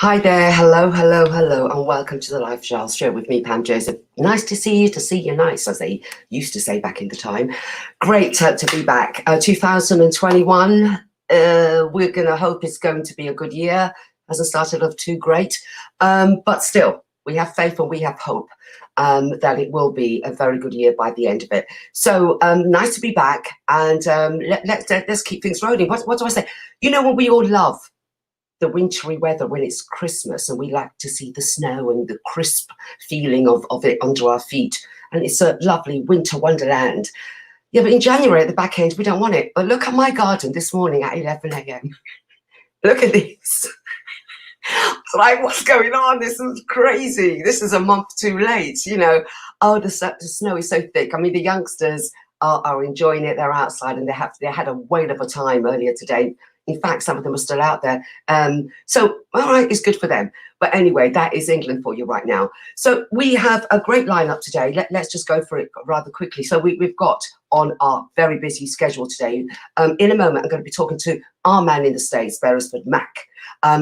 Hi there, hello, hello, hello, and welcome to the Life Charles Show with me, Pam Joseph. Nice to see you nice, as they used to say back in the time. Great to be back. 2021, we're going to hope it's going to be a good year. Hasn't started off too great, but still, we have faith and we have hope that it will be a very good year by the end of it. So nice to be back, and let's keep things rolling. What do I say? You know what we all love? The wintry weather when it's Christmas, and we like to see the snow and the crisp feeling of it under our feet, and it's a lovely winter wonderland. Yeah, but in January at the back end we don't want it. But look at my garden this morning at 11 a.m. Look at this. Like, what's going on? This is crazy. This is a month too late, you know. Oh, the snow is so thick. I mean, the youngsters are enjoying it. They're outside and they had a whale of a time earlier today. In fact, some of them are still out there. So, all right, it's good for them. But anyway, that is England for you right now. So we have a great lineup today. Let's just go for it rather quickly. So we've got on our very busy schedule today. In a moment, I'm going to be talking to our man in the States, Beresford Mac,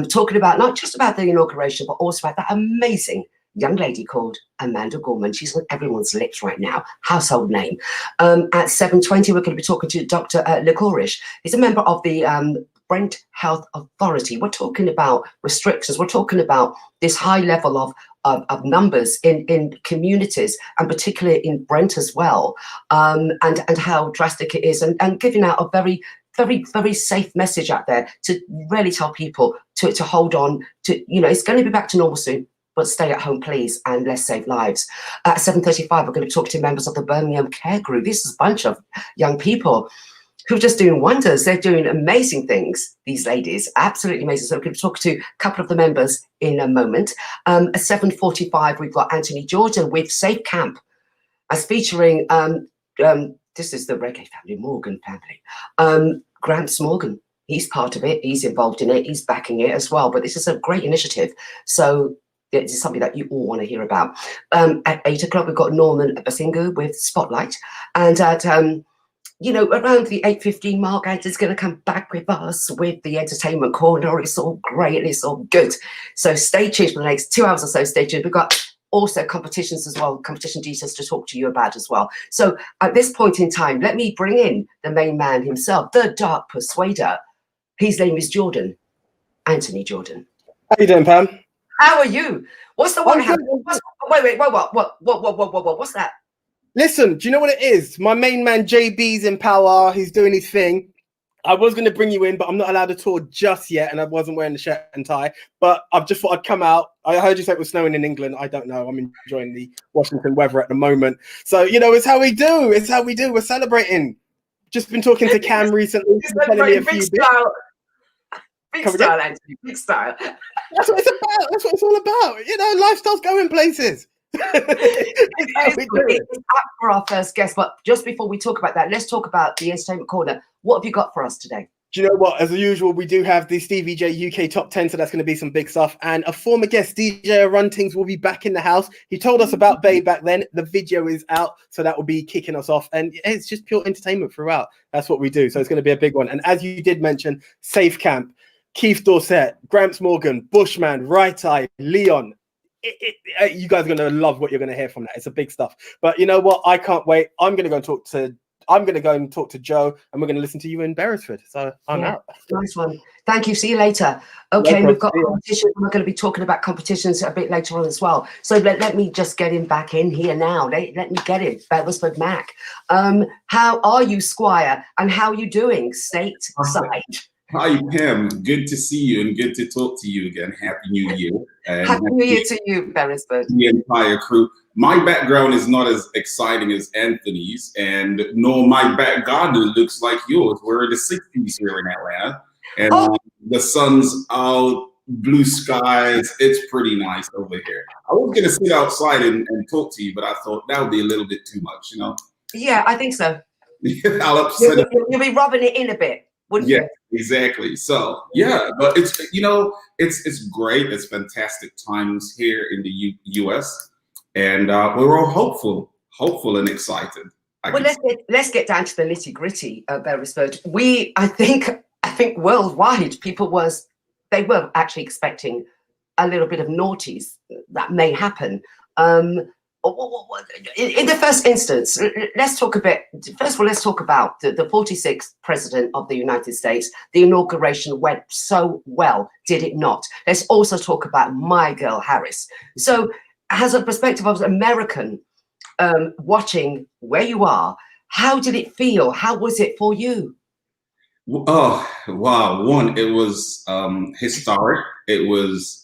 talking about not just about the inauguration, but also about that amazing young lady called Amanda Gorman. She's on everyone's lips right now, household name. At 7:20, we're going to be talking to Dr. Licorice. He's a member of the Brent Health Authority. We're talking about restrictions. We're talking about this high level of numbers in communities, and particularly in Brent as well, and how drastic it is, and giving out a very, very safe message out there to really tell people to hold on to, you know, it's going to be back to normal soon, but stay at home, please, and let's save lives. At 7:35, we're going to talk to members of the Birmingham Care Group. This is a bunch of young people who are just doing wonders. They're doing amazing things, these ladies, absolutely amazing. So we're going to talk to a couple of the members in a moment. At 7:45, we've got Anthony Jordan with Safe Camp, as featuring, this is the Reggae family, Morgan family. Gramps Morgan, he's part of it, he's involved in it, he's backing it as well. But this is a great initiative. So it's something that you all want to hear about. At 8 o'clock, we've got Norman Basingu with Spotlight. And at you know, around the 8:15 mark, Anthony's going to come back with us with the entertainment corner. It's all great and it's all good. So stay tuned for the next 2 hours or so. Stay tuned. We've got also competitions as well, competition details to talk to you about as well. So at this point in time, let me bring in the main man himself, the Dark Persuader. His name is Jordan, Anthony Jordan. How you doing, Pam? How are you? What's the one? Wait, what? What's that? Listen, do you know what it is? My main man JB's in power. He's doing his thing. I was going to bring you in, but I'm not allowed to tour just yet, and I wasn't wearing the shirt and tie. But I've just thought I'd come out. I heard you say it was snowing in England. I don't know. I'm enjoying the Washington weather at the moment. So, you know, it's how we do. It's how we do. We're celebrating. Just been talking to Cam recently. Big style. Big style, Anthony. Big style. That's what it's about. That's what it's all about. You know, lifestyle's going places. It's up for our first guest, but just before we talk about that, let's talk about the entertainment corner. What have you got for us today? Do you know what? As usual, we do have the Stevie J UK Top 10, so that's going to be some big stuff. And a former guest, DJ Runtings, will be back in the house. He told us about Babe back then. The video is out, so that will be kicking us off. And it's just pure entertainment throughout. That's what we do. So it's going to be a big one. And as you did mention, Safe Camp, Keith Dorset, Gramps Morgan, Bushman, Right Eye, Leon. You guys are going to love what you're going to hear from that. It's a big stuff. But you know what? I can't wait. I'm going to go and talk to Joe, and we're going to listen to you in Beresford. So I'm out. Nice one. Thank you. See you later. Okay, we've got competition. We're going to be talking about competitions a bit later on as well. So let me just get him back in here now. Let me get him. Beresford Mac. How are you, Squire? And how are you doing stateside? Hi, Pam. Good to see you and good to talk to you again. Happy New Year. And Happy New Year to you, Beresford. The entire crew. My background is not as exciting as Anthony's, and nor my back garden looks like yours. We're in the 60s here in Atlanta, and the sun's out, blue skies. It's pretty nice over here. I was going to sit outside and talk to you, but I thought that would be a little bit too much, you know? Yeah, I think so. I'll upset You'll be rubbing it in a bit. Yeah, exactly. So yeah, but it's, you know, it's great. It's fantastic times here in the US, and we're all hopeful and excited. Well, let's get down to the nitty gritty of Beresford. I think worldwide people were actually expecting a little bit of naughties that may happen. In the first instance, let's talk a bit. First of all, let's talk about the 46th president of the United States. The inauguration went so well, did it not? Let's also talk about my girl, Harris. So, as a perspective of an American watching where you are, how did it feel? How was it for you? Oh, wow. One, it was historic. It was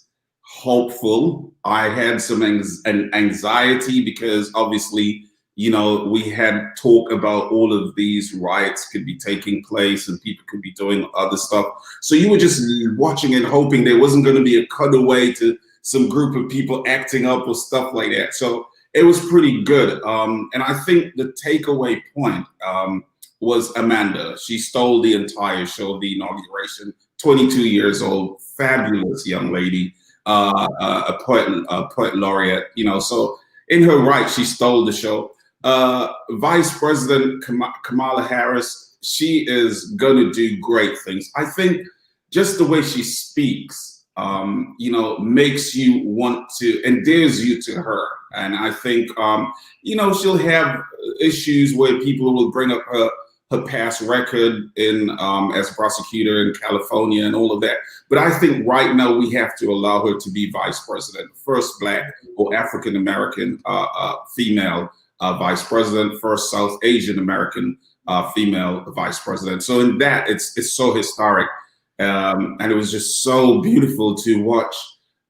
hopeful. I had some anxiety because obviously, you know, we had talk about all of these riots could be taking place and people could be doing other stuff. So you were just watching and hoping there wasn't going to be a cutaway to some group of people acting up or stuff like that. So it was pretty good. And I think the takeaway point was Amanda. She stole the entire show, the inauguration, 22 years old, fabulous young lady. A poet laureate, you know, so in her right, she stole the show. Vice President Kamala Harris, she is gonna do great things. I think just the way she speaks, you know, makes you want to, endears you to her. And I think, you know, she'll have issues where people will bring up her past record in as a prosecutor in California and all of that. But I think right now we have to allow her to be vice president, first Black or African American female vice president, first South Asian American female vice president. So in that, it's so historic, and it was just so beautiful to watch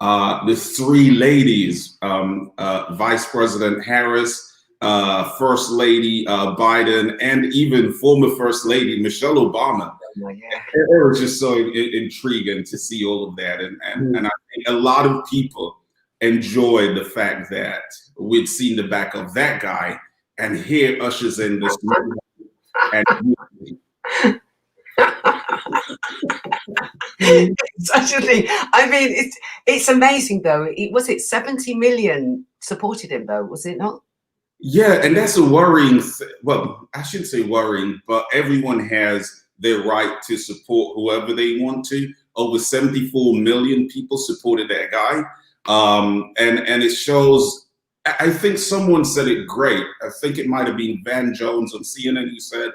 the three ladies, Vice President Harris, First Lady Biden, and even former First Lady Michelle Obama. Oh, yeah. It was just so intriguing to see all of that, and I think a lot of people enjoyed the fact that we'd seen the back of that guy, and here ushers in this movie. And such a thing. I mean, it's amazing though. Was it 70 million supported him though? Was it not? yeah, and that's a worrying. Well, I shouldn't say worrying, but everyone has their right to support whoever they want to. Over 74 million people supported that guy, and it shows. I think someone said it great. I think it might have been Van Jones on CNN who said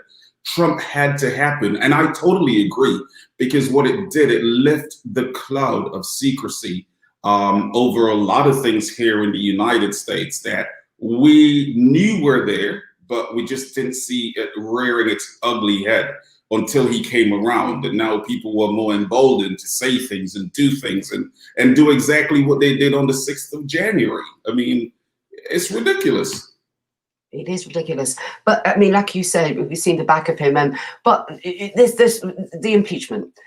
Trump had to happen. And I totally agree, because what it did, it lifted the cloud of secrecy over a lot of things here in the United States that we knew were there, but we just didn't see it rearing its ugly head until he came around. And now people were more emboldened to say things and do things and do exactly what they did on the 6th of January. I mean, it's ridiculous. It is ridiculous. But I mean, like you said, we've seen the back of him. But there's the impeachment.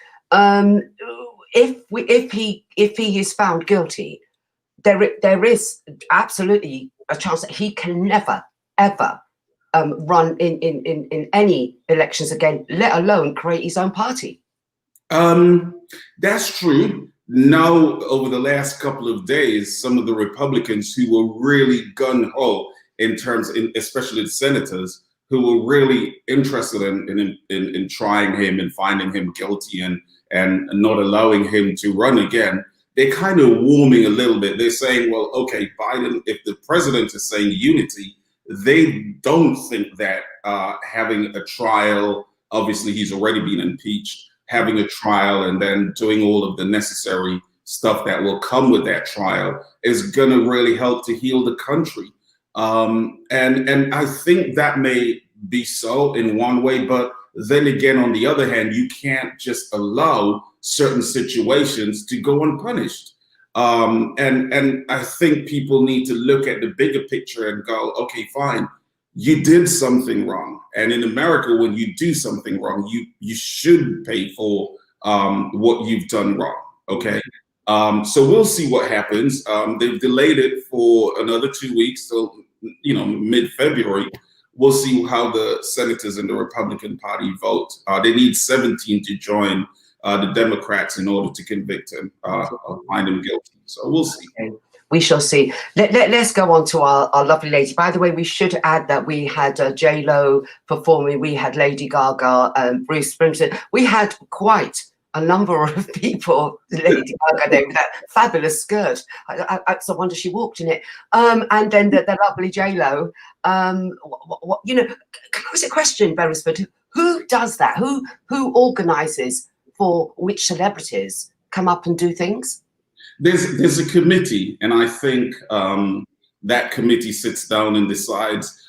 If he is found guilty, there is absolutely a chance that he can never ever run in any elections again, let alone create his own party. That's true. Now, over the last couple of days, some of the Republicans who were really gung-ho in terms, especially the senators, who were really interested in trying him and finding him guilty and not allowing him to run again, they're kind of warming a little bit. They're saying, well, okay, Biden, if the president is saying unity, they don't think that having a trial, obviously he's already been impeached, having a trial and then doing all of the necessary stuff that will come with that trial is going to really help to heal the country. And I think that may be so in one way, but then again, on the other hand, you can't just allow certain situations to go unpunished. And I think people need to look at the bigger picture and go, okay, fine, you did something wrong. And in America, when you do something wrong, you should pay for what you've done wrong, okay? So we'll see what happens. They've delayed it for another 2 weeks, so, mid-February. We'll see how the senators in the Republican Party vote. They need 17 to join the Democrats in order to convict him or find him guilty. So we'll see. Okay. We shall see. Let's go on to our lovely lady. By the way, we should add that we had J-Lo performing. We had Lady Gaga, Bruce Springsteen. We had quite a number of people, Lady Gaga there with that fabulous skirt. I wonder she walked in it. And then the lovely J-Lo. You know, can I ask a question, Beresford? Who does that? Who organises for which celebrities come up and do things? There's a committee, and I think that committee sits down and decides.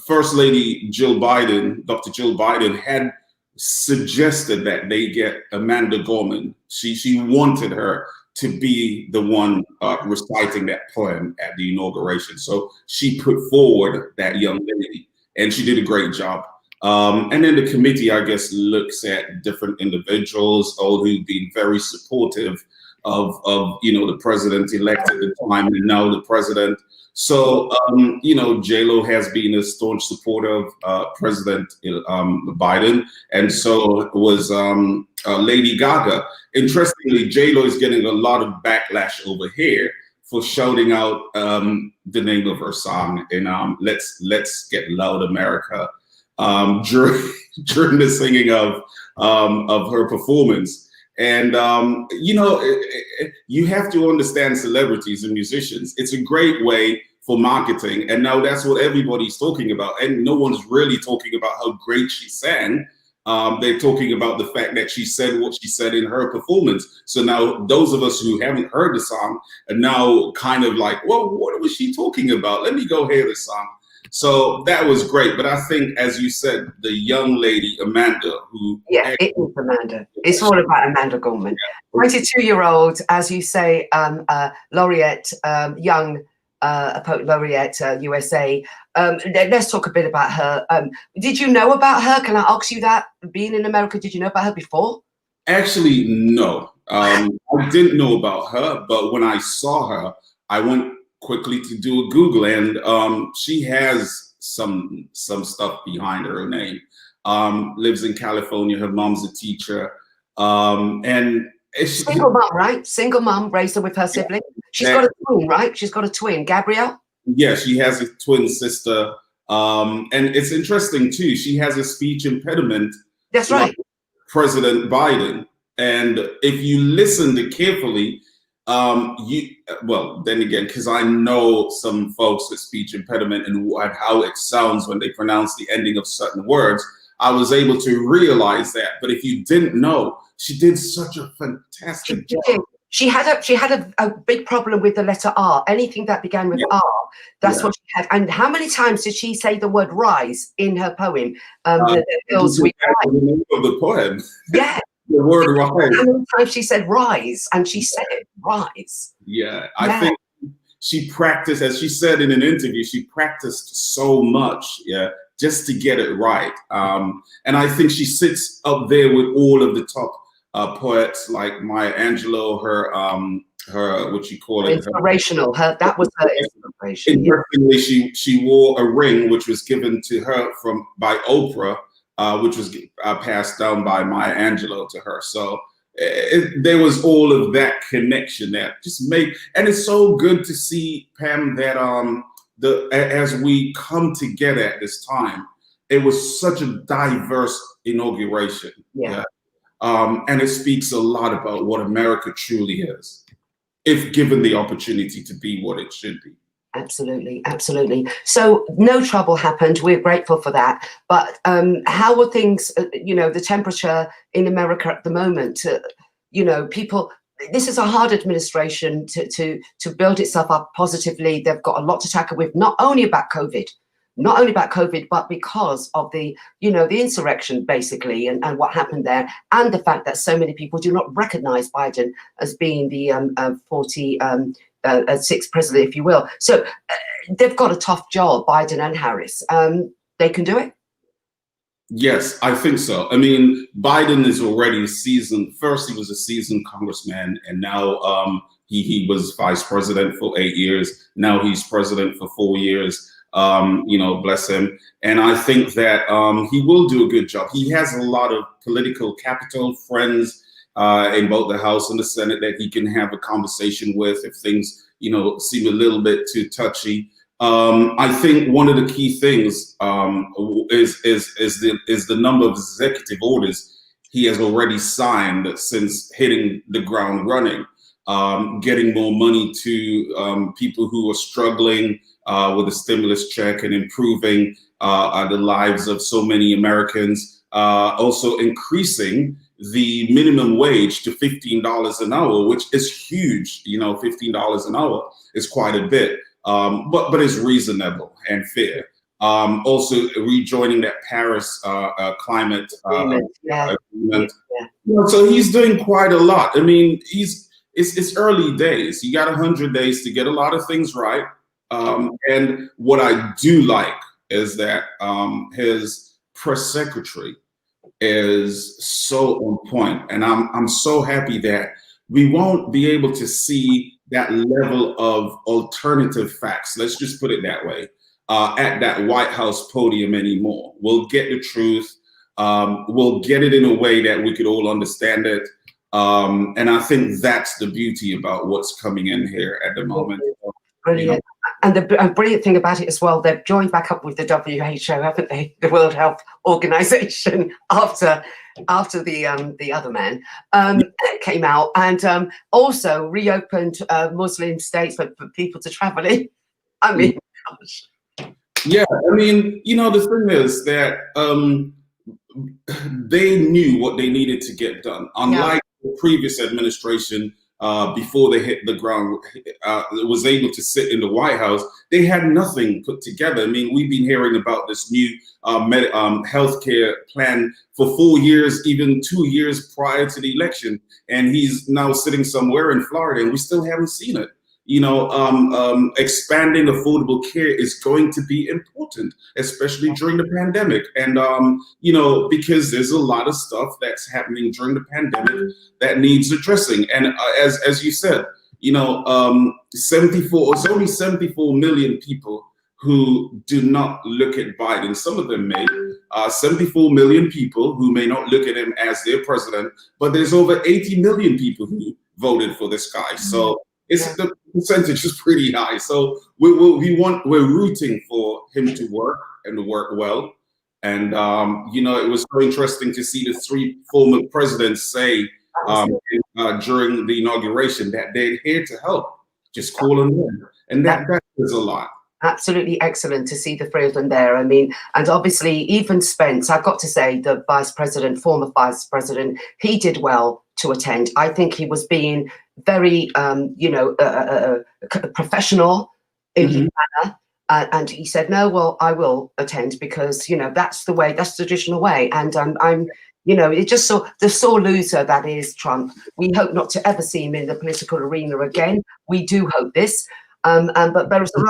First Lady Jill Biden, Dr. Jill Biden, had suggested that they get Amanda Gorman. She wanted her to be the one reciting that poem at the inauguration. So she put forward that young lady, and she did a great job. And then the committee, I guess, looks at different individuals, all who've been very supportive of the president-elect at the time, and now the president. So, J-Lo has been a staunch supporter of President Biden, and so was Lady Gaga. Interestingly, J-Lo is getting a lot of backlash over here for shouting out the name of her song in "Let's Get Loud America" during the singing of her performance. And, you have to understand celebrities and musicians. It's a great way for marketing. And now that's what everybody's talking about. And no one's really talking about how great she sang. They're talking about the fact that she said what she said in her performance. So now those of us who haven't heard the song are now kind of like, well, what was she talking about? Let me go hear the song. So that was great. But I think, as you said, the young lady, Amanda, who... Yeah, it is Amanda. It's all about Amanda Gorman. 22-year-old, as you say, laureate, young poet laureate, USA. Let's talk a bit about her. Did you know about her? Can I ask you that? Being in America, did you know about her before? Actually, no. I didn't know about her, but when I saw her, I went quickly to do a Google, and she has some stuff behind her name. Lives in California. Her mom's a teacher, and single mom, right? Single mom, raised her with her sibling. She's got a twin, right? She's got a twin, Gabrielle. Yeah, she has a twin sister, and it's interesting too. She has a speech impediment. That's right. President Biden, and if you listen to carefully. Then again, because I know some folks with speech impediment and how it sounds when they pronounce the ending of certain words, I was able to realize that. But if you didn't know, she did such a fantastic job. She had a big problem with the letter R. Anything that began with R, that's what she had. And how many times did she say the word rise in her poem? The Hills We Cry. The name of the poem. Yeah. The word rise. How many times she said rise, and she said it, rise. Yeah, I think she practiced, as she said in an interview, she practiced so much, just to get it right. And I think she sits up there with all of the top poets like Maya Angelou, her what you call it, inspirational. That was her inspiration. Interestingly, she wore a ring which was given to her by Oprah. Which was passed down by Maya Angelou to her. So there was all of that connection that just made, and it's so good to see, Pam, that as we come together at this time, it was such a diverse inauguration. Yeah. And it speaks a lot about what America truly is, if given the opportunity to be what it should be. Absolutely, absolutely. So no trouble happened. We're grateful for that. But how are things, the temperature in America at the moment? People, this is a hard administration to build itself up positively. They've got a lot to tackle with, not only about COVID, but because of the insurrection, basically, and what happened there, and the fact that so many people do not recognize Biden as being the 46th president, if you will. So they've got a tough job, Biden and Harris. They can do it? Yes, I think so. I mean, Biden is already seasoned. First, he was a seasoned congressman, and now he was vice president for 8 years. Now he's president for 4 years. Bless him. And I think that he will do a good job. He has a lot of political capital, friends in both the House and the Senate that he can have a conversation with if things, seem a little bit too touchy. I think one of the key things is the number of executive orders he has already signed since hitting the ground running, getting more money to people who are struggling with the stimulus check and improving the lives of so many Americans. Also increasing the minimum wage to $15 an hour, which is huge. You know, $15 an hour is quite a bit, but it's reasonable and fair. Also rejoining that Paris climate agreement. Yeah. You know, so he's doing quite a lot. I mean, it's early days. You got 100 days to get a lot of things right. And what I do like is that his press secretary is so on point, and I'm so happy that we won't be able to see that level of alternative facts. Let's just put it that way. At that White House podium anymore. We'll get the truth. We'll get it in a way that we could all understand it. And I think that's the beauty about what's coming in here at the moment. Brilliant. You know? And the brilliant thing about it as well, they've joined back up with the WHO, haven't they? The World Health Organization after the other man came out, and also reopened Muslim states for people to travel in. I mean, gosh. Yeah, I mean, you know, the thing is that they knew what they needed to get done. Unlike the previous administration, before they hit the ground, was able to sit in the White House, they had nothing put together. I mean, we've been hearing about this new healthcare plan for 4 years, even 2 years prior to the election. And he's now sitting somewhere in Florida and we still haven't seen it. You know, expanding affordable care is going to be important, especially during the pandemic. And, you know, because there's a lot of stuff that's happening during the pandemic that needs addressing. And as you said, you know, it's only 74 million people who do not look at Biden. Some of them may, 74 million people who may not look at him as their president, but there's over 80 million people who voted for this guy. So the percentage is pretty high. So we're rooting for him to work and to work well. And you know, it was so interesting to see the 3 former presidents say during the inauguration that they're here to help. Just call them in, and that is a lot. Absolutely excellent to see the 3 of them there. I mean, and obviously even Spence, I've got to say, the former vice president, he did well to attend. I think he was being very, professional in his manner. And he said, no, well, I will attend because, you know, that's the way, that's the traditional way. And I'm, you know, it just saw the sore loser that is Trump. We hope not to ever see him in the political arena again. We do hope this. But there is the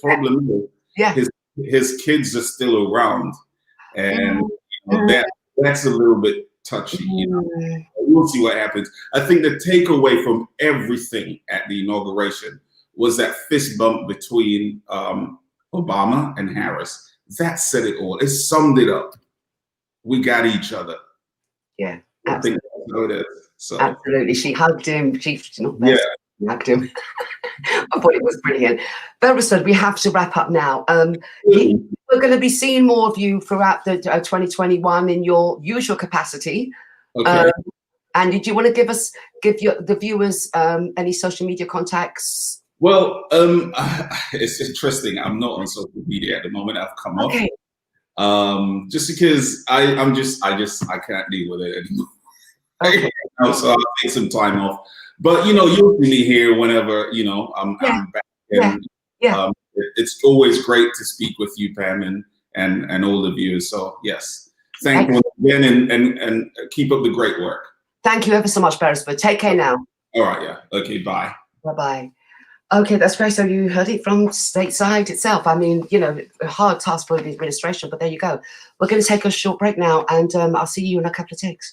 problem is his kids are still around, and you know, that's a little bit touchy. You know, we'll see what happens. I think the takeaway from everything at the inauguration was that fist bump between Obama and Harris. That said it all. It summed it up. We got each other. Yeah, I think that's how it is. So absolutely, she hugged him. She's not there. Yeah. Hugged him. I thought it was brilliant. Beresford, we have to wrap up now. We're going to be seeing more of you throughout the 2021 in your usual capacity. Okay. And did you want to give the viewers any social media contacts? Well, it's interesting. I'm not on social media at the moment. I've come off. Just because I can't deal with it anymore. Okay. So I'll take some time off. But, you know, you'll see me here whenever, you know, I'm back. And, it's always great to speak with you, Pam, and all the viewers. So, yes, thank you again, and keep up the great work. Thank you ever so much, Beresford. Take care now. All right, yeah. Okay, bye. Bye-bye. Okay, that's great. So you heard it from stateside itself. I mean, you know, a hard task for the administration, but there you go. We're going to take a short break now, and I'll see you in a couple of ticks.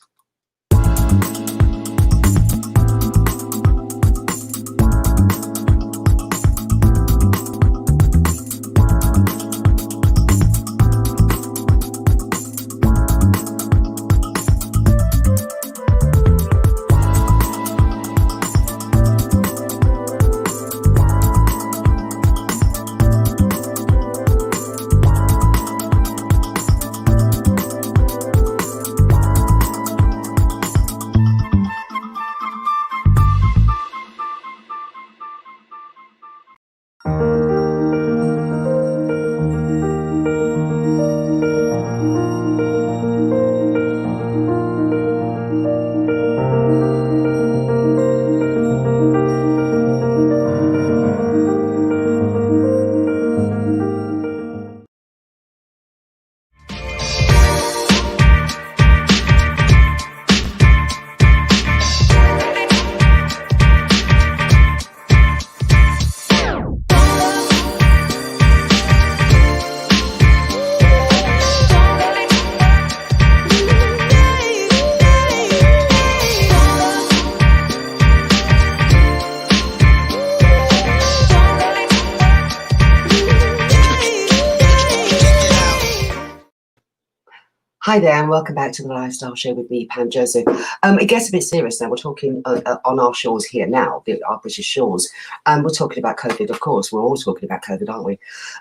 Hi there, and welcome back to the Lifestyle Show with me, Pam Joseph. It gets a bit serious now. We're talking on our shores here now, our British shores, and we're talking about COVID, of course. We're always talking about COVID, aren't we?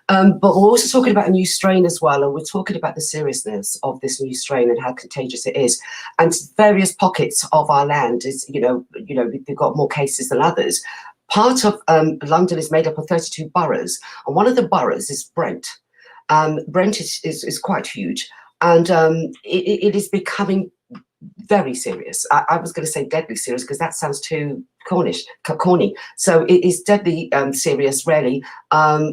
But we're also talking about a new strain as well, and we're talking about the seriousness of this new strain and how contagious it is. And various pockets of our land is, we've got more cases than others. Part of London is made up of 32 boroughs, and one of the boroughs is Brent. Brent is quite huge. And it is becoming very serious. I was going to say deadly serious because that sounds too corny. So it is deadly serious, really.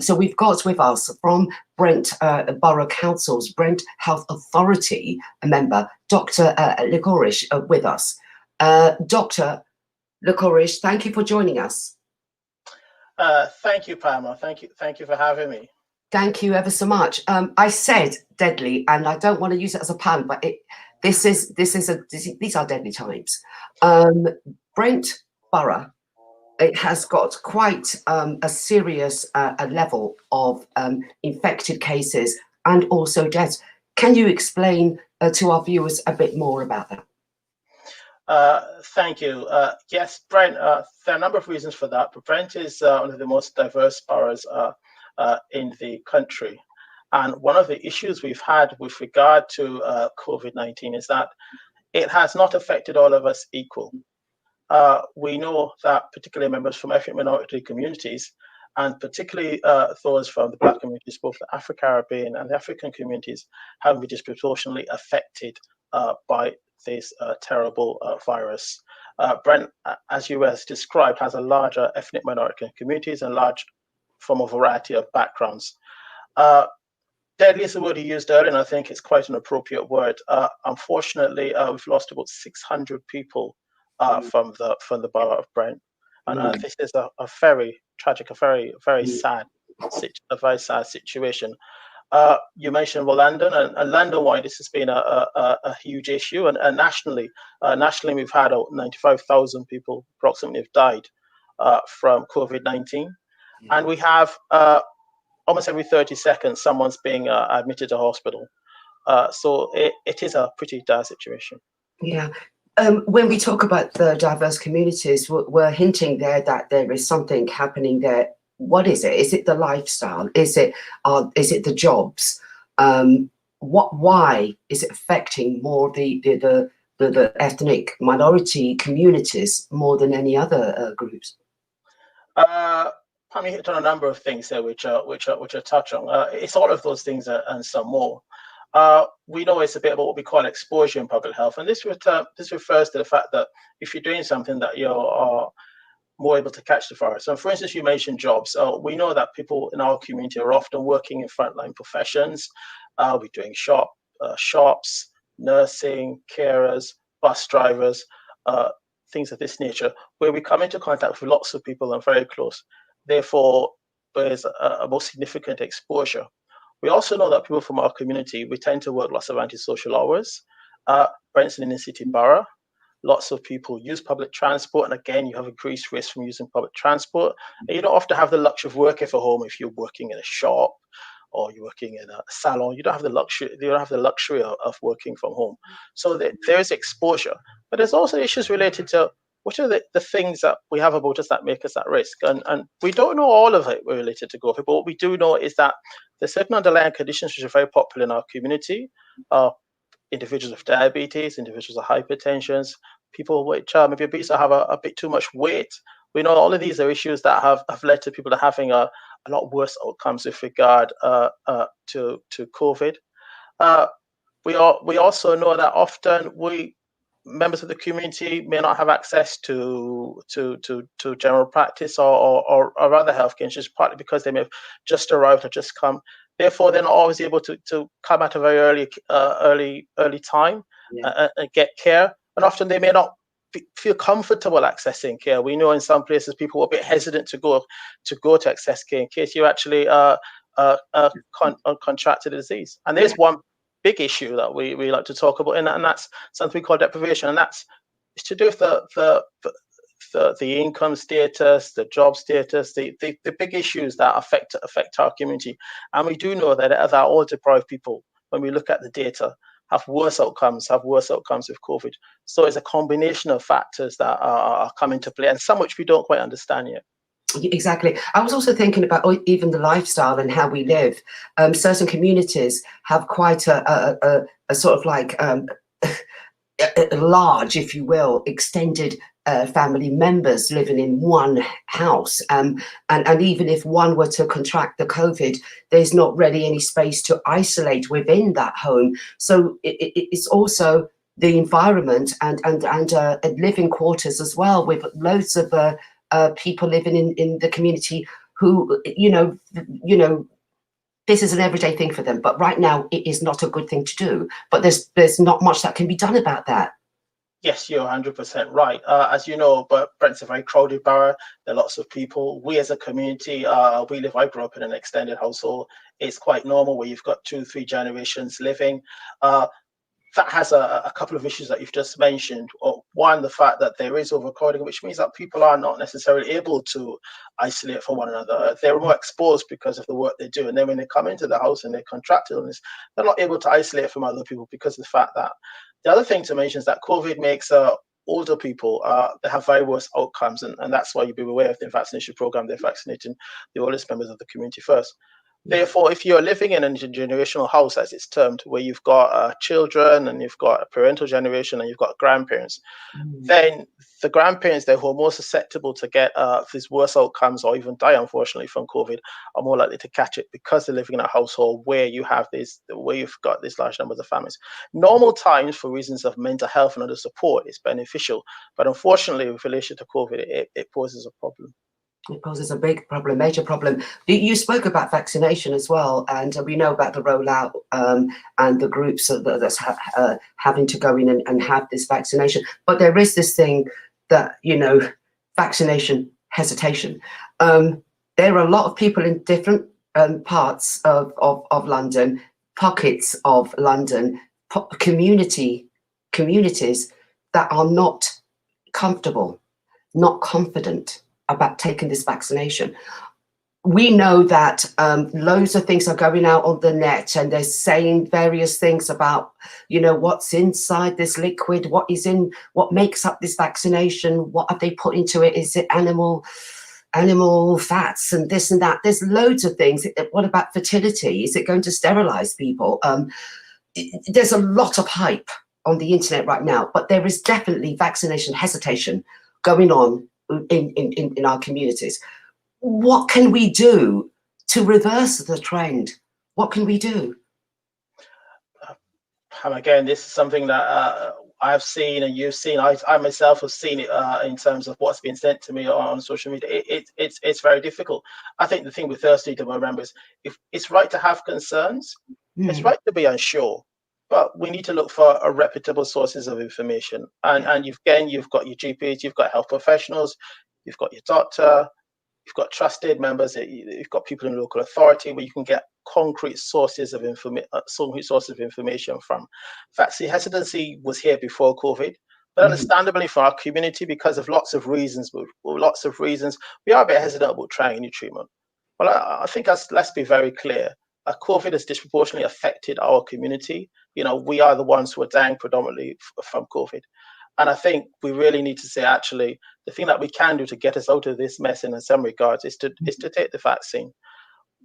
So we've got with us from Brent Borough Council's Brent Health Authority, a member, Dr. Licorice, with us. Dr. Licorice, thank you for joining us. Thank you, Pamela. Thank you for having me. Thank you ever so much. I said deadly, and I don't want to use it as a pun, but these are deadly times. Brent Borough, it has got quite a serious a level of infected cases and also deaths. Can you explain to our viewers a bit more about that? Thank you. Yes, Brent, there are a number of reasons for that, but Brent is one of the most diverse boroughs in the country. And one of the issues we've had with regard to COVID-19 is that it has not affected all of us equal. We know that particularly members from ethnic minority communities, and particularly those from the Black communities, both the Afro-Caribbean and the African communities, have been disproportionately affected by this terrible virus. Brent, as you have described, has a larger ethnic minority communities and large from a variety of backgrounds. Deadly is the word he used earlier, and I think it's quite an appropriate word. Unfortunately, we've lost about 600 people from the borough of Brent, and this is a very tragic, a very sad situation. You mentioned London, and London-wide, this has been a huge issue, and nationally, we've had 95,000 people approximately have died from COVID-19. And we have almost every 30 seconds, someone's being admitted to hospital. So it is a pretty dire situation. Yeah. When we talk about the diverse communities, we're hinting there that there is something happening there. What is it? Is it the lifestyle? Is it the jobs? Why is it affecting more the ethnic minority communities more than any other groups? Pam, you hit on a number of things there, which are touch on. It's all of those things and some more. We know it's a bit about what we call exposure in public health, and this refers to the fact that if you're doing something that you are more able to catch the virus. So, for instance, you mentioned jobs. We know that people in our community are often working in frontline professions. We're doing shops, nursing, carers, bus drivers, things of this nature, where we come into contact with lots of people and very close. Therefore, there's a more significant exposure. We also know that people from our community, we tend to work lots of antisocial hours. Brent's an inner city borough. Lots of people use public transport, and again, you have increased risk from using public transport. And you don't often have the luxury of working from home if you're working in a shop or you're working in a salon. You don't have the luxury. You don't have the luxury of working from home. So there is exposure, but there's also issues related to what are the things that we have about us that make us at risk? And we don't know all of it related to COVID, but what we do know is that there's certain underlying conditions which are very popular in our community. Individuals with diabetes, individuals with hypertension, people which maybe obese or have a bit too much weight. We know all of these are issues that have led to people having a lot worse outcomes with regard to COVID. We also know that often members of the community may not have access to general practice or other healthcare insurance, partly because they may have just arrived or just come. Therefore, they're not always able to come at a very early time and get care. And often they may not feel comfortable accessing care. We know in some places people are a bit hesitant to go to access care in case you actually contracted a disease. And there's one big issue that we like to talk about, and that's something we call deprivation, and it's to do with the income status, the job status, the big issues that affect our community. And we do know that all deprived people, when we look at the data, have worse outcomes with COVID. So it's a combination of factors that are coming to play, and some which we don't quite understand yet. Exactly. I was also thinking about even the lifestyle and how we live. Certain communities have quite a sort of like a large, if you will, extended family members living in one house. And even if one were to contract the COVID, there's not really any space to isolate within that home. So it's also the environment and living quarters as well, with loads of people living in the community who, this is an everyday thing for them, but right now it is not a good thing to do. But there's not much that can be done about that. Yes, you're 100% right. As you know, but Brent's a very crowded borough. There are lots of people. We as a community, I grew up in an extended household. It's quite normal where you've got 2-3 generations living. That has a couple of issues that you've just mentioned. One, the fact that there is overcrowding, which means that people are not necessarily able to isolate from one another. They're more exposed because of the work they do. And then when they come into the house and they contract illness, they're not able to isolate from other people because of the fact that. The other thing to mention is that COVID makes older people, they have very worse outcomes. And that's why you be aware of the vaccination program. They're vaccinating the oldest members of the community first. Therefore, if you're living in a generational house, as it's termed, where you've got children and you've got a parental generation and you've got grandparents, then the grandparents, they're who are more susceptible to get these worse outcomes or even die, unfortunately, from COVID, are more likely to catch it because they're living in a household where you've got these large numbers of families. Normal times, for reasons of mental health and other support, is beneficial. But unfortunately, with relation to COVID, it poses a problem. It poses a big problem, major problem. You spoke about vaccination as well, and we know about the rollout and the groups that's having to go in and have this vaccination. But there is this thing that, vaccination hesitation. There are a lot of people in different parts of London, pockets of London, communities that are not comfortable, not confident about taking this vaccination. We know that loads of things are going out on the net and they're saying various things about, what's inside this liquid, what makes up this vaccination, what have they put into it? Is it animal fats and this and that? There's loads of things. What about fertility? Is it going to sterilize people? There's a lot of hype on the internet right now, but there is definitely vaccination hesitation going on in our communities. What can we do to reverse the trend? What can we do? And again, this is something that I've seen and you've seen. I myself have seen it in terms of what's been sent to me on social media. It's very difficult. I think the thing we first need to remember is, if it's right to have concerns, it's right to be unsure. But we need to look for reputable sources of information. And you've got your GPs, you've got health professionals, you've got your doctor, you've got trusted members, you've got people in local authority where you can get concrete sources of information from. Vaccine hesitancy was here before COVID, but understandably for our community, because of lots of reasons, we are a bit hesitant about trying any treatment. Well, I think let's be very clear. COVID has disproportionately affected our community. We are the ones who are dying predominantly from COVID. And I think we really need to say, actually, the thing that we can do to get us out of this mess in some regards is to take the vaccine.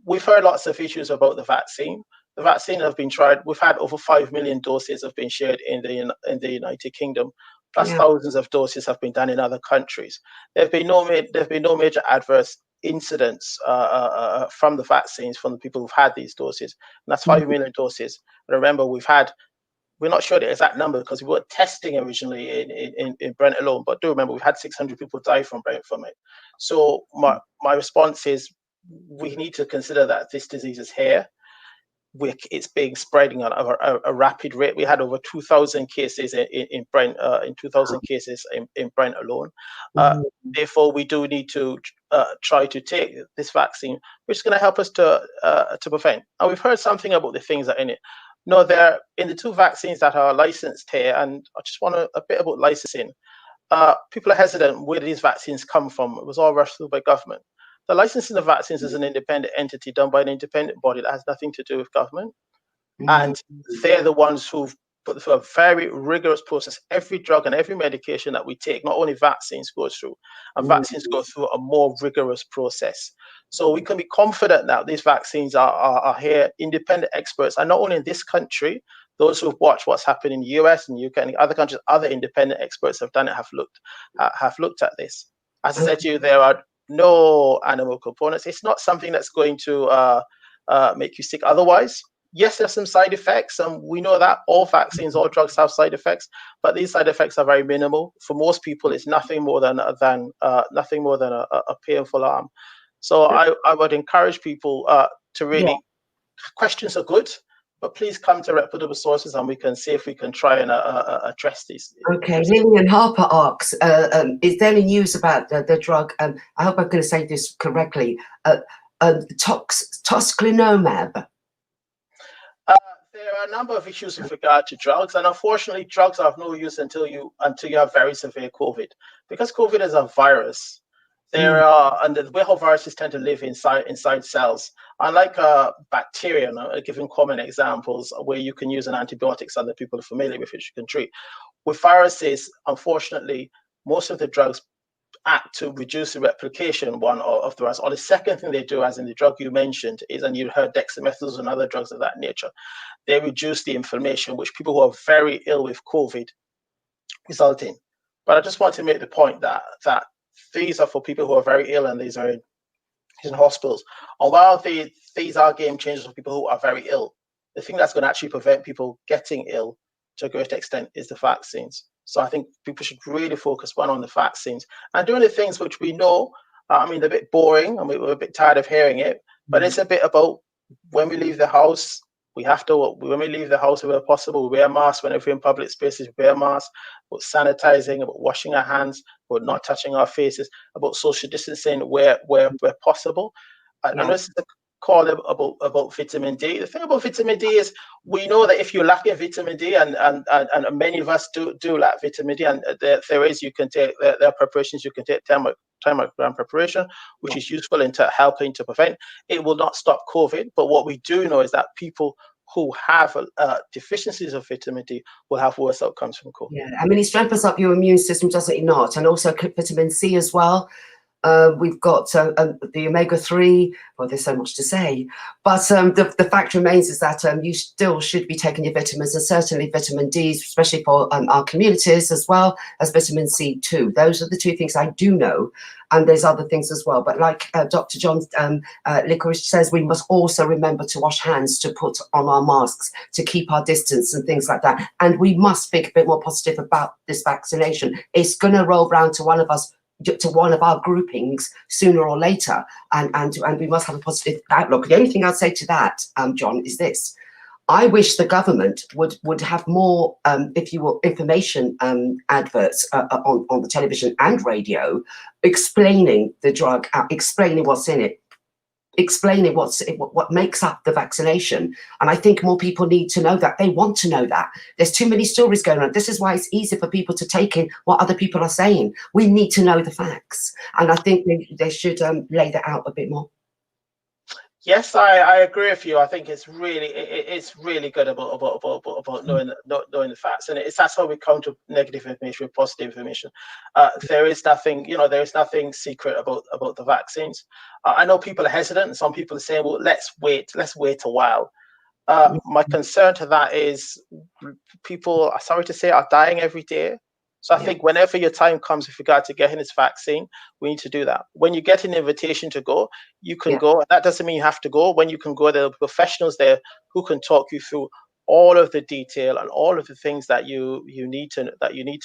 We've heard lots of issues about the vaccine. The vaccine has been tried. We've had over 5 million doses have been shared in the United Kingdom. Plus thousands of doses have been done in other countries. There have been no major adverse incidents from the vaccines from the people who've had these doses. And that's 5 million doses. And remember, we're not sure the exact number because we weren't testing originally in Brent alone, but do remember we've had 600 people die from it. So my response is, we need to consider that this disease is here. It's being spreading at a rapid rate. We had over 2,000 cases in Brent, in Brent alone. Therefore, we do need to try to take this vaccine, which is going to help us to prevent. And we've heard something about the things that are in it. No, they're in the 2 vaccines that are licensed here, and I just want a bit about licensing. People are hesitant. Where did these vaccines come from? It was all rushed through by government. The licensing of vaccines is an independent entity done by an independent body that has nothing to do with government. And they're the ones who've put through a very rigorous process. Every drug and every medication that we take, not only vaccines, goes through, and vaccines go through a more rigorous process. So we can be confident that these vaccines are here, independent experts, and not only in this country, those who've watched what's happened in the US and UK and the other countries, other independent experts have done it, have looked at this. As I said to you, there are no animal components. It's not something that's going to make you sick otherwise. Yes, there's some side effects, and we know that all vaccines, all drugs have side effects, but these side effects are very minimal. For most people, it's nothing more than a painful arm. So I would encourage people to really, questions are good, but please come to reputable sources, and we can see if we can try and address these. Okay, Lillian Harper asks, is there any news about the drug? I hope I'm going to say this correctly. Tosclinomab. There are a number of issues with regard to drugs, and unfortunately, drugs are of no use until you have very severe COVID, because COVID is a virus. There are, and the way how viruses tend to live inside cells, unlike bacteria. Giving common examples where you can use an antibiotics, other people are familiar with which you can treat. With viruses, unfortunately, most of the drugs act to reduce the replication of the virus. Or the second thing they do, as in the drug you mentioned, is, and you heard dexamethasone and other drugs of that nature, they reduce the inflammation, which people who are very ill with COVID result in. But I just want to make the point that these are for people who are very ill, and these are in hospitals. And while these are game changers for people who are very ill, the thing that's going to actually prevent people getting ill to a great extent is the vaccines. So I think people should really focus on the vaccines and doing the things which we know. I mean, they're a bit boring, and we're a bit tired of hearing it, but it's a bit about when we leave the house, when we leave the house, where possible, we wear masks. Whenever we're in public spaces, we wear masks, about sanitizing, about washing our hands, about not touching our faces, about social distancing where possible. And this is a call about vitamin D. The thing about vitamin D is we know that if you're lacking vitamin D, and many of us do lack vitamin D, and there are preparations you can take, 10 microgram preparation, which is useful in helping to prevent. It will not stop COVID, but what we do know is that people who have deficiencies of vitamin D will have worse outcomes from COVID. Yeah, I mean, it strengthens up your immune system, doesn't it not? And also vitamin C as well. We've got the omega-3. Well, there's so much to say, but the fact remains is that you still should be taking your vitamins, and certainly vitamin D, especially for our communities, as well as vitamin C too. Those are the two things I do know, and there's other things as well. But like Dr. John Licorice says, we must also remember to wash hands, to put on our masks, to keep our distance and things like that. And we must think a bit more positive about this vaccination. It's going to roll round to one of us, to one of our groupings sooner or later, and we must have a positive outlook. The only thing I'd say to that, John, is this: I wish the government would have more, if you will, information adverts on the television and radio, explaining the drug, explaining what's in it, explaining what makes up the vaccination. And I think more people need to know that. They want to know that. There's too many stories going on. This is why it's easy for people to take in what other people are saying. We need to know the facts, and I think they should lay that out a bit more. Yes, I agree with you. I think it's really good about knowing the facts, and that's how we counter negative information with positive information. There is nothing secret about the vaccines. I know people are hesitant, and some people are saying, "Well, let's wait a while." My concern to that is people, sorry to say, are dying every day. So I think whenever your time comes with regard to getting this vaccine, we need to do that. When you get an invitation to go, you can go. That doesn't mean you have to go. When you can go, there are professionals there who can talk you through all of the detail and all of the things that you need to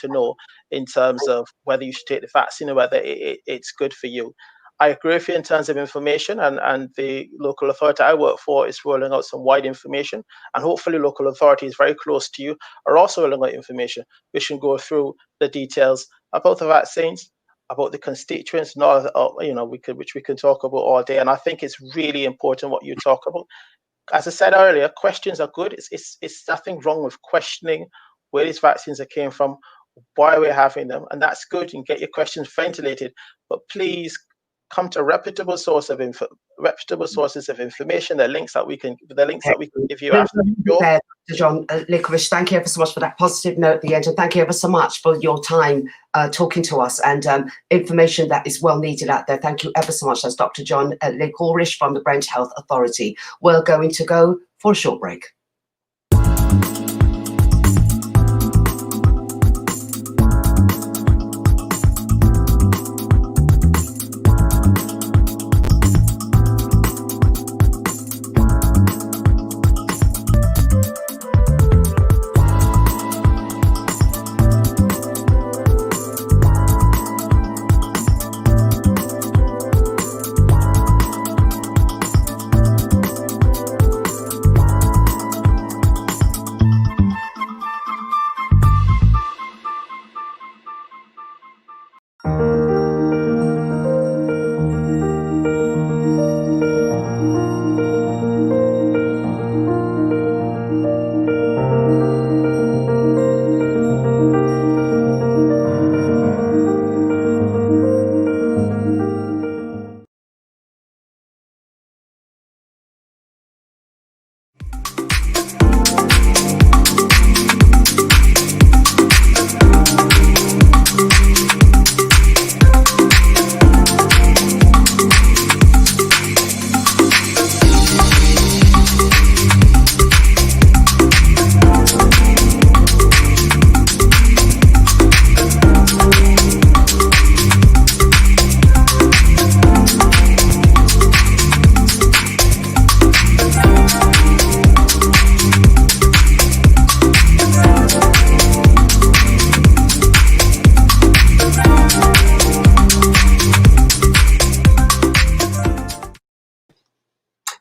know in terms of whether you should take the vaccine or whether it's good for you. I agree with you in terms of information, and the local authority I work for is rolling out some wide information, and hopefully local authorities very close to you are also rolling out information which can go through the details about the vaccines, about the constituents, which we can talk about all day. And I think it's really important what you talk about. As I said earlier, questions are good. It's nothing wrong with questioning where these vaccines came from, why we're having them, and that's good. You can get your questions ventilated, but please come to reputable sources of information. The links that we can give you after the show. Dr. John Licorice, thank you ever so much for that positive note at the end, and thank you ever so much for your time talking to us and information that is well needed out there. Thank you ever so much. That's Dr. John Licorice from the Brent Health Authority. We're going to go for a short break.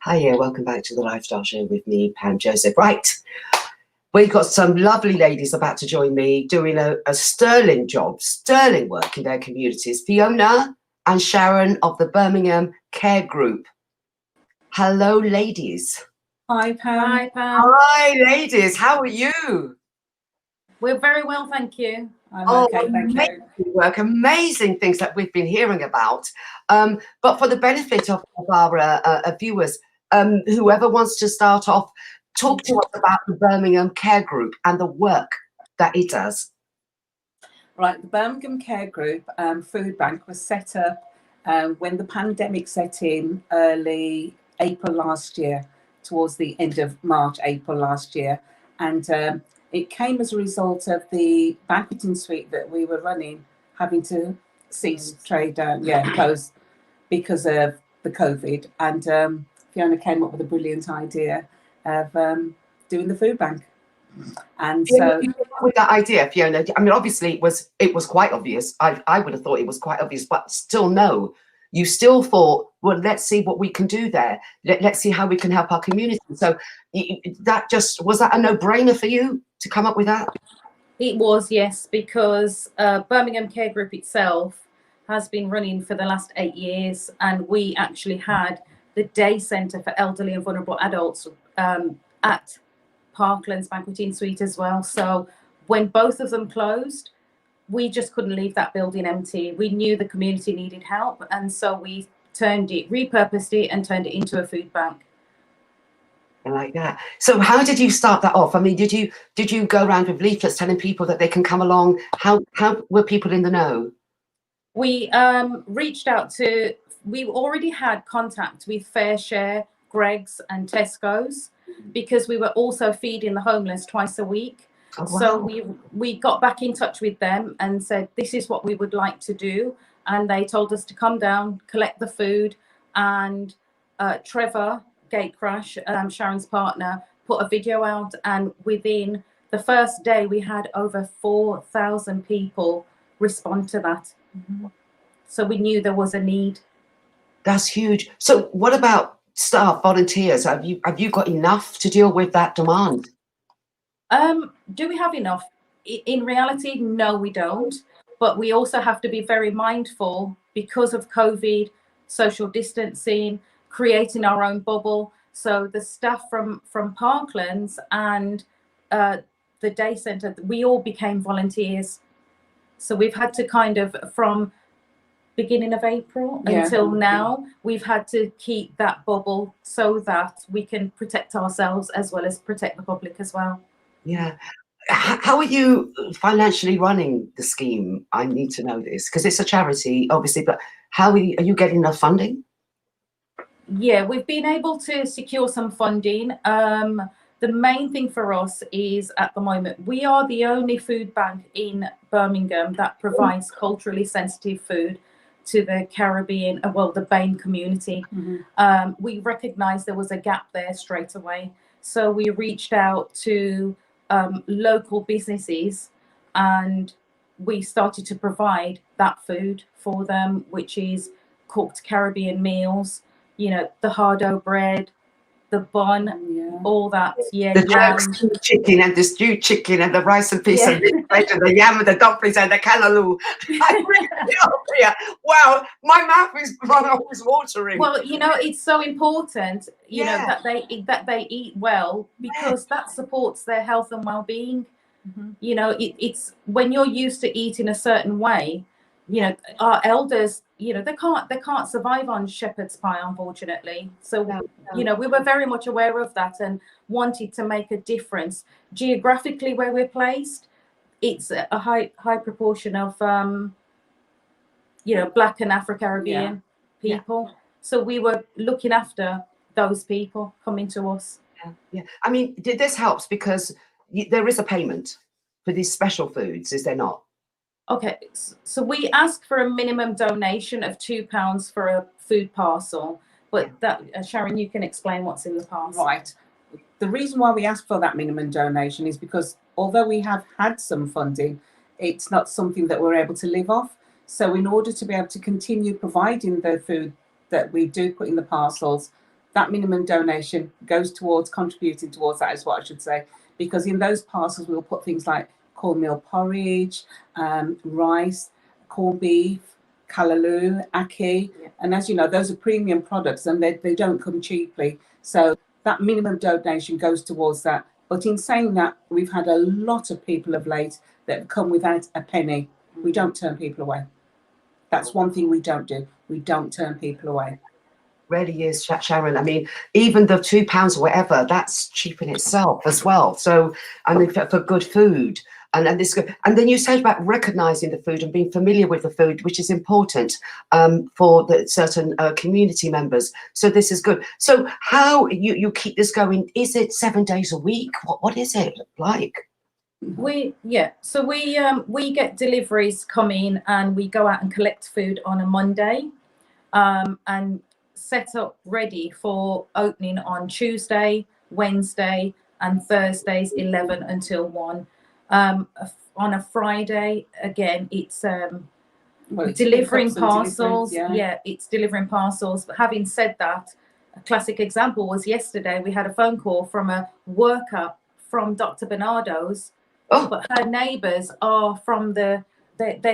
Hiya, welcome back to the Lifestyle Show with me, Pam Joseph. Right, we've got some lovely ladies about to join me doing a sterling job, sterling work in their communities. Fiona and Sharon of the Birmingham Care Group. Hello, ladies. Hi, Pam. Hi, Pam. Hi, ladies. How are you? We're very well, thank you. I'm Oh, okay, thank you. amazing work, amazing things that we've been hearing about. But for the benefit of our viewers, whoever wants to start off, talk to us about the Birmingham Care Group and the work that it does. Right, the Birmingham Care Group Food Bank was set up when the pandemic set in early April last year, towards the end of March, April last year. And it came as a result of the banqueting suite that we were running having to cease trade, close because of the COVID. And Fiona came up with a brilliant idea of doing the food bank. And so You came up with that idea, Fiona. I mean, obviously it was quite obvious. I would have thought it was quite obvious, but still no. You still thought, well, let's see what we can do there. Let's see how we can help our community. So was that a no-brainer for you to come up with that? It was, yes, because Birmingham Care Group itself has been running for the last 8 years, and we actually had the day centre for elderly and vulnerable adults at Parklands Banqueting Suite as well. So when both of them closed, we just couldn't leave that building empty. We knew the community needed help, and so we repurposed it and turned it into a food bank. I like that. So how did you start that off? I mean, did you go around with leaflets telling people that they can come along? How were people in the know? We reached out to, we already had contact with FareShare, Greggs and Tesco's, because we were also feeding the homeless twice a week. Oh, wow. So we got back in touch with them and said, this is what we would like to do. And they told us to come down, collect the food, and Trevor Gatecrash, Sharon's partner, put a video out, and within the first day we had over 4,000 people respond to that. Mm-hmm. So we knew there was a need. That's huge. So what about staff, volunteers? Have you got enough to deal with that demand? Do we have enough? In reality, no, we don't. But we also have to be very mindful because of COVID, social distancing, creating our own bubble. So the staff from Parklands and the day centre, we all became volunteers. So we've had to kind of, from beginning of April. Yeah. Until now, we've had to keep that bubble so that we can protect ourselves as well as protect the public as well. Yeah. How are you financially running the scheme? I need to know this because it's a charity, obviously, but how are you getting enough funding? Yeah, we've been able to secure some funding. The main thing for us is at the moment, we are the only food bank in Birmingham that provides culturally sensitive food to the Caribbean, well, the BAME community. We recognized there was a gap there straight away. So we reached out to local businesses and we started to provide that food for them, which is cooked Caribbean meals, you know, the hardo bread, the bun, all that. Yeah, The yam. jerk chicken and the stewed chicken and the rice and peas and the yam and the dumplings and the callaloo. I really feel, wow, my mouth is always watering. Well, you know, it's so important, you know, Yeah. that they eat well because that supports their health and well-being. You know, it's when you're used to eating a certain way, you know, our elders, you know, they can't survive on shepherd's pie, unfortunately. So, you know, we were very much aware of that and wanted to make a difference. Geographically, where we're placed, it's a high proportion of, you know, Black and Afro-Caribbean people. So we were looking after those people coming to us. Yeah. I mean, this helps because there is a payment for these special foods, is there not? Okay, so we ask for a minimum donation of £2 for a food parcel, but that Sharon, you can explain what's in the parcel. Right. The reason why we ask for that minimum donation is because although we have had some funding, it's not something that we're able to live off. So in order to be able to continue providing the food that we do put in the parcels, that minimum donation goes towards contributing towards that, is what I should say. Because in those parcels, we'll put things like cornmeal porridge, rice, corned beef, callaloo, ackee. And as you know, those are premium products and they don't come cheaply. So that minimum donation goes towards that. But in saying that, we've had a lot of people of late that have come without a penny. We don't turn people away. That's one thing we don't do. We don't turn people away. Really is, Sharon. I mean, even the £2 or whatever, that's cheap in itself as well. So, I mean, for good food. And this, and then you said about recognizing the food and being familiar with the food, which is important for the certain community members. So this is good. So how you keep this going? Is it 7 days a week? What is it like? We get deliveries come in and we go out and collect food on a Monday, and set up ready for opening on Tuesday, Wednesday, and Thursdays 11 until 1. On a Friday, again, it's delivering parcels. It's delivering parcels. But having said that, a classic example was yesterday. We had a phone call from a worker from Dr. Bernardo's, but her neighbours are from they're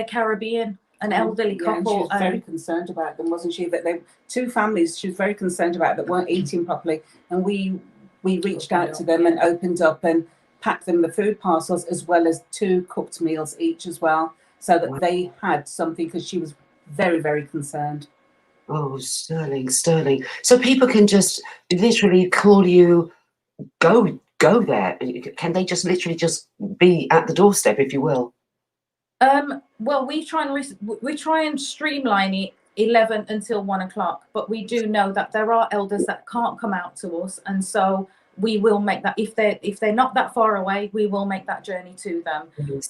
Caribbean, an elderly couple. And she was very concerned about them, wasn't she? That they two families she was very concerned about that weren't eating properly, and we reached out to them and opened up and packed them the food parcels as well as 2 cooked meals each as well, so that they had something, because she was very, very concerned. Oh, sterling. So people can just literally call you, go there. Can they just literally just be at the doorstep, if you will? Well, we try and streamline it 11 until 1 o'clock, but we do know that there are elders that can't come out to us, and so we will make that, if they're not that far away, we will make that journey to them. Yes.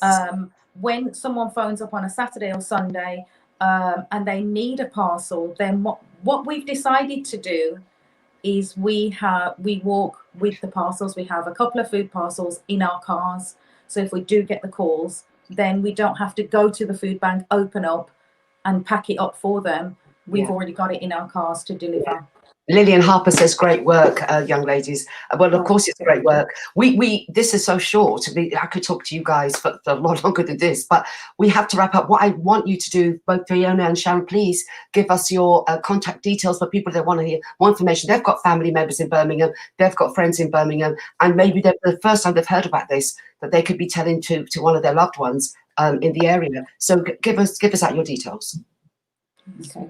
When someone phones up on a Saturday or Sunday and they need a parcel, then what we've decided to do is we walk with the parcels. We have a couple of food parcels in our cars, so if we do get the calls, then we don't have to go to the food bank, open up and pack it up for them. We've already got it in our cars to deliver. Lillian Harper says, great work, young ladies. Well, of course it's great work. This is so short. I could talk to you guys for a lot longer than this, but we have to wrap up. What I want you to do, both Fiona and Sharon, please give us your contact details for people that want to hear more information. They've got family members in Birmingham, they've got friends in Birmingham, and maybe the first time they've heard about this, that they could be telling to one of their loved ones in the area. So give us out your details. Okay. Do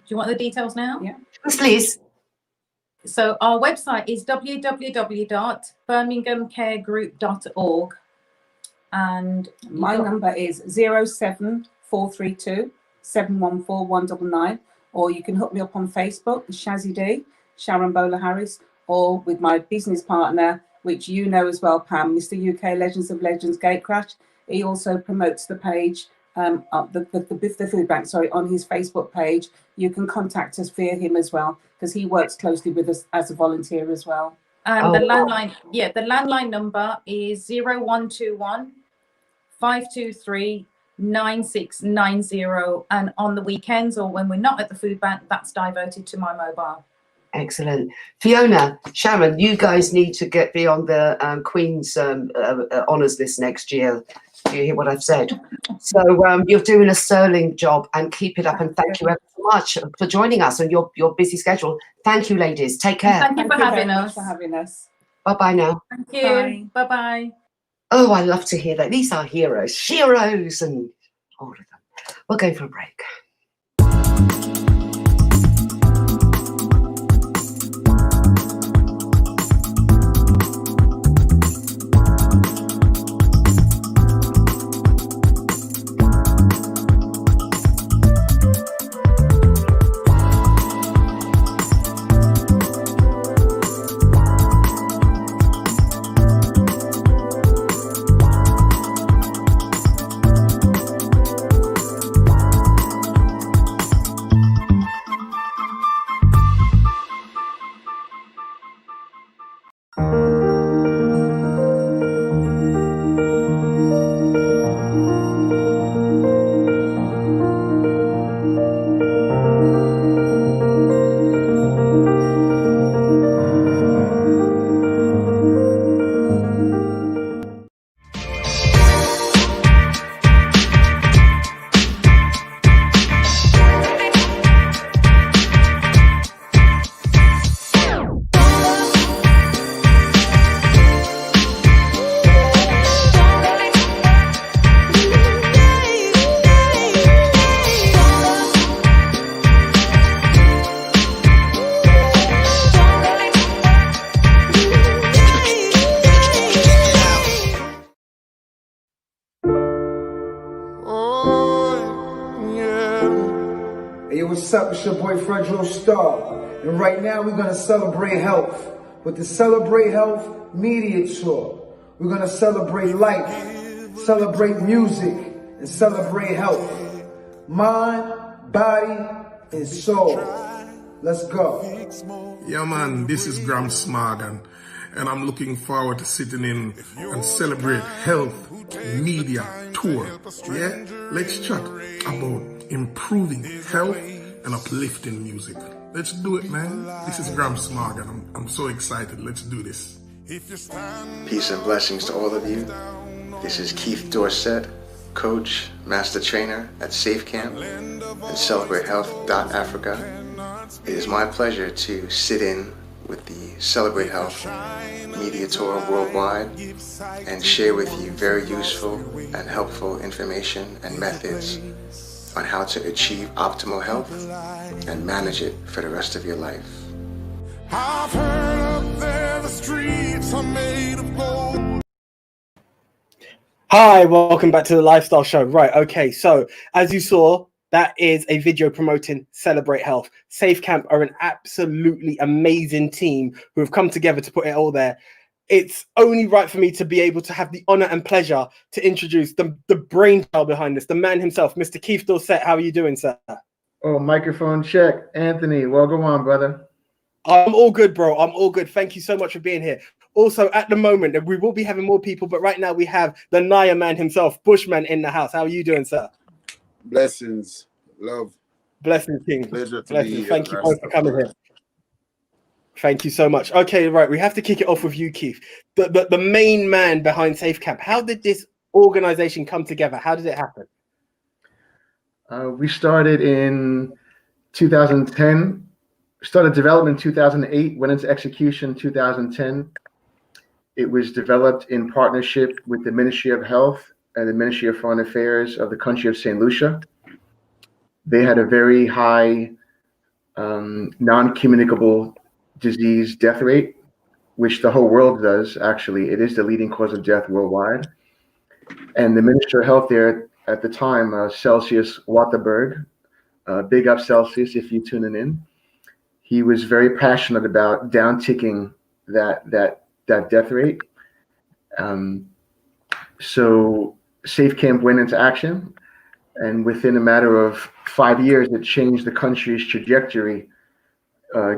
you want the details now? Yeah. Yes, please. So our website is www.birminghamcaregroup.org. And My number is 07432 714 199, or you can hook me up on Facebook, Shazzy D, Sharon Bowler Harris, or with my business partner, which you know as well, Pam, Mr. UK Legends of Legends Gatecrash. He also promotes the page, the food bank, on his Facebook page. You can contact us via him as well, because he works closely with us as a volunteer as well. And the landline, the landline number is 0121 523 9690. And on the weekends or when we're not at the food bank, that's diverted to my mobile. Excellent. Fiona, Sharon, you guys need to be on the Queen's honours list next year. Do you hear what I've said? So you're doing a sterling job, and keep it up. And thank you ever so much for joining us on your busy schedule. Thank you, ladies. Take care. Thank you for having very us. much for having us. Bye-bye now. Thank you. Bye-bye. Oh, I love to hear that. These are heroes, sheroes, and all of them. We're going for a break. What's up? It's your boy Fredro Starr, and right now we're gonna celebrate health with the Celebrate Health Media Tour. We're gonna celebrate life, celebrate music, and celebrate health, mind, body, and soul. Let's go. Yeah, man, this is Graham Smargan, and I'm looking forward to sitting in and celebrate health media tour. Yeah, let's chat about improving health and uplifting music. Let's do it, man. This is Graham Smargan. I'm so excited. Let's do this. Peace and blessings to all of you. This is Keith Dorset, coach, master trainer at Safe Camp and CelebrateHealth.Africa. It is my pleasure to sit in with the Celebrate Health Media Tour worldwide and share with you very useful and helpful information and methods on how to achieve optimal health and manage it for the rest of your life. I've heard up there the streets are made of gold. Hi, welcome back to the Lifestyle Show. Right, okay, so as you saw, that is a video promoting Celebrate Health. Safe Camp are an absolutely amazing team who have come together to put it all there. It's only right for me to be able to have the honor and pleasure to introduce the brainchild behind this, the man himself, Mr. Keith Dorset. How are you doing, sir? Oh, microphone check. Anthony, welcome on, brother. I'm all good, bro. I'm all good. Thank you so much for being here. Also, at the moment, we will be having more people, but right now we have the Naya man himself, Bushman, in the house. How are you doing, sir? Blessings, love. Blessings, King. Pleasure to Blessings. be here. Thank you both for coming here. Thank you so much. Okay, right. We have to kick it off with you, Keith. The main man behind Safe Camp. How did this organization come together? How did it happen? We started in 2010. Started development in 2008, went into execution in 2010. It was developed in partnership with the Ministry of Health and the Ministry of Foreign Affairs of the country of St. Lucia. They had a very high non-communicable disease death rate, which the whole world does, actually. It is the leading cause of death worldwide. And the Minister of Health there at the time, Celsius Waterberg, big up Celsius if you're tuning in, he was very passionate about down-ticking that death rate. So SafeCamp went into action, and within a matter of 5 years, it changed the country's trajectory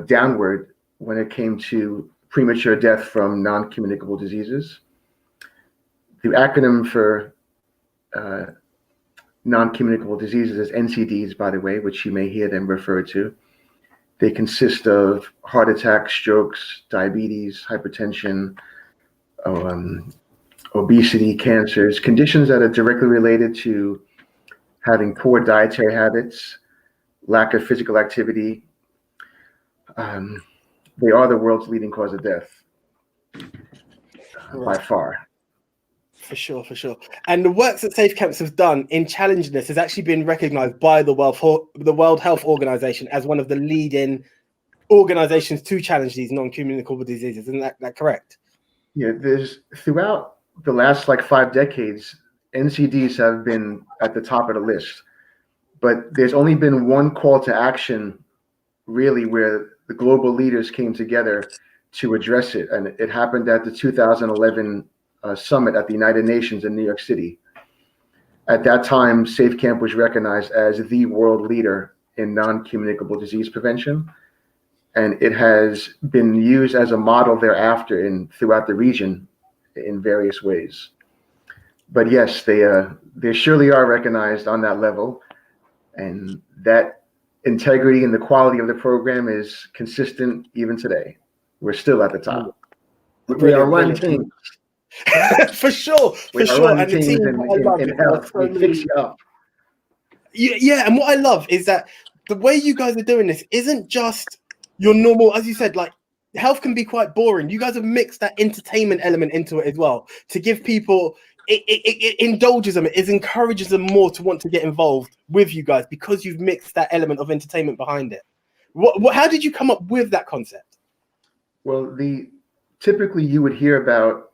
downward when it came to premature death from non-communicable diseases. The acronym for non-communicable diseases is NCDs, by the way, which you may hear them referred to. They consist of heart attacks, strokes, diabetes, hypertension, obesity, cancers, conditions that are directly related to having poor dietary habits, lack of physical activity. They are the world's leading cause of death by far. For sure, for sure. And the works that SafeCamps have done in challenging this has actually been recognized by the World Health Organization as one of the leading organizations to challenge these non-communicable diseases. Isn't that correct? Yeah, there's throughout the last 5 decades, NCDs have been at the top of the list, but there's only been one call to action really where the global leaders came together to address it. And it happened at the 2011 summit at the United Nations in New York City. At that time, SafeCamp was recognized as the world leader in non-communicable disease prevention. And it has been used as a model thereafter throughout the region in various ways. But yes, they surely are recognized on that level. And that integrity and the quality of the program is consistent even today. We're still at the top. We are one team. For sure, for sure. And the team in health, we fix you up. Yeah, and what I love is that the way you guys are doing this isn't just your normal, as you said, health can be quite boring. You guys have mixed that entertainment element into it as well to give people, it indulges them, it encourages them more to want to get involved with you guys because you've mixed that element of entertainment behind it. How did you come up with that concept? Well, typically you would hear about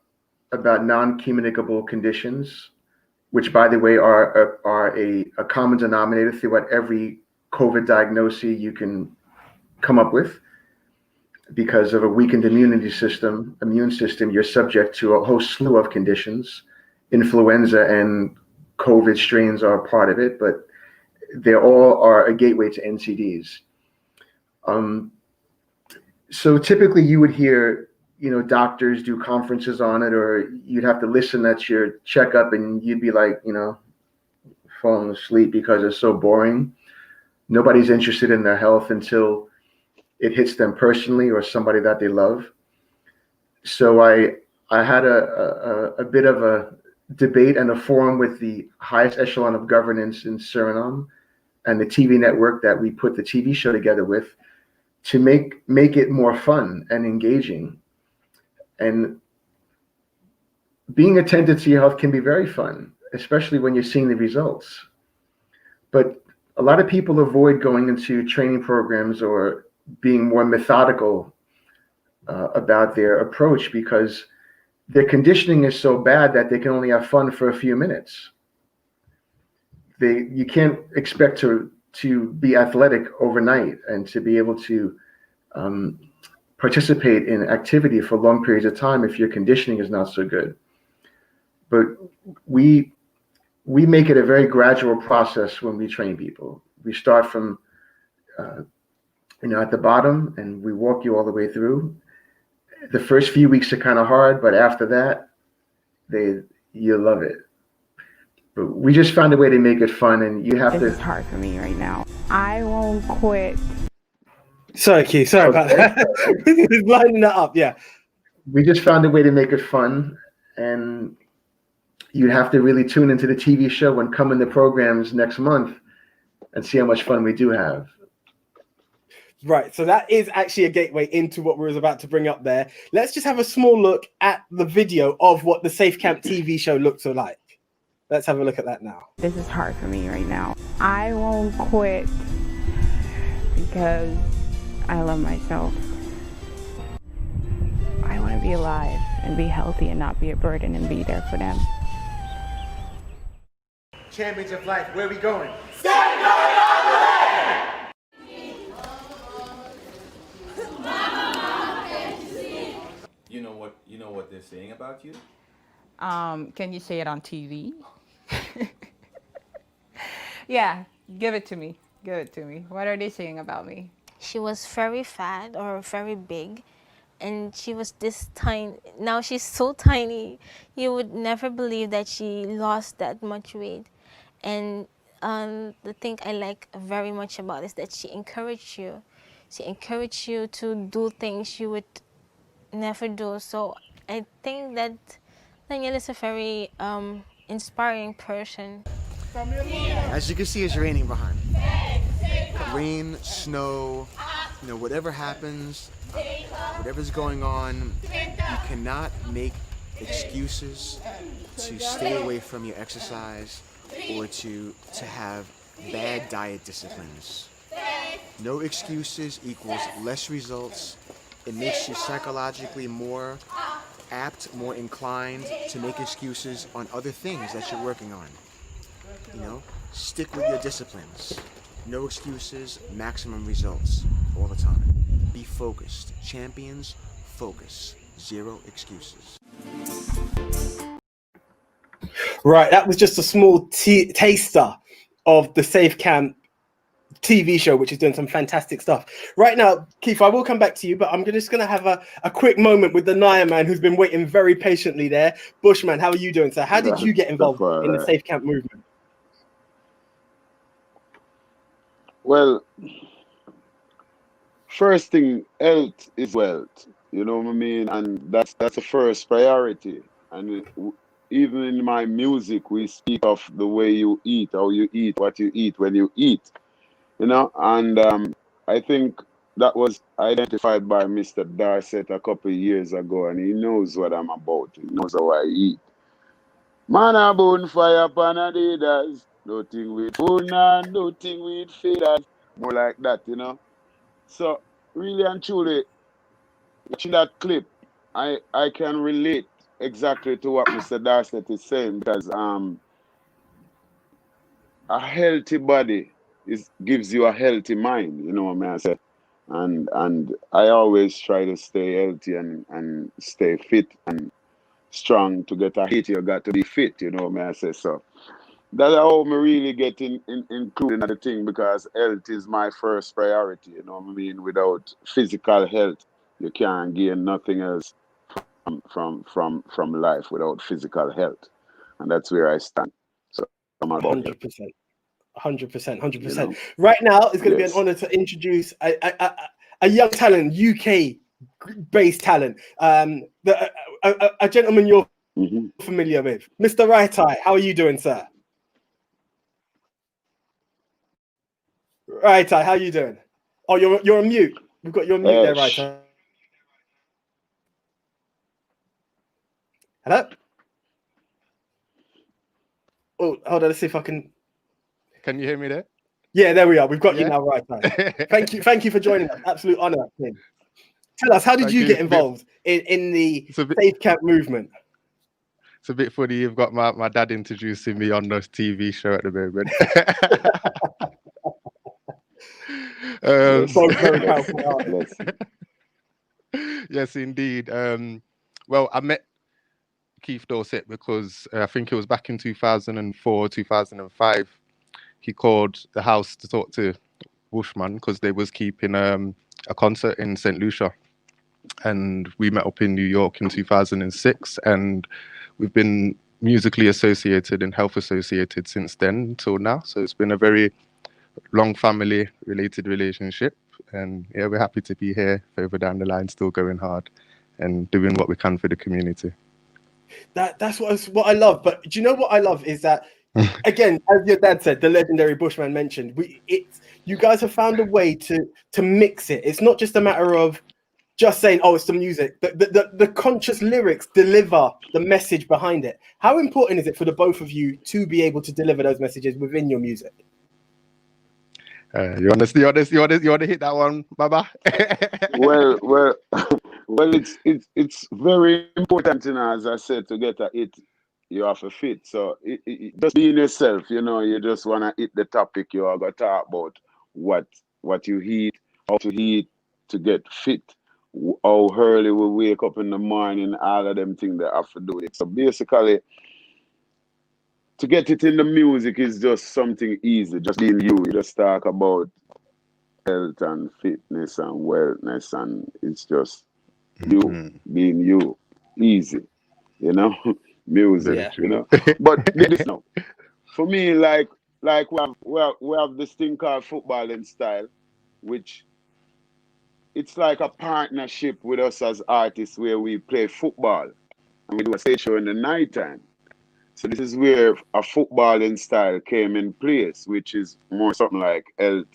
non-communicable conditions, which, by the way, are a common denominator throughout every COVID diagnosis you can come up with. Because of a weakened immune system, you're subject to a whole slew of conditions. Influenza and COVID strains are part of it, but they all are a gateway to NCDs. So typically you would hear, doctors do conferences on it, or you'd have to listen at your checkup and you'd be falling asleep because it's so boring. Nobody's interested in their health until it hits them personally or somebody that they love. So I had a bit of a debate and a forum with the highest echelon of governance in Suriname and the TV network that we put the TV show together with to make it more fun and engaging. And being attentive to your health can be very fun, especially when you're seeing the results. But a lot of people avoid going into training programs or being more methodical about their approach because their conditioning is so bad that they can only have fun for a few minutes. You can't expect to be athletic overnight and to be able to participate in activity for long periods of time if your conditioning is not so good. But we make it a very gradual process when we train people. We start from at the bottom and we walk you all the way through. The first few weeks are kind of hard, but after that, you love it. But we just found a way to make it fun, and you have to. It's hard for me right now. I won't quit. Sorry, Keith. Sorry about that. He's lining that up. Yeah. We just found a way to make it fun, and you have to really tune into the TV show and come in the programs next month and see how much fun we do have. Right, so that is actually a gateway into what we was about to bring up there. Let's just have a small look at the video of what the SafeCamp TV show looks like. Let's have a look at that now. This is hard for me right now. I won't quit because I love myself. I want to be alive and be healthy and not be a burden and be there for them. Champions of life, where are we going? You know what they're saying about you? Can you say it on TV? Yeah, give it to me. Give it to me. What are they saying about me? She was very fat or very big, and she was this tiny. Now she's so tiny. You would never believe that she lost that much weight. And the thing I like very much about is that she encouraged you. She encouraged you to do things you would never do. So I think that Danielle is a very inspiring person. As you can see, it's raining behind me. Rain, snow, whatever happens, whatever's going on, you cannot make excuses to stay away from your exercise or to have bad diet disciplines. No excuses equals less results. It makes you psychologically more apt, more inclined to make excuses on other things that you're working on. Stick with your disciplines. No excuses, maximum results all the time. Be focused. Champions, focus. Zero excuses. Right, that was just a small taster of the Safe Camp TV show, which is doing some fantastic stuff. Right now, Keith, I will come back to you, but I'm just going to have a quick moment with the Naya man who's been waiting very patiently there. Bushman, how are you doing, sir? How did you get involved in the Safe Camp movement? Well, first thing, health is wealth. You know what I mean? And that's the first priority. And even in my music, we speak of the way you eat, how you eat, what you eat, when you eat. And I think that was identified by Mr. Darcet a couple of years ago, and he knows what I'm about. He knows how I eat. Man a bonfire pan Adidas, nothing with food and nothing with feeders. More like that, So really and truly, watching that clip, I can relate exactly to what Mr. Darcet is saying, because a healthy body gives you a healthy mind, you know what I mean? I say, and I always try to stay healthy and stay fit and strong. To get a hit, you got to be fit, you know what I mean? I say, so that's how me really get included in the thing, because health is my first priority, you know what I mean? Without physical health, you can't gain nothing else from life without physical health, and that's where I stand. So I'm about 100%. 100%. Right now, it's going to be an honor to introduce a young talent, UK-based talent, a gentleman you're familiar with, Mr. Right Eye. How are you doing, sir? Right Eye, how are you doing? Oh, you're on mute. We've got you on mute there, Right Eye. Hello? Oh, hold on. Let's see if I can. Can you hear me there? Yeah, there we are. We've got you now, Right Eye. Thank you for joining us. Absolute honor. Tell us, how did you get involved in the Safe Camp movement? It's a bit funny. You've got my dad introducing me on this TV show at the moment. Yes, indeed. Well, I met Keith Dorset because I think it was back in 2004, 2005. He called the house to talk to Bushman because they was keeping a concert in St. Lucia. And we met up in New York in 2006, and we've been musically associated and health associated since then till now. So it's been a very long family related relationship, and yeah, we're happy to be here further down the line, still going hard and doing what we can for the community. That's what I love. But do you know what I love is that, again, as your dad said, the legendary Bushman mentioned, you guys have found a way to mix it. It's not just a matter of just saying, oh, it's the music. The conscious lyrics deliver the message behind it. How important is it for the both of you to be able to deliver those messages within your music? You want to hit that one, Baba? well, it's very important, you know, as I said, to get a hit, you have to fit. So just being yourself, you know, you just want to hit the topic you are going to talk about, what you eat, how to eat to get fit, how early we wake up in the morning, all of them things that have to do with it. So basically, to get it in the music is just something easy, just being you. You just talk about health and fitness and wellness, and it's just you being you, easy, you know, music, you know. But this now, for me, like we have this thing called footballing style, which it's like a partnership with us as artists where we play football and we do a stage show in the nighttime. So this is where a footballing style came in place, which is more something like health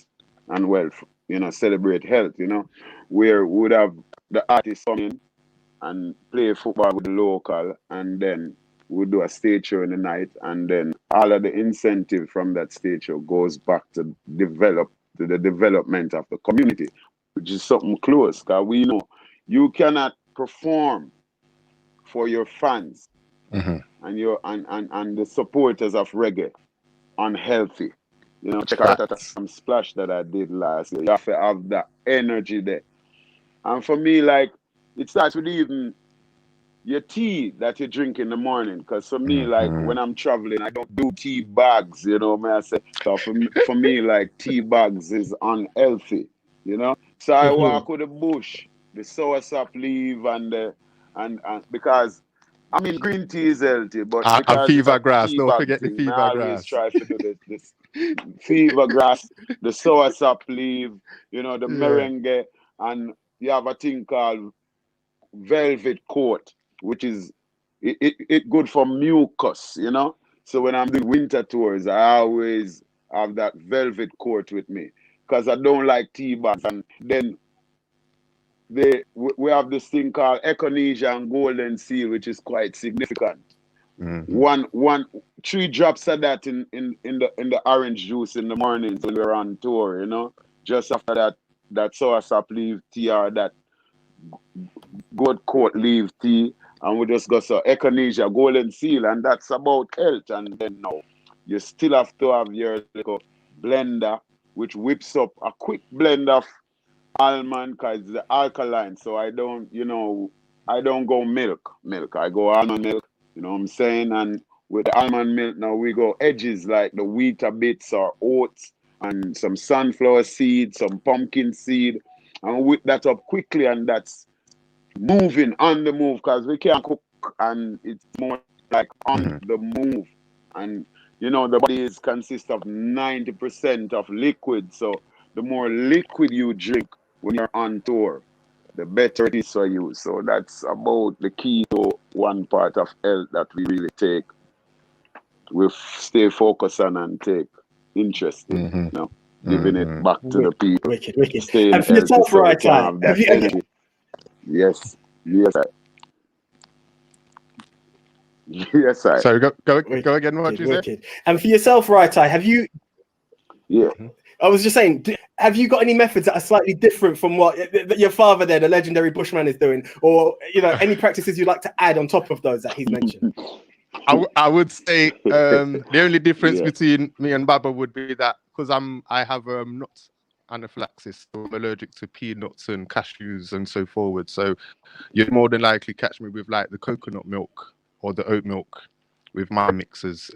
and wealth, you know, celebrate health, you know, where we would have the artists come in and play football with the local, and then we'll do a stage show in the night, and then all of the incentive from that stage show goes back to the development of the community, which is something close, because we know you cannot perform for your fans and your and the supporters of reggae unhealthy. You know, check out some splash that I did last year. You have to have that energy there. And for me, like, it starts with even your tea that you drink in the morning. Because for me, like, when I'm traveling, I don't do tea bags, you know, may I say. So for me, like, tea bags is unhealthy, you know. So I walk with the bush, the soursop leaf, and because I mean, green tea is healthy, but and fever grass. Don't forget the fever I grass. always try to do this fever grass, the soursop leaf, you know, the merengue, and you have a thing called velvet coat, which is it good for mucus, you know. So when I'm doing winter tours, I always have that velvet coat with me because I don't like tea bags. And then we have this thing called echinacea and golden seal, which is quite significant. 3 drops of that in the orange juice in the mornings when we're on tour, you know. Just after that soursop leaf tea or that goat coat leaf tea, and we just got some echinacea, golden seal, and that's about health. And then now you still have to have your little blender, which whips up a quick blend of almond, because it's the alkaline. So I don't go milk. I go almond milk, you know what I'm saying? And with the almond milk now we go edges like the Weetabix or oats and some sunflower seed, some pumpkin seed, and whip that up quickly, and that's moving on the move, because we can't cook and it's more like on the move. And you know, the body consists of 90% of liquid, so the more liquid you drink when you're on tour, the better it is for you. So that's about the key to one part of health that we really we stay focused on and take interest in, you know, giving it back to the people. Wicked. And for yourself, right, Ty? Yes. Yes, I. Sorry, go again. What you said? And for yourself, right, Ty, have you? Yeah. I was just saying, have you got any methods that are slightly different from what your father there, the legendary Bushman, is doing, or you know, any practices you'd like to add on top of those that he's mentioned? I would say the only difference between me and Baba would be that because I have nut anaphylaxis, so I'm allergic to peanuts and cashews and so forward. So you'd more than likely catch me with like the coconut milk or the oat milk with my mixes.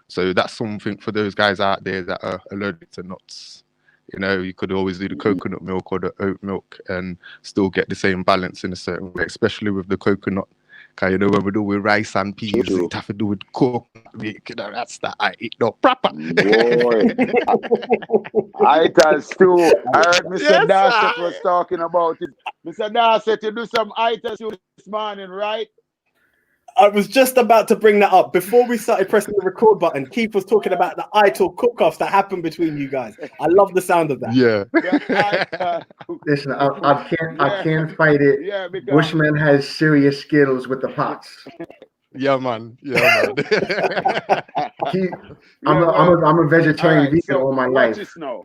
So that's something for those guys out there that are allergic to nuts. You know, you could always do the coconut milk or the oat milk and still get the same balance in a certain way, especially with the coconut. Because, you know, when we do with rice and peas, it have to do with coconut milk. You know, that's that I eat no proper. Boy. I tell Stu, I heard Mr. Darset was talking about it. Mr. Darset, you do some ital stew this morning, right? I was just about to bring that up before we started pressing the record button. Keith was talking about the iTalk cook-offs that happened between you guys. I love the sound of that. Yeah. Listen, I can't fight it. Yeah, because Bushman has serious skills with the pots. Yeah, man. Yeah, man. I'm a vegetarian vegan so all my watch life. this now.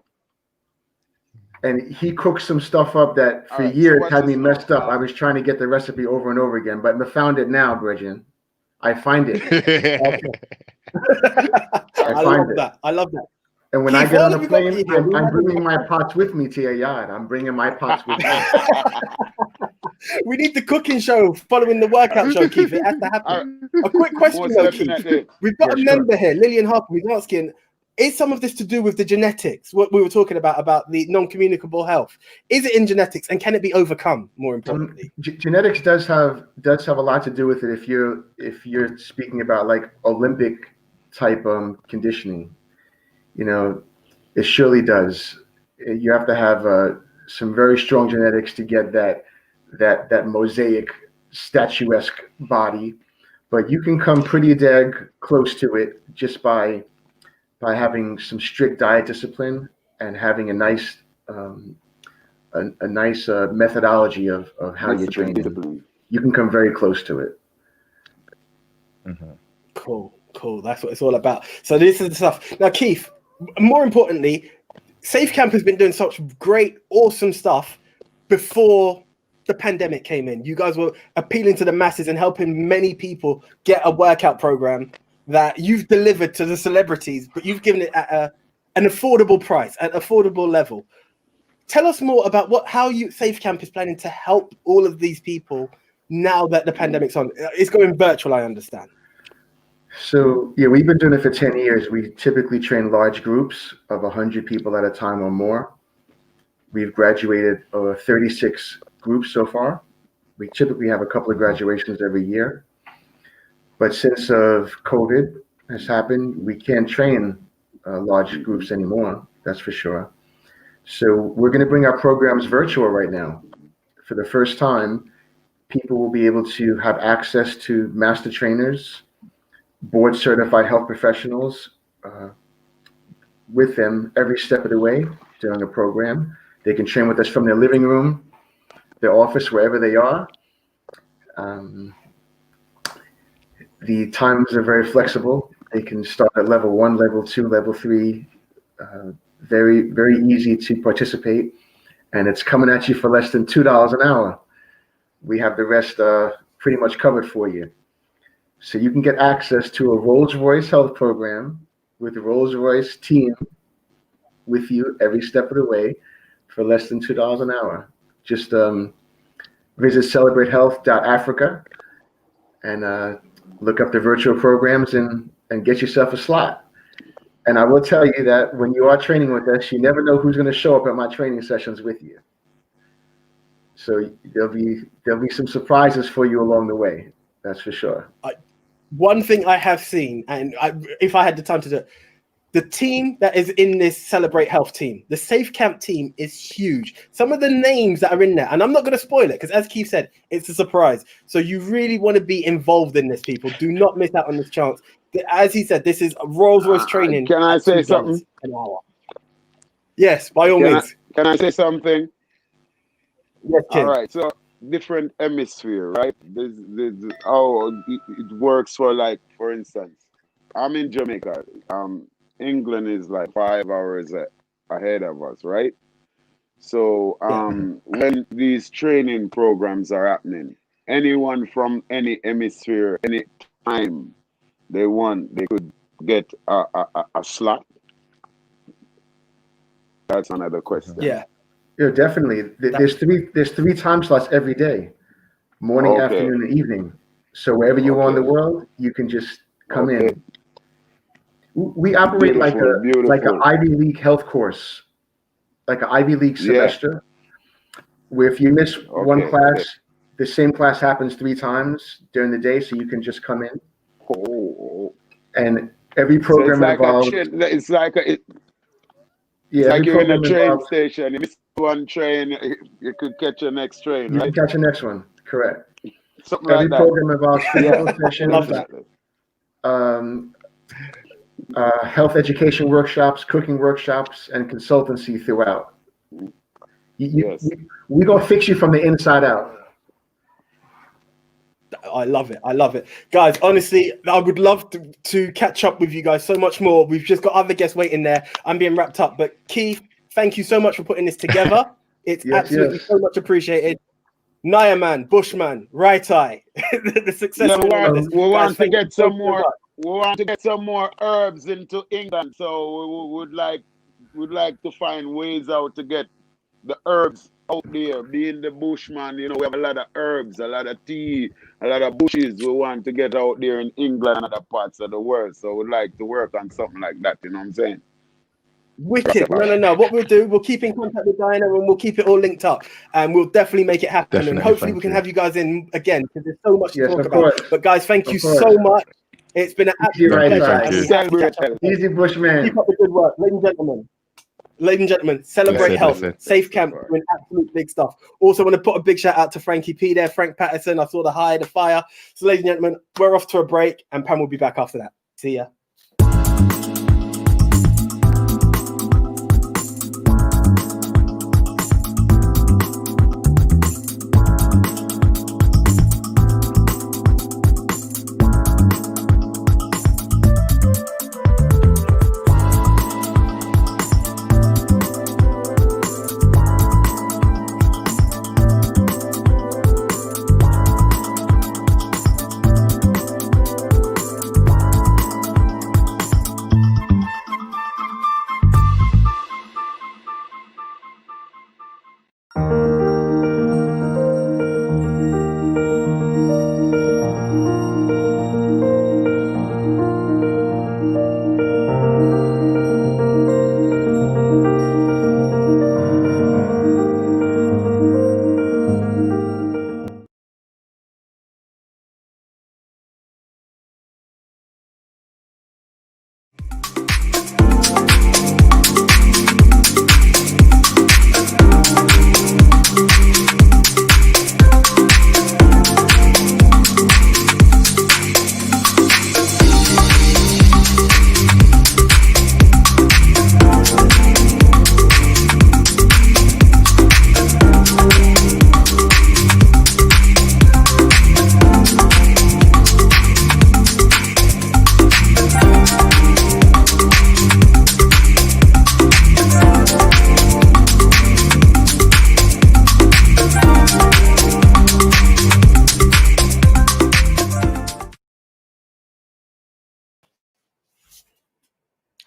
And he cooked some stuff up that for Alright, so years watch had me this messed now. up. I was trying to get the recipe over and over again, but I found it now, Bridget. I find it. I love that. I love that. And when Keith, I get what on have the we got plane, here? I'm bringing my pots with me to your yard. I'm bringing my pots with me. We need the cooking show following the workout show, Keith. It has to happen. A quick question Most though, definitely. Keith. We've got Yeah, a member here, Lillian Harper, who's asking, is some of this to do with the genetics? What we were talking about the non-communicable health. Is it in genetics, and can it be overcome? More importantly, Genetics does have a lot to do with it. If you're speaking about like Olympic type conditioning, you know, it surely does. You have to have some very strong genetics to get that mosaic statuesque body, but you can come pretty dag close to it just by having some strict diet discipline and having a nice methodology of how you're training. You can come very close to it. Cool. That's what it's all about. So this is the stuff. Now, Keith, more importantly, Safe Camp has been doing such great, awesome stuff before the pandemic came in. You guys were appealing to the masses and helping many people get a workout program that you've delivered to the celebrities, but you've given it at an affordable price, at affordable level. Tell us more about how Safe Camp is planning to help all of these people now that the pandemic's on. It's going virtual, I understand. So yeah, we've been doing it for 10 years. We typically train large groups of 100 people at a time or more. We've graduated 36 groups so far. We typically have a couple of graduations every year. But since COVID has happened, we can't train large groups anymore, that's for sure. So we're going to bring our programs virtual right now. For the first time, people will be able to have access to master trainers, board certified health professionals with them every step of the way during the program. They can train with us from their living room, their office, wherever they are. The times are very flexible. They can start at level 1, level 2, level 3. Very, very easy to participate. And it's coming at you for less than $2 an hour. We have the rest pretty much covered for you. So you can get access to a Rolls-Royce health program with the Rolls-Royce team with you every step of the way for less than $2 an hour. Just visit celebratehealth.africa and look up the virtual programs and get yourself a slot. And I will tell you that when you are training with us, you never know who's going to show up at my training sessions with you. So there'll be some surprises for you along the way. That's for sure. One thing I have seen, and if I had the time to do it, the team that is in this Celebrate Health team, the Safe Camp team is huge. Some of the names that are in there, and I'm not going to spoil it because as Keith said, it's a surprise. So you really want to be involved in this, people. Do not miss out on this chance. As he said, this is Rolls-Royce training. Can I say something? An hour. Yes, by all means. Can I say something? Yes, Ken. All right. So different hemisphere, right? This how it works for instance, I'm in Jamaica. England is like 5 hours ahead of us, right? So when these training programs are happening, anyone from any hemisphere, any time they could get a slot. That's another question. Yeah. Yeah, definitely. There's three time slots every day, morning, afternoon, and evening. So wherever you are in the world, you can just come in. We operate like an Ivy League health course, like an Ivy League semester, where if you miss one class, the same class happens 3 times during the day, so you can just come in. And every program involves. It's like you're in a train station. You miss one train, you could catch your next train. You can catch your next one, correct. something Every like that. program involves physical Yeah, sessions, definitely. Health education workshops, cooking workshops, and consultancy throughout. Yes. We gonna fix you from the inside out. I love it. I love it. Guys, honestly, I would love to catch up with you guys so much more. We've just got other guests waiting there. I'm being wrapped up. But Keith, thank you so much for putting this together. It's absolutely so much appreciated. Naya Man, Bushman, Right Eye, the successful artist. We want to Guys, get thank some you so more. much. We want to get some more herbs into England. So we would like to find ways out to get the herbs out there. Being the Bushman, you know, we have a lot of herbs, a lot of tea, a lot of bushes we want to get out there in England and other parts of the world. So we'd like to work on something like that, you know what I'm saying? Wicked. No. What we'll do, we'll keep in contact with Diana and we'll keep it all linked up. And we'll definitely make it happen. Definitely, and hopefully thank we can you. have you guys in again because there's so much to talk of about. course. But guys, thank you Of course. so much. It's been an absolute Right pleasure. side. And we have to catch up. Easy Bushman. Keep up the good work, ladies and gentlemen. Ladies and gentlemen, celebrate Listen, health. listen. Safe Camp doing absolute big stuff. Also, want to put a big shout out to Frankie P there, Frank Patterson. I saw the high, the fire. So, ladies and gentlemen, we're off to a break, and Pam will be back after that. See ya.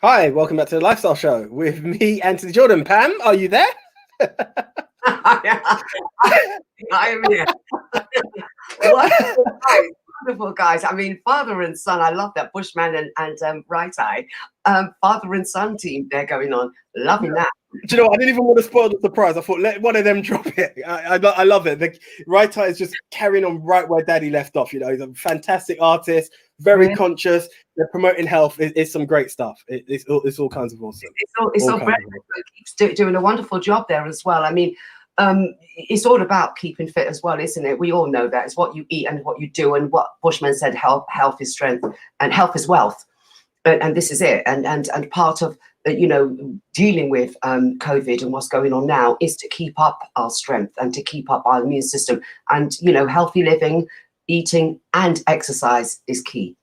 Hi, welcome back to the Lifestyle Show with me, Anthony Jordan. Pam, are you there? I am here. Wonderful guys. I mean, father and son. I love that Bushman and Right Eye. Father and son team they're going on. Loving that. Do you know what? I didn't even want to spoil the surprise. I thought, let one of them drop it. I love it. The Right Eye is just carrying on right where Daddy left off. You know, he's a fantastic artist, very conscious. They're promoting health. It's some great stuff. It's all kinds of awesome. It's all great. Keeps doing a wonderful job there as well. I mean, it's all about keeping fit as well, isn't it? We all know that. It's what you eat and what you do, and what Bushman said: health is strength, and health is wealth. And this is it. And part of dealing with COVID and what's going on now is to keep up our strength and to keep up our immune system. And healthy living, eating, and exercise is key.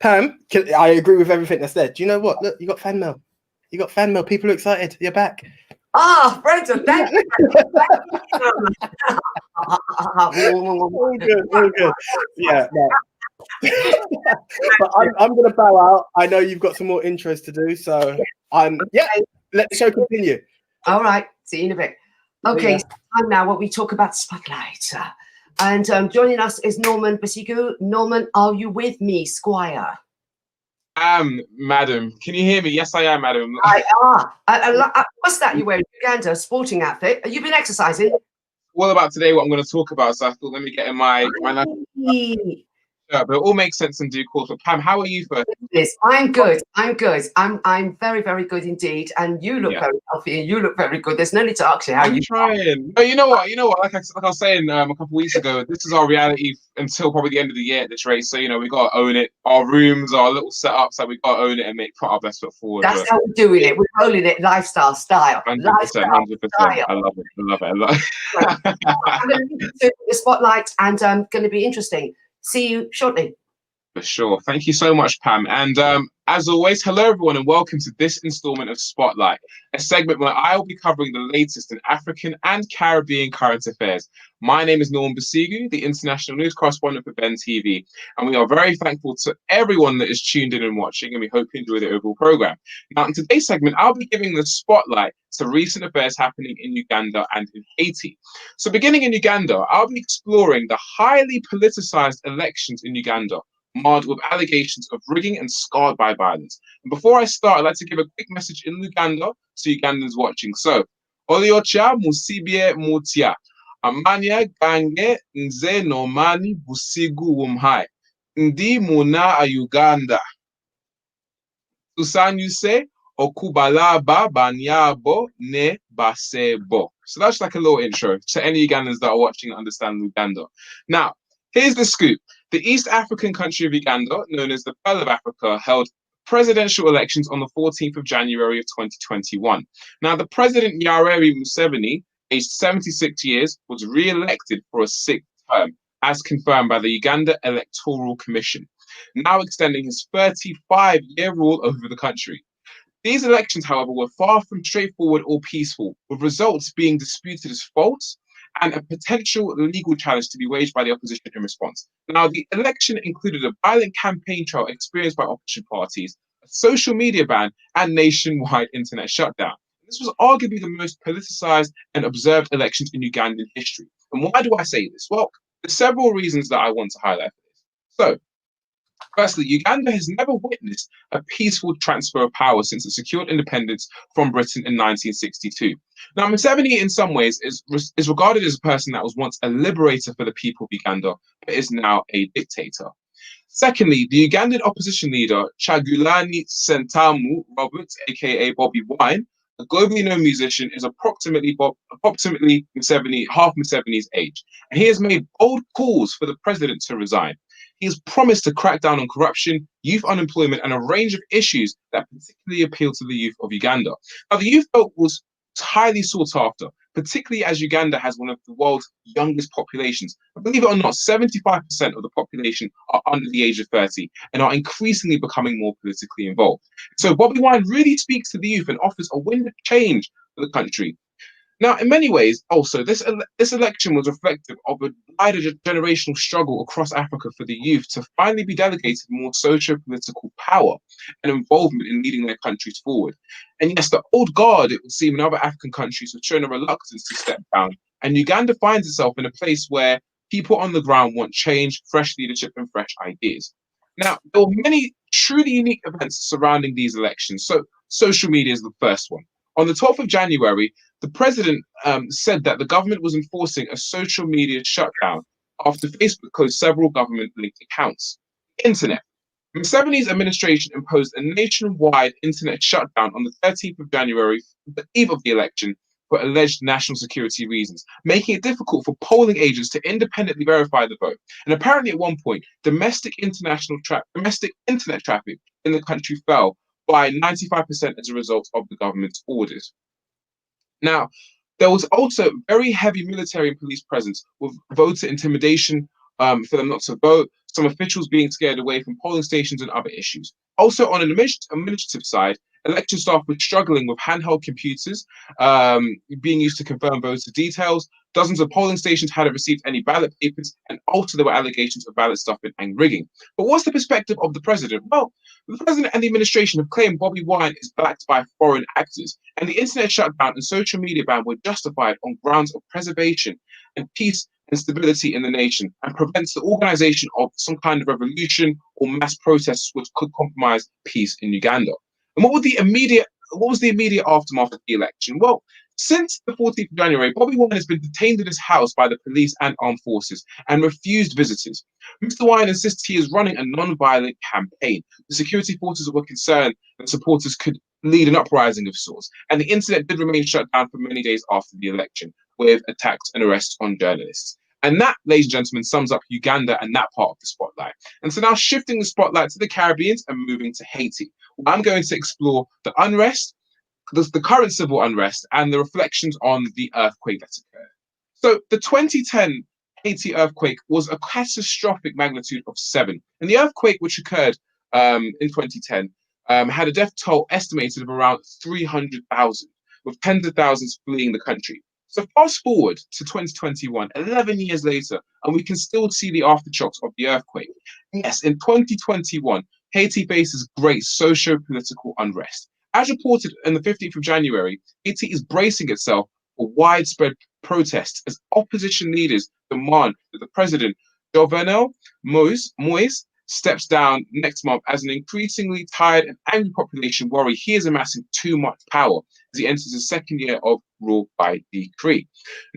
Pam, I agree with everything that's there. Do you know what? Look, you got fan mail. You got fan mail. People are excited. You're back. Ah, Brenton, thank you. All good. Yeah. No. But I'm going to bow out. I know you've got some more intros to do, so let the show continue. All right, see you in a bit. Okay, Yeah. so time now where we talk about Spotlight. And joining us is Norman Basigu. Norman, are you with me, Squire? Madam. Can you hear me? Yes, I am, madam. I are. What's that you're wearing? Uganda sporting outfit. Have you been exercising? What about today? What I'm going to talk about? So I thought, let me get in my. but it all makes sense in due course. But Pam, how are you first? Yes, I'm good. I'm good. I'm very, very good indeed. And you look Yeah. very healthy and you look very good. There's no need to ask you how I'm you trying. But you know what? Like I was saying a couple of weeks ago, this is our reality until probably the end of the year at this rate. So we got to own it. Our rooms, our little setups, like we got to own it and put our best foot forward. That's how we're doing it. We're rolling it lifestyle style. 100%, Lifestyle 100%. style. I love it. I love it. I love it. I'm going to leave you to the spotlight and going to be interesting. See you shortly. For sure. Thank you so much, Pam. And as always, hello everyone and welcome to this installment of Spotlight, a segment where I will be covering the latest in African and Caribbean current affairs. My name is Norman Basigu, the international news correspondent for Ben TV, and we are very thankful to everyone that is tuned in and watching, and we hope you enjoy the overall program. Now, in today's segment, I'll be giving the spotlight to recent affairs happening in Uganda and in Haiti. So beginning in Uganda, I'll be exploring the highly politicized elections in Uganda, marred with allegations of rigging and scarred by violence. And before I start, I'd like to give a quick message in Uganda to Ugandans watching. So, Oliocha musibie mutia, amanya gange nze nomani busigu wumhai, ndi muna a Uganda. Usanyuse okubalaba banyabo ne basebo. So that's like a little intro to any Ugandans that are watching and understand Uganda. Now, here's the scoop. The East African country of Uganda, known as the Pearl of Africa, held presidential elections on the 14th of January of 2021. Now, the president Yoweri Museveni, aged 76 years, was re-elected for a sixth term, as confirmed by the Uganda Electoral Commission, now extending his 35-year rule over the country. These elections, however, were far from straightforward or peaceful, with results being disputed as false and a potential legal challenge to be waged by the opposition in response. Now, the election included a violent campaign trail experienced by opposition parties, a social media ban, and nationwide internet shutdown. This was arguably the most politicized and observed elections in Ugandan history. And why do I say this? Well, there's several reasons that I want to highlight for this. So, firstly, Uganda has never witnessed a peaceful transfer of power since it secured independence from Britain in 1962. Now, Museveni, in some ways, is regarded as a person that was once a liberator for the people of Uganda, but is now a dictator. Secondly, the Ugandan opposition leader, Chagulani Sentamu Roberts, aka Bobby Wine, a globally known musician, is approximately half Museveni's age. And he has made bold calls for the president to resign. He has promised to crack down on corruption, youth unemployment, and a range of issues that particularly appeal to the youth of Uganda. Now, the youth vote was highly sought after, particularly as Uganda has one of the world's youngest populations. Believe it or not, 75% of the population are under the age of 30 and are increasingly becoming more politically involved. So Bobby Wine really speaks to the youth and offers a wind of change for the country. Now, in many ways, also, this election was reflective of a wider generational struggle across Africa for the youth to finally be delegated more socio-political power and involvement in leading their countries forward. And yes, the old guard, it would seem, in other African countries have shown a reluctance to step down. And Uganda finds itself in a place where people on the ground want change, fresh leadership, and fresh ideas. Now, there were many truly unique events surrounding these elections. So social media is the first one. On the 12th of January, the president said that the government was enforcing a social media shutdown after Facebook closed several government-linked accounts. Internet. Museveni's administration imposed a nationwide internet shutdown on the 13th of January, the eve of the election, for alleged national security reasons, making it difficult for polling agents to independently verify the vote. And apparently at one point, domestic internet traffic in the country fell by 95% as a result of the government's orders. Now, there was also very heavy military and police presence with voter intimidation for them not to vote, some officials being scared away from polling stations and other issues. Also, on an administrative side, election staff were struggling with handheld computers being used to confirm voter details. Dozens of polling stations hadn't received any ballot papers, and also there were allegations of ballot stuffing and rigging. But what's the perspective of the president? Well, the president and the administration have claimed Bobby Wine is backed by foreign actors, and the internet shutdown and social media ban were justified on grounds of preservation and peace and stability in the nation, and prevents the organization of some kind of revolution or mass protests which could compromise peace in Uganda. And what was the immediate aftermath of the election? Well, Since the 14th of January, Bobby Wine has been detained in his house by the police and armed forces and refused visitors. Mr. Wine insists he is running a non-violent campaign. The security forces were concerned that supporters could lead an uprising of sorts, and the internet did remain shut down for many days after the election, with attacks and arrests on journalists. And that, ladies and gentlemen, sums up Uganda and that part of the spotlight. And so now shifting the spotlight to the Caribbean and moving to Haiti, I'm going to explore the unrest, the current civil unrest, and the reflections on the earthquake that occurred. So the 2010 Haiti earthquake was a catastrophic magnitude of 7. And the earthquake, which occurred in 2010, had a death toll estimated of around 300,000, with tens of thousands fleeing the country. So fast forward to 2021, 11 years later, and we can still see the aftershocks of the earthquake. Yes, in 2021, Haiti faces great socio-political unrest. As reported on the 15th of January, Haiti is bracing itself for widespread protests as opposition leaders demand that the president, Jovenel Moise, steps down next month as an increasingly tired and angry population worry he is amassing too much power as he enters his second year of rule by decree.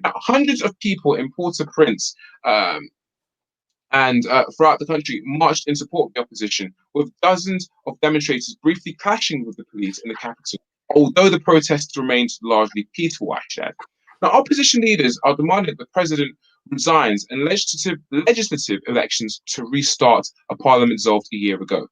Now, hundreds of people in Port-au-Prince and throughout the country marched in support of the opposition, with dozens of demonstrators briefly clashing with the police in the capital, although the protests remained largely peaceful, I should add. Now, opposition leaders are demanding that the president resigns and legislative elections to restart a parliament dissolved a year ago.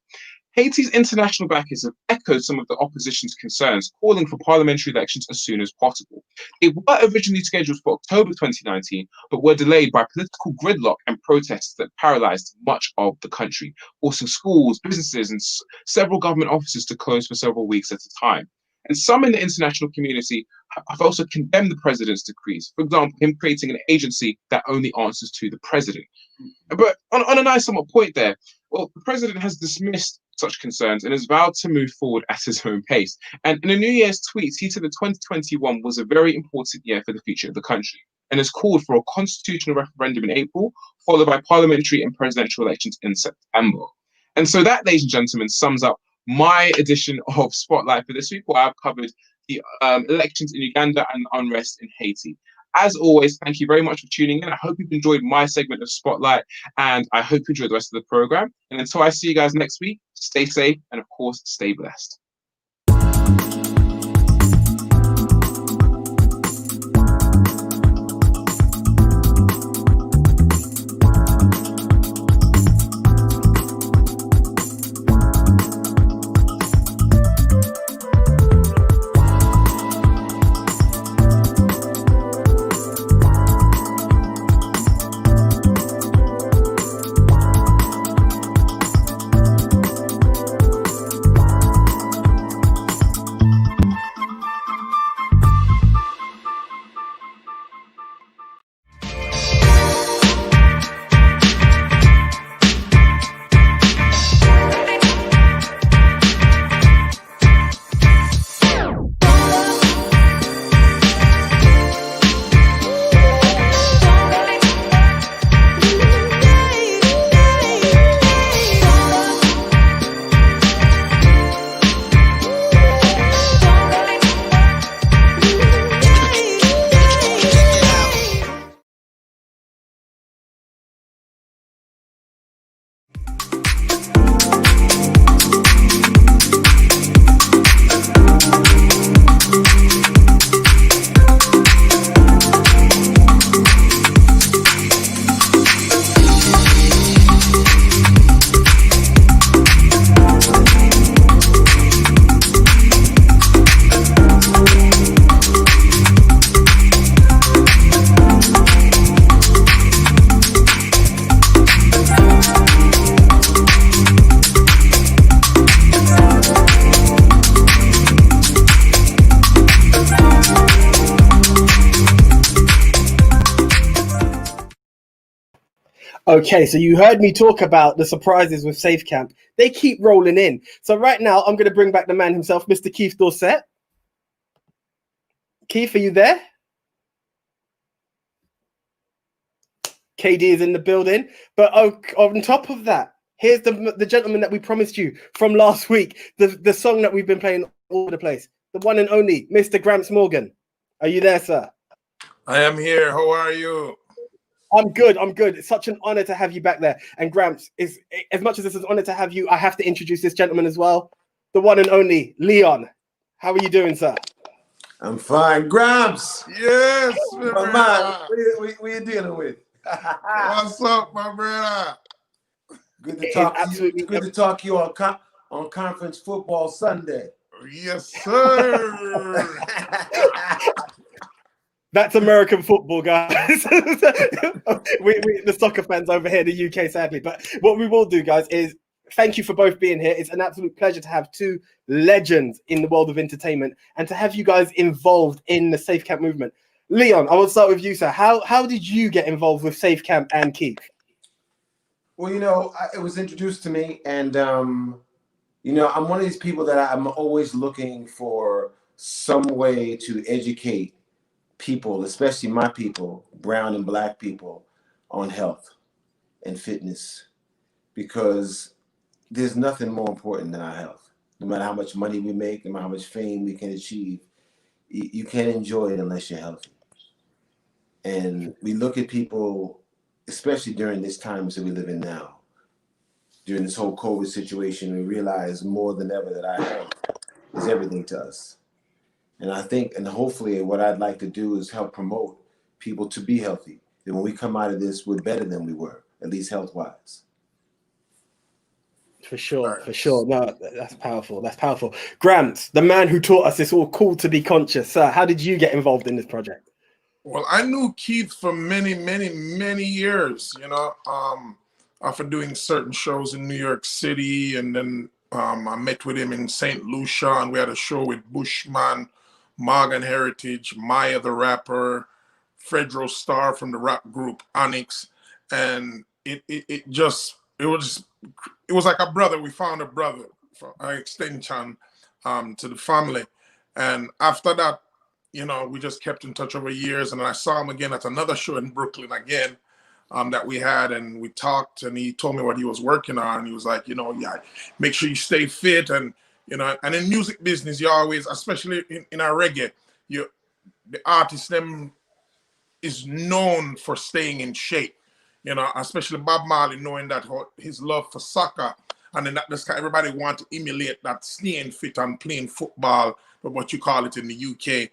Haiti's international backers have echoed some of the opposition's concerns, calling for parliamentary elections as soon as possible. They were originally scheduled for October 2019, but were delayed by political gridlock and protests that paralyzed much of the country, forcing schools, businesses, and several government offices to close for several weeks at a time. And some in the international community have also condemned the president's decrees. For example, him creating an agency that only answers to the president. But on a nice somewhat point there, well, the president has dismissed such concerns and has vowed to move forward at his own pace. And in a New Year's tweet, he said that 2021 was a very important year for the future of the country and has called for a constitutional referendum in April, followed by parliamentary and presidential elections in September. And so that, ladies and gentlemen, sums up my edition of Spotlight for this week, where I've covered the elections in Uganda and unrest in Haiti. As always, thank you very much for tuning in. I hope you've enjoyed my segment of Spotlight, and I hope you enjoy the rest of the program. And until I see you guys next week, stay safe and, of course, stay blessed. Okay, so you heard me talk about the surprises with Safe Camp. They keep rolling in. So right now, I'm going to bring back the man himself, Mr. Keith Dorset. Keith, are you there? KD is in the building. But on top of that, here's the gentleman that we promised you from last week, the song that we've been playing all over the place, the one and only Mr. Gramps Morgan. Are you there, sir? I am here. How are you? I'm good. I'm good. It's such an honor to have you back there. And Gramps, is as much as it's an honor to have you, I have to introduce this gentleman as well, the one and only Leon. How are you doing, sir? I'm fine, Gramps. Yes, my man. What are you dealing with? What's up, my brother? Good to talk to you. Good to talk to you on Conference Football Sunday. Yes, sir. That's American football, guys. we the soccer fans over here in the UK, sadly. But what we will do, guys, is thank you for both being here. It's an absolute pleasure to have two legends in the world of entertainment and to have you guys involved in the Safe Camp movement. Leon, I will start with you, sir. How did you get involved with Safe Camp and Keith? Well, it was introduced to me, and I'm one of these people that I'm always looking for some way to educate people, especially my people, brown and black people, on health and fitness, because there's nothing more important than our health. No matter how much money we make, no matter how much fame we can achieve, you can't enjoy it unless you're healthy. And we look at people, especially during this times that we live in now, during this whole COVID situation, we realize more than ever that our health is everything to us. And I think, and hopefully what I'd like to do is help promote people to be healthy. And when we come out of this, we're better than we were, at least health-wise. For sure. No, that's powerful. That's powerful. Gramps, the man who taught us it's all cool to be conscious. Sir, how did you get involved in this project? Well, I knew Keith for many years, after doing certain shows in New York City. And then I met with him in St. Lucia, and we had a show with Bushman, Morgan Heritage, Maya the rapper, Fredro Starr from the rap group Onyx. And it was like a brother. We found a brother for an extension to the family. And after that, we just kept in touch over years. And I saw him again at another show in Brooklyn again that we had. And we talked, and he told me what he was working on. He was like, make sure you stay fit. And, and in music business, you always, especially in our reggae, the artist them is known for staying in shape. Especially Bob Marley, knowing that his love for soccer, and then that just everybody want to emulate that staying fit and playing football, or what you call it in the UK.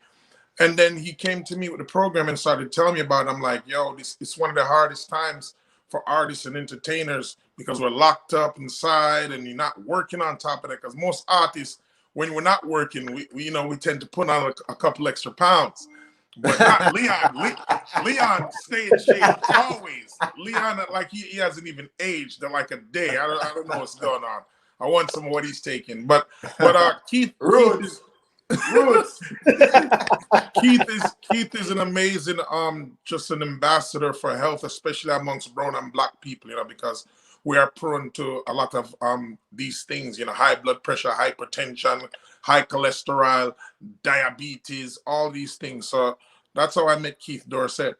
And then he came to me with the program and started telling me about it. I'm like, yo, this is one of the hardest times for artists and entertainers, because we're locked up inside and you're not working on top of that. Because most artists, when we're not working, we tend to put on a couple extra pounds. But not Leon. Leon stay in shape always. Leon, like he hasn't even aged in like a day. I don't know what's going on. I want some of what he's taking. But Keith is an amazing just an ambassador for health, especially amongst brown and black people, because we are prone to a lot of these things, high blood pressure, hypertension, high cholesterol, diabetes, all these things. So that's how I met Keith Dorsett.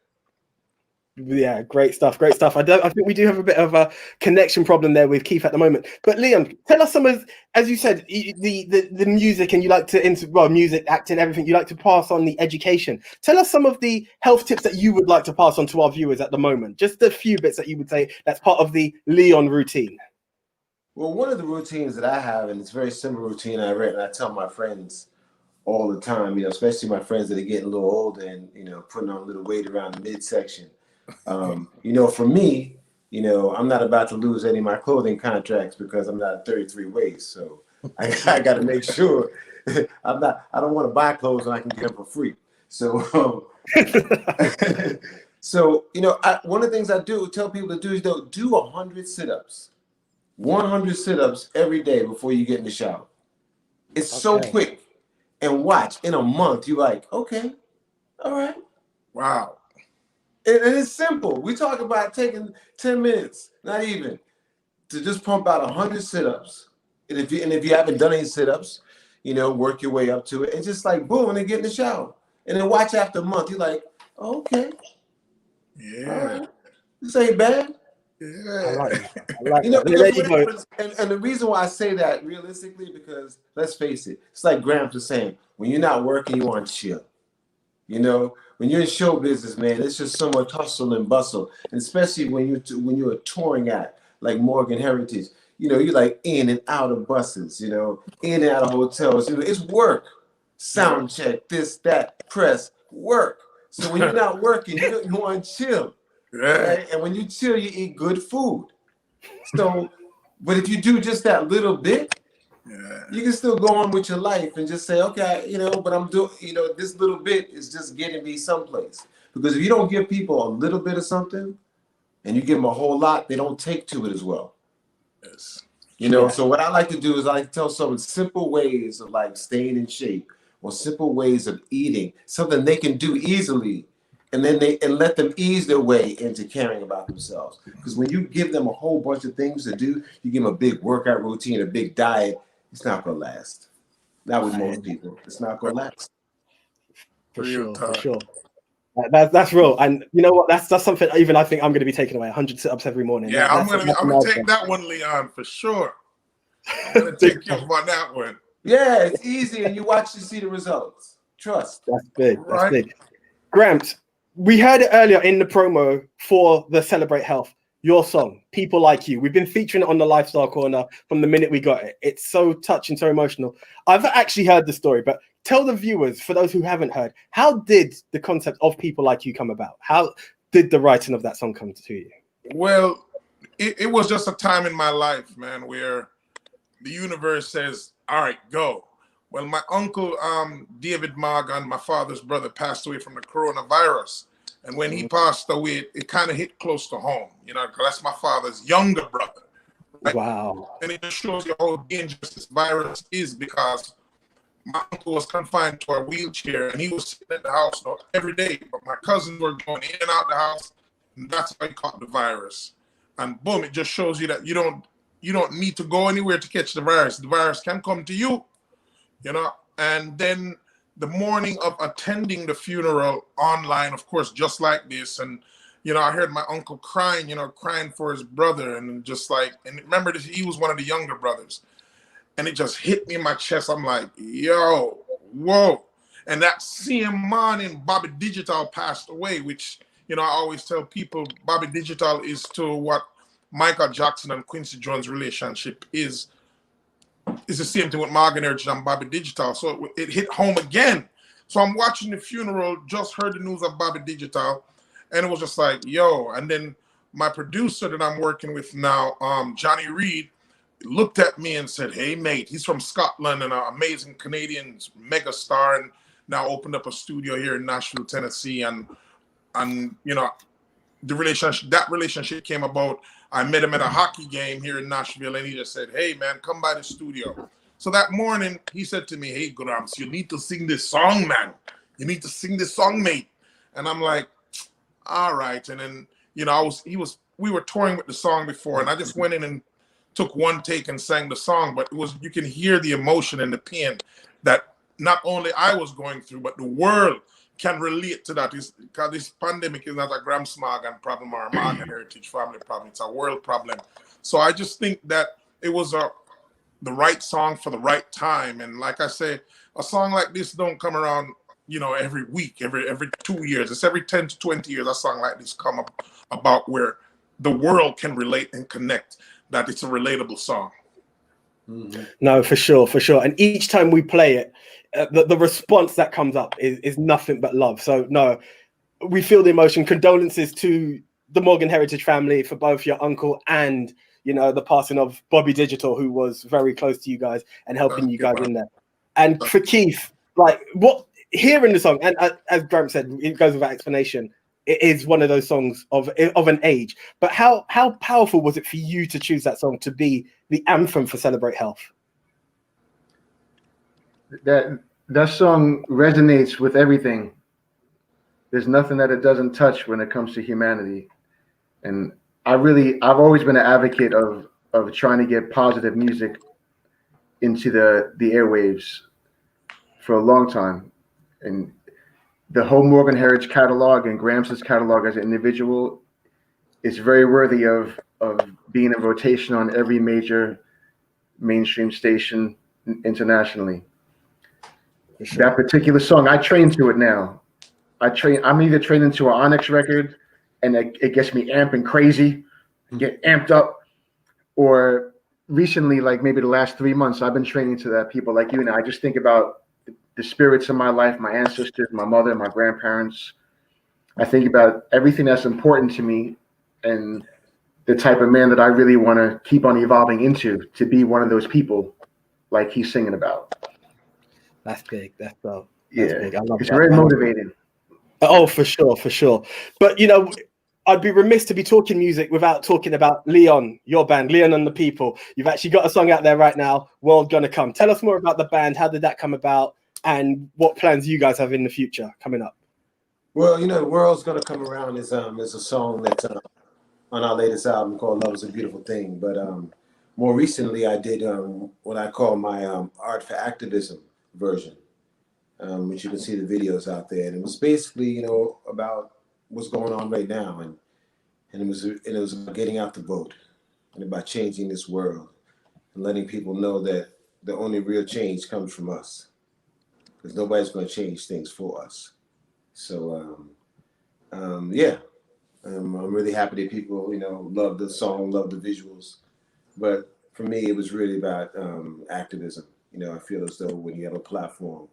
Yeah, great stuff. I think we do have a bit of a connection problem there with Keith at the moment. But Leon, tell us some of, as you said, the music, and you like to music, acting, everything. You like to pass on the education. Tell us some of the health tips that you would like to pass on to our viewers at the moment. Just a few bits that you would say that's part of the Leon routine. Well, one of the routines that I have, and it's a very simple routine and I tell my friends all the time, especially my friends that are getting a little older and, putting on a little weight around the midsection. For me, I'm not about to lose any of my clothing contracts because I'm not 33 waist. So I got to make sure I don't want to buy clothes when I can get them for free. So, one of the things I tell people to do is do 100 sit-ups. 100 sit-ups every day before you get in the shower. It's so quick. And watch, in a month, you're like, okay, all right. Wow. And it's simple. We talk about taking 10 minutes, not even, to just pump out 100 sit-ups. And if you haven't done any sit-ups, work your way up to it. And just like, boom, and then get in the shower. And then watch after a month. You're like, oh, okay. Yeah. All right. This ain't bad. Yeah. I like that. And the reason why I say that realistically, because let's face it, it's like Gramps was saying, when you're not working, you want to chill. You know, when you're in show business, man, it's just so much hustle and bustle, and especially when you're a touring act like Morgan Heritage. You know, you're like in and out of buses. You know, in and out of hotels. You know, it's work. Sound check, this, that, press, work. So when you're not working, you want to chill. Right? And when you chill, you eat good food. So, but if you do just that little bit, you can still go on with your life and just say, okay, you know, but I'm doing, you know, this little bit is just getting me someplace. Because if you don't give people a little bit of something and you give them a whole lot, they don't take to it as well. Yes. You know, so what I like to do is I like to tell some simple ways of like staying in shape or simple ways of eating, something they can do easily. And then let them ease their way into caring about themselves. Because when you give them a whole bunch of things to do, you give them a big workout routine, a big diet, it's not going to last. Not with most people. It's not going to last. For sure. That's real. And you know what? That's something even I think I'm going to be taking away 100 sit-ups every morning. Yeah, I'm going to take that one, Leon, for sure. I'm going to take you up on that one. Yeah, it's easy. And you watch to see the results. Trust. That's big. That's big. Gramps, we heard it earlier in the promo for the Celebrate Health, your song, People Like You. We've been featuring it on the Lifestyle Corner from the minute we got it. It's so touching, so emotional. I've actually heard the story, but tell the viewers, for those who haven't heard, how did the concept of People Like You come about? How did the writing of that song come to you? Well, it was just a time in my life, man, where the universe says, all right, go. Well, my uncle, David Morgan, my father's brother, passed away from the coronavirus. And when he passed away, it kind of hit close to home, you know, because that's my father's younger brother. Right? Wow. And it just shows you how dangerous this virus is, because my uncle was confined to a wheelchair and he was sitting at the house every day. But my cousins were going in and out the house, and that's how he caught the virus. And boom, it just shows you that you don't need to go anywhere to catch the virus. The virus can come to you. You know, and then the morning of attending the funeral online, of course, just like this. And, you know, I heard my uncle crying, you know, crying for his brother. And just like, and remember this, he was one of the younger brothers. And it just hit me in my chest. I'm like, yo, whoa. And that same morning, Bobby Digital passed away, which, you know, I always tell people Bobby Digital is to what Michael Jackson and Quincy Jones' relationship is. It's the same thing with Morgan Heritage and Bobby Digital. So it hit home again. So I'm watching the funeral, just heard the news of Bobby Digital, and it was just like, yo. And then my producer that I'm working with now, Johnny Reed, looked at me and said, hey, mate, he's from Scotland and an amazing Canadian megastar, and now opened up a studio here in Nashville, Tennessee. And you know, that relationship came about. I met him at a hockey game here in Nashville, and he just said, hey, man, come by the studio. So that morning, he said to me, hey, Grams, you need to sing this song, man. You need to sing this song, mate. And I'm like, all right. And then, you know, we were touring with the song before, and I just went in and took one take and sang the song. But you can hear the emotion and the pain that not only I was going through, but the world can relate to that. Because this pandemic is not a Gramps Morgan problem or a Morgan Heritage family problem. It's a world problem. So I just think that it was the right song for the right time. And like I say, a song like this don't come around, you know, every week, every 2 years. It's every 10 to 20 years a song like this come up about where the world can relate and connect, that it's a relatable song. Mm-hmm. No, for sure. And each time we play it, the response that comes up is nothing but love. So no, we feel the emotion. Condolences to the Morgan Heritage family for both your uncle and, you know, the passing of Bobby Digital, who was very close to you guys and helping you guys in there. And for Keith, like what hearing the song, and as Graham said, it goes without explanation. It is one of those songs of an age. But how powerful was it for you to choose that song to be the anthem for Celebrate Health? That song resonates with everything. There's nothing that it doesn't touch when it comes to humanity. And I've always been an advocate of trying to get positive music into the airwaves for a long time. And the whole Morgan Heritage catalog and Gramps' catalog as an individual is very worthy of being in rotation on every major mainstream station internationally. Sure. That particular song, I train to it now. I'm either training to an Onyx record, and it gets me amping crazy, get amped up, or recently, like maybe the last 3 months, I've been training to that people like you. And I just think about the spirits of my life, my ancestors, my mother, my grandparents. I think about everything that's important to me and the type of man that I really want to keep on evolving into, to be one of those people like he's singing about. That's big. That's dope. Yeah, That's big. I love it's that. very motivating. Oh, for sure, for sure. But you know, I'd be remiss to be talking music without talking about Leon, your band, Leon and the People. You've actually got a song out there right now, World Gonna Come. Tell us more about the band. How did that come about, and what plans you guys have in the future coming up? Well, you know, The World's Gonna Come Around is a song that's on our latest album called Love Is a Beautiful Thing. But more recently, I did what I call my Art for Activism version, which you can see the videos out there. And it was basically, you know, about what's going on right now, and it was about getting out the vote and about changing this world and letting people know that the only real change comes from us, because nobody's going to change things for us. So yeah, I'm really happy that people, you know, love the song, love the visuals. But for me, it was really about activism. You know, I feel as though when you have a platform,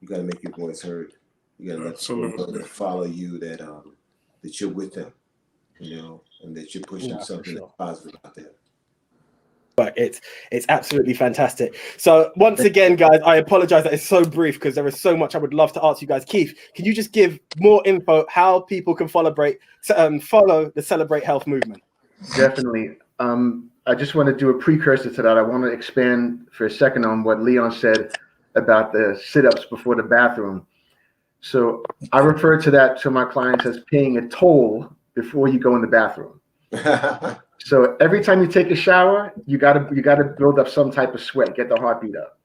you got to make your voice heard. You got to let people know that follow you, that that you're with them, you know, and that you're pushing something that's positive out there. But it's absolutely fantastic. So once again, guys, I apologize that it's so brief because there is so much I would love to ask you guys. Keith, can you just give more info how people can follow the Celebrate Health movement? Definitely. I just want to do a precursor to that. I want to expand for a second on what Leon said about the sit-ups before the bathroom. So I refer to that to my clients as paying a toll before you go in the bathroom. So every time you take a shower, you gotta build up some type of sweat, get the heartbeat up.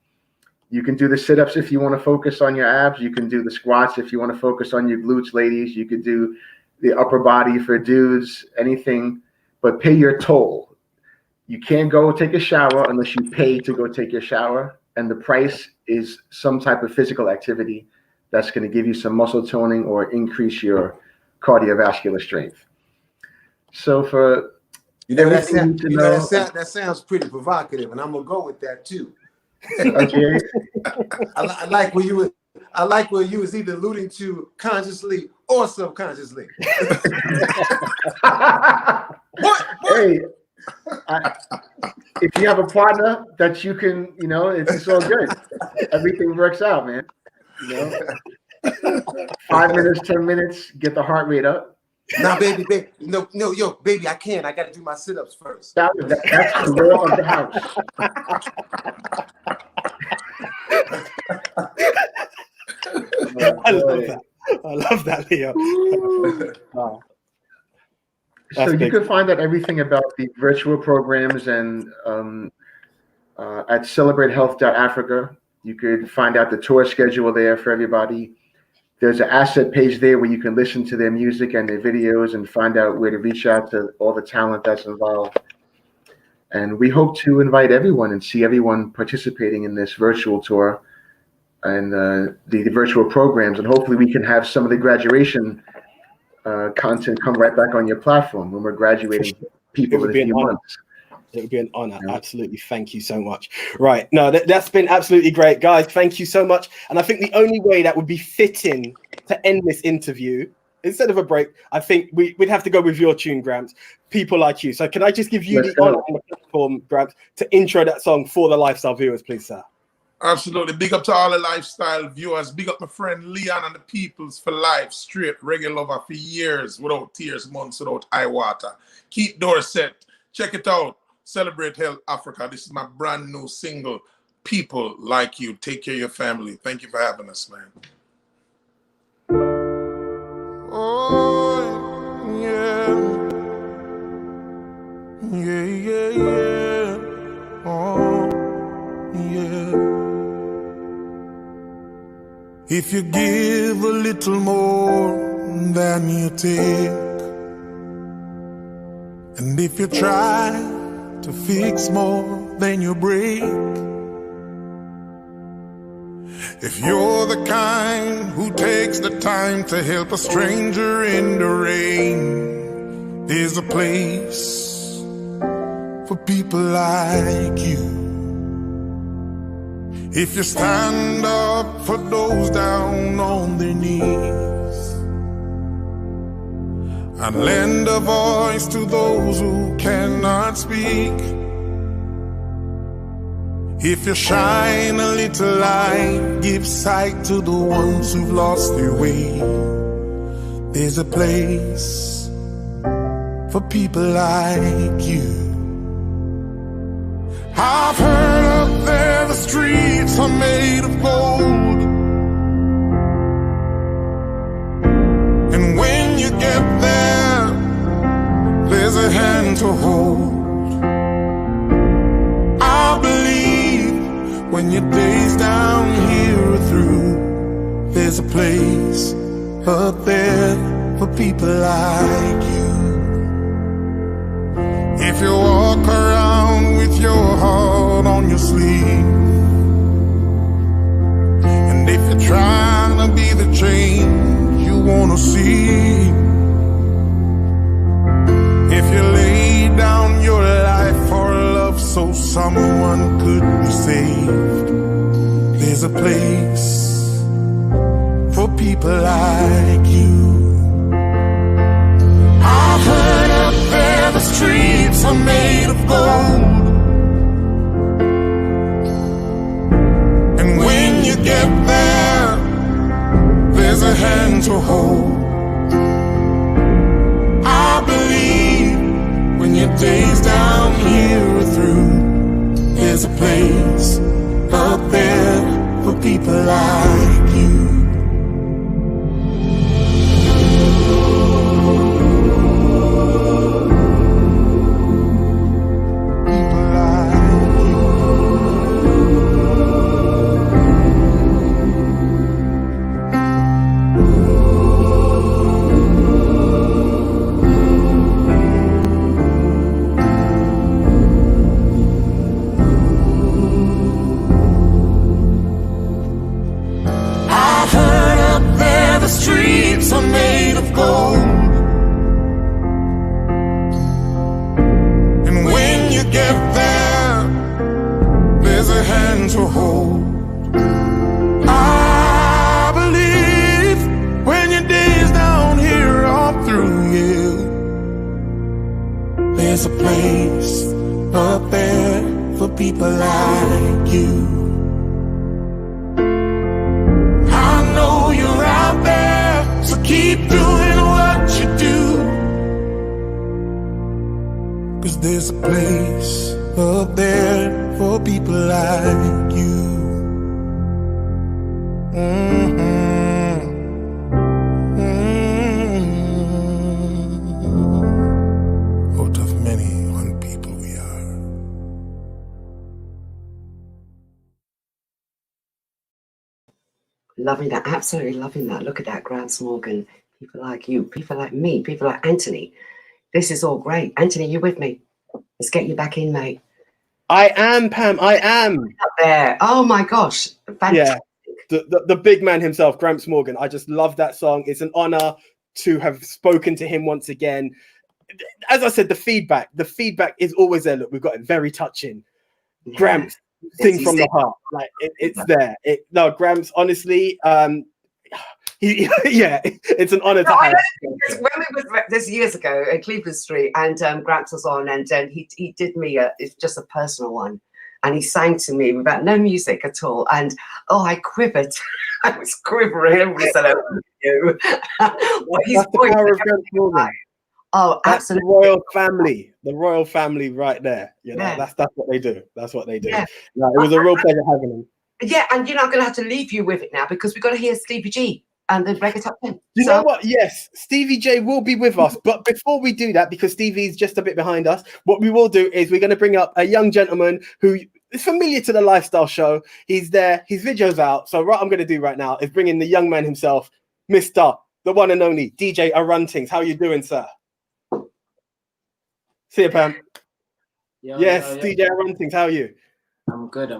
You can do the sit-ups if you want to focus on your abs. You can do the squats if you want to focus on your glutes, ladies. You could do the upper body for dudes, anything, but pay your toll. You can't go take a shower unless you pay to go take your shower. And the price is some type of physical activity that's going to give you some muscle toning or increase your cardiovascular strength. So for that sounds pretty provocative, and I'm gonna go with that too. Okay. I like where you was either alluding to consciously or subconsciously. What? Hey, if you have a partner that you can, you know, it's all good. Everything works out, man. You know, 5 minutes, 10 minutes, get the heart rate up. Now, baby, no, yo, baby, I can't. I got to do my sit-ups first. That's the law of the house. I love that, Leo. Wow. So you can find out everything about the virtual programs and at celebratehealth.africa. You could find out the tour schedule there for everybody. There's an asset page there where you can listen to their music and their videos and find out where to reach out to all the talent that's involved. And we hope to invite everyone and see everyone participating in this virtual tour and the virtual programs. And hopefully we can have some of the graduation content come right back on your platform when we're graduating people in a few months. It would be an honor. Yeah. Absolutely. Thank you so much. Right. No, that's been absolutely great, guys. Thank you so much. And I think the only way that would be fitting to end this interview, instead of a break, I think we'd have to go with your tune, Gramps, People Like You. So can I just give you the honor on the platform, Gramps, to intro that song for the lifestyle viewers, please, sir? Absolutely. Big up to all the lifestyle viewers. Big up my friend Leon and the Peoples for life. Straight reggae lover for years, without tears, months without eye water. Keith Dorsett. Check it out. Celebrate Health Africa. This is my brand new single, People Like You. Take care of your family. Thank you for having us, man. Oh, yeah. Yeah, yeah, yeah. Oh, yeah. If you give a little more than you take, and if you try to fix more than you break, If you're the kind who takes the time to help a stranger in the rain, there's a place for people like you. If you stand up for those down on their knees and lend a voice to those who cannot speak, if you shine a little light, give sight to the ones who've lost their way, there's a place for people like you. I've heard up there the streets are made of gold, and when you get there, there's a hand to hold. I believe when your days down here are through, there's a place up there for people like you. If you walk around with your heart on your sleeve, and if you're trying to be the change you wanna see, if you lay down your life for love so someone could be saved, there's a place for people like you. I've heard up there the streets are made of gold, and when you get there, there's a hand to hold. I believe when your days down here are through, there's a place up there for people like you. Streets are made of gold, and when you get there, there's a hand to hold. I believe when your days down here are through, yeah, there's a place up there for people like you. I know you're out there, so keep doing what you do, 'cause there's a place up there for people like you. Out of many, one people we are. Loving that, absolutely loving that. Look at that, Gramps Morgan. People like you, people like me, people like Anthony. This is all great. Anthony, you with me? Let's get you back in, mate. I am, Pam. I am. Up there. Oh my gosh. Fantastic. Yeah. The big man himself, Gramps Morgan. I just love that song. It's an honor to have spoken to him once again. As I said, the feedback is always there. Look, we've got it very touching. Yeah. Gramps, sing from the heart. Like it's there. No, Gramps, honestly, yeah, it's an honor to have. When we was this years ago at Cleveland Street, and Gramps was on, and he did me it's just a personal one, and he sang to me without no music at all, and oh, I quivered. I was quivering. Everybody said, "Oh, you." That's the power of Gramps Morgan. Oh, that's absolutely. The royal family right there. You know, Yeah. that's what they do. That's what they do. Yeah. No, it was a real pleasure having him. Yeah, and I'm going to have to leave you with it now because we've got to hear Stevie G and the Reggae Top 10. You know what? Yes, Stevie J will be with us. But before we do that, because Stevie's just a bit behind us, what we will do is we're going to bring up a young gentleman who is familiar to the Lifestyle Show. He's there. His video's out. So what I'm going to do right now is bring in the young man himself, Mr. the one and only DJ Aruntings. How you doing, sir? See you, Pam. Yo, yes, yo, yo. DJ Aruntings. How are you? I'm good.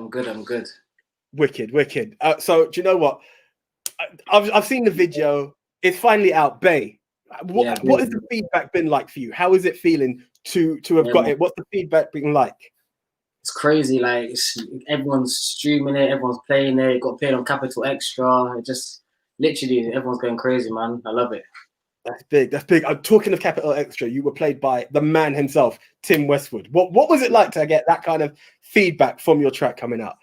Wicked, wicked. So do you know what? I've seen the video. It's finally out. Bay, what has the feedback been like for you? How is it feeling to have got it? What's the feedback been like? It's crazy. Like everyone's streaming it, everyone's playing it. It got played on Capital Extra. It just literally everyone's going crazy, man. I love it. That's big. That's big. I'm talking of Capital Extra. You were played by the man himself, Tim Westwood. What was it like to get that kind of feedback from your track coming out?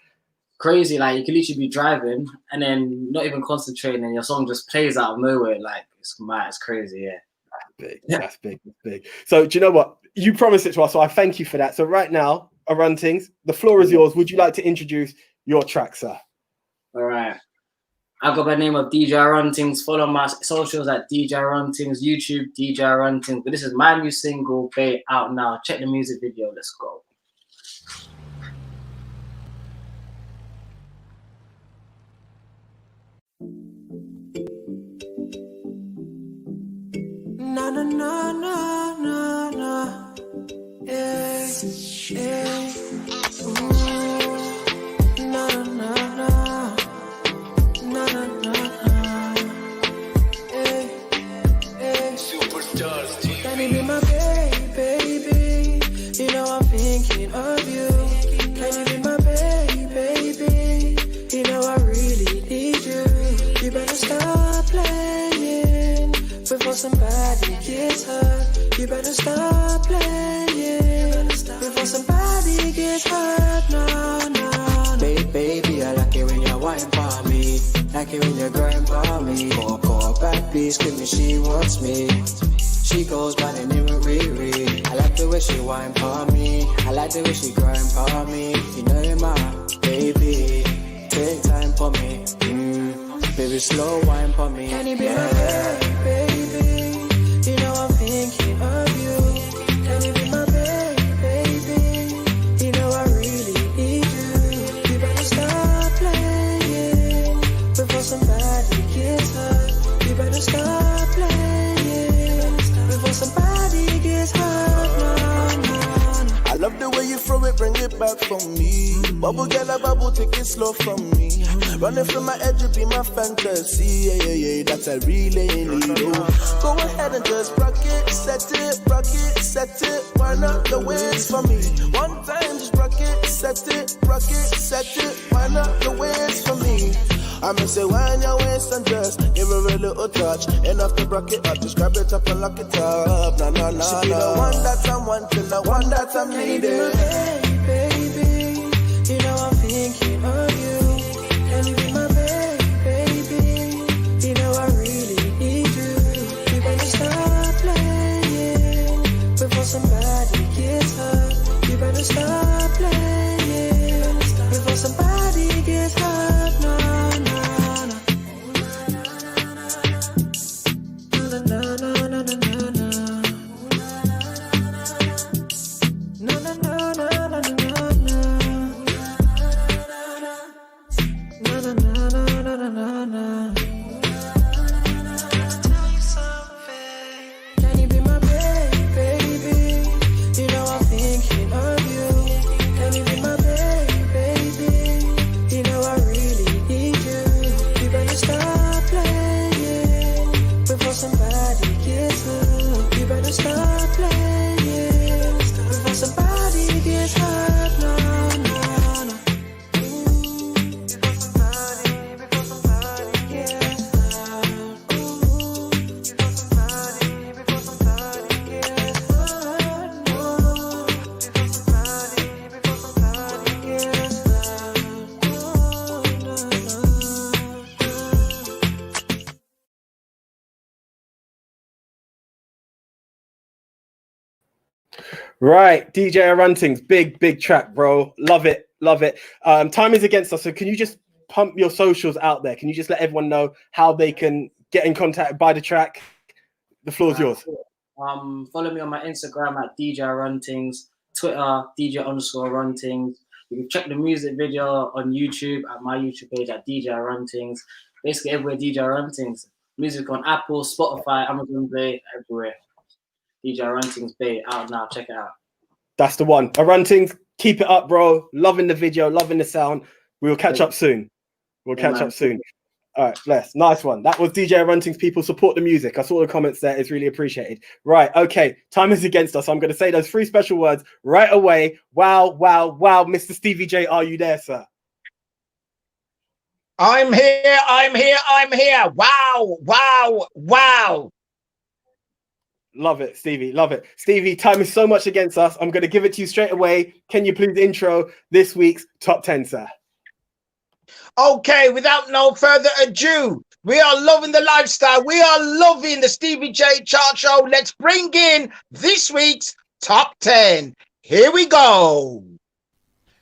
Crazy. Like you could literally be driving and then not even concentrating, and your song just plays out of nowhere. Like it's mad. It's crazy. Yeah. That's big. That's big. That's big. So do you know what? You promised it to us, so I thank you for that. So right now, Aruntings, the floor is yours. Would you like to introduce your track, sir? All right. I go by the name of DJ Aruntings. Follow my socials at DJ Aruntings, YouTube DJ Aruntings. But this is my new single, Bay, out now. Check the music video. Let's go. Na na na na na na. Yeah, yeah. Ooh. Na na na na. Na na na na. Yeah, yeah. Superstars TV. Can you be my baby? You know I'm thinking of you. Can you be my baby? You know I really need you. You better stop playing before somebody gets hurt. You better stop playing before somebody gets hurt. No, no, no. Baby, I like it when you whine for me. Like it when you grind for me. Call back, please, give me, she wants me. She goes by the name of Riri. I like the way she whine for me. I like the way she grind for me. You know you're my baby. Take time for me. Baby, slow wine for me. Can you be my baby? You know I'm thinking of you. Can you be my baby? You know I really need you. You better stop playing before somebody gets hurt. You better stop playing before somebody gets hurt. No, no, no. I love the way you throw it, bring it back for me. Bubble girl, a bubble, take it slow from me. Running from my edge, you be my fantasy. Yeah, yeah, yeah, that's I really need. Oh. Go ahead and just rock it, set it. Wind up the waist for me. One time, just rock it, set it. Wind up the waist for me. I'ma say wind your waist and just give her a little touch. Enough to rock it up, just grab it up and lock it up. Nah, nah, nah, she be the one that I'm wanting, the one that I'm needing. Baby, you know I'm thinking of you. Can you be my baby? You know I really need you. You better stop playing before somebody gets hurt. You better stop playing before somebody gets hurt. No, no, no. No, no, no, no, no, no, no. No, no, no, no, no, no, no. Na na na na na na na. Tell you something. Can you be my baby? You know I'm thinking of you. Can you be my baby? You know I really need you. You better stop playing before somebody gets hurt. You better stop playing before somebody gets hurt. No, no, no. Right, DJ Aruntings, big track, bro. Love it. Time is against us, so can you just pump your socials out there? Can you just let everyone know how they can get in contact, buy the track? The floor's yours. Follow me on my Instagram at DJ Aruntings, Twitter DJ_Aruntings. You can check the music video on YouTube at my YouTube page at DJ Aruntings. Basically everywhere DJ Aruntings. Music on Apple, Spotify, Amazon Play, everywhere. DJ Aruntings Bay, out now. Check it out. That's the one. Aruntings, keep it up, bro. Loving the video, loving the sound. We'll catch up soon. We'll Yeah, catch man. up soon. All right, bless. Nice one. That was DJ Runting's People Support the Music. I saw the comments there. It's really appreciated. Right, okay. Time is against us. I'm going to say those 3 special words right away. Wow, wow, wow. Mr. Stevie J, are you there, sir? I'm here. Wow, wow, wow. Love it, Stevie. Love it. Stevie, time is so much against us. I'm going to give it to you straight away. Can you please intro this week's top 10, sir? Okay, without no further ado, we are loving the lifestyle. We are loving the Stevie J Chart Show. Let's bring in this week's top 10. Here we go.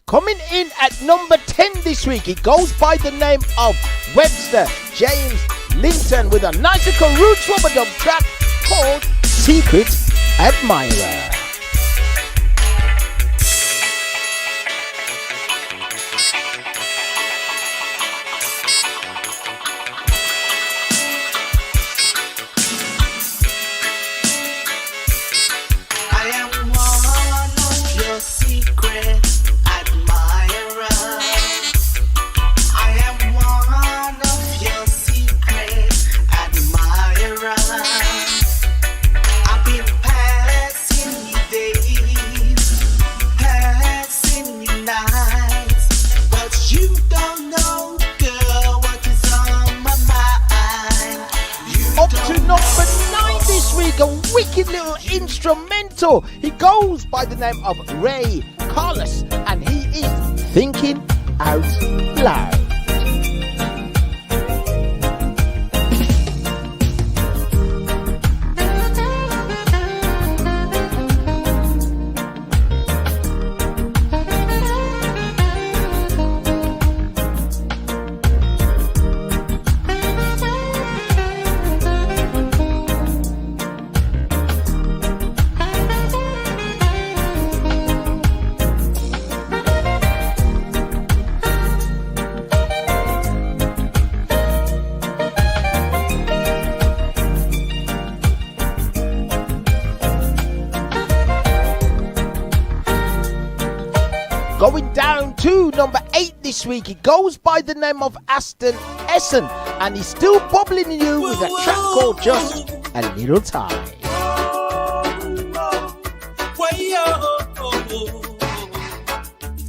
Coming in at number 10 this week, it goes by the name of Webster James Linton with a nice little roots rubber-dub track called Secret Admirer. I am one of your secret admirers. I am one of your secret admirers. I've been passing you days, passing you nights, but you don't know, girl, what is on my mind. Up to number 9 this week, a wicked little instrumental. He goes by the name of Ray Carlos, and he is Thinking Out Loud. Going down to number 8 this week, it goes by the name of Aston Essen, and he's still bubbling you with a track called Just a Little Time.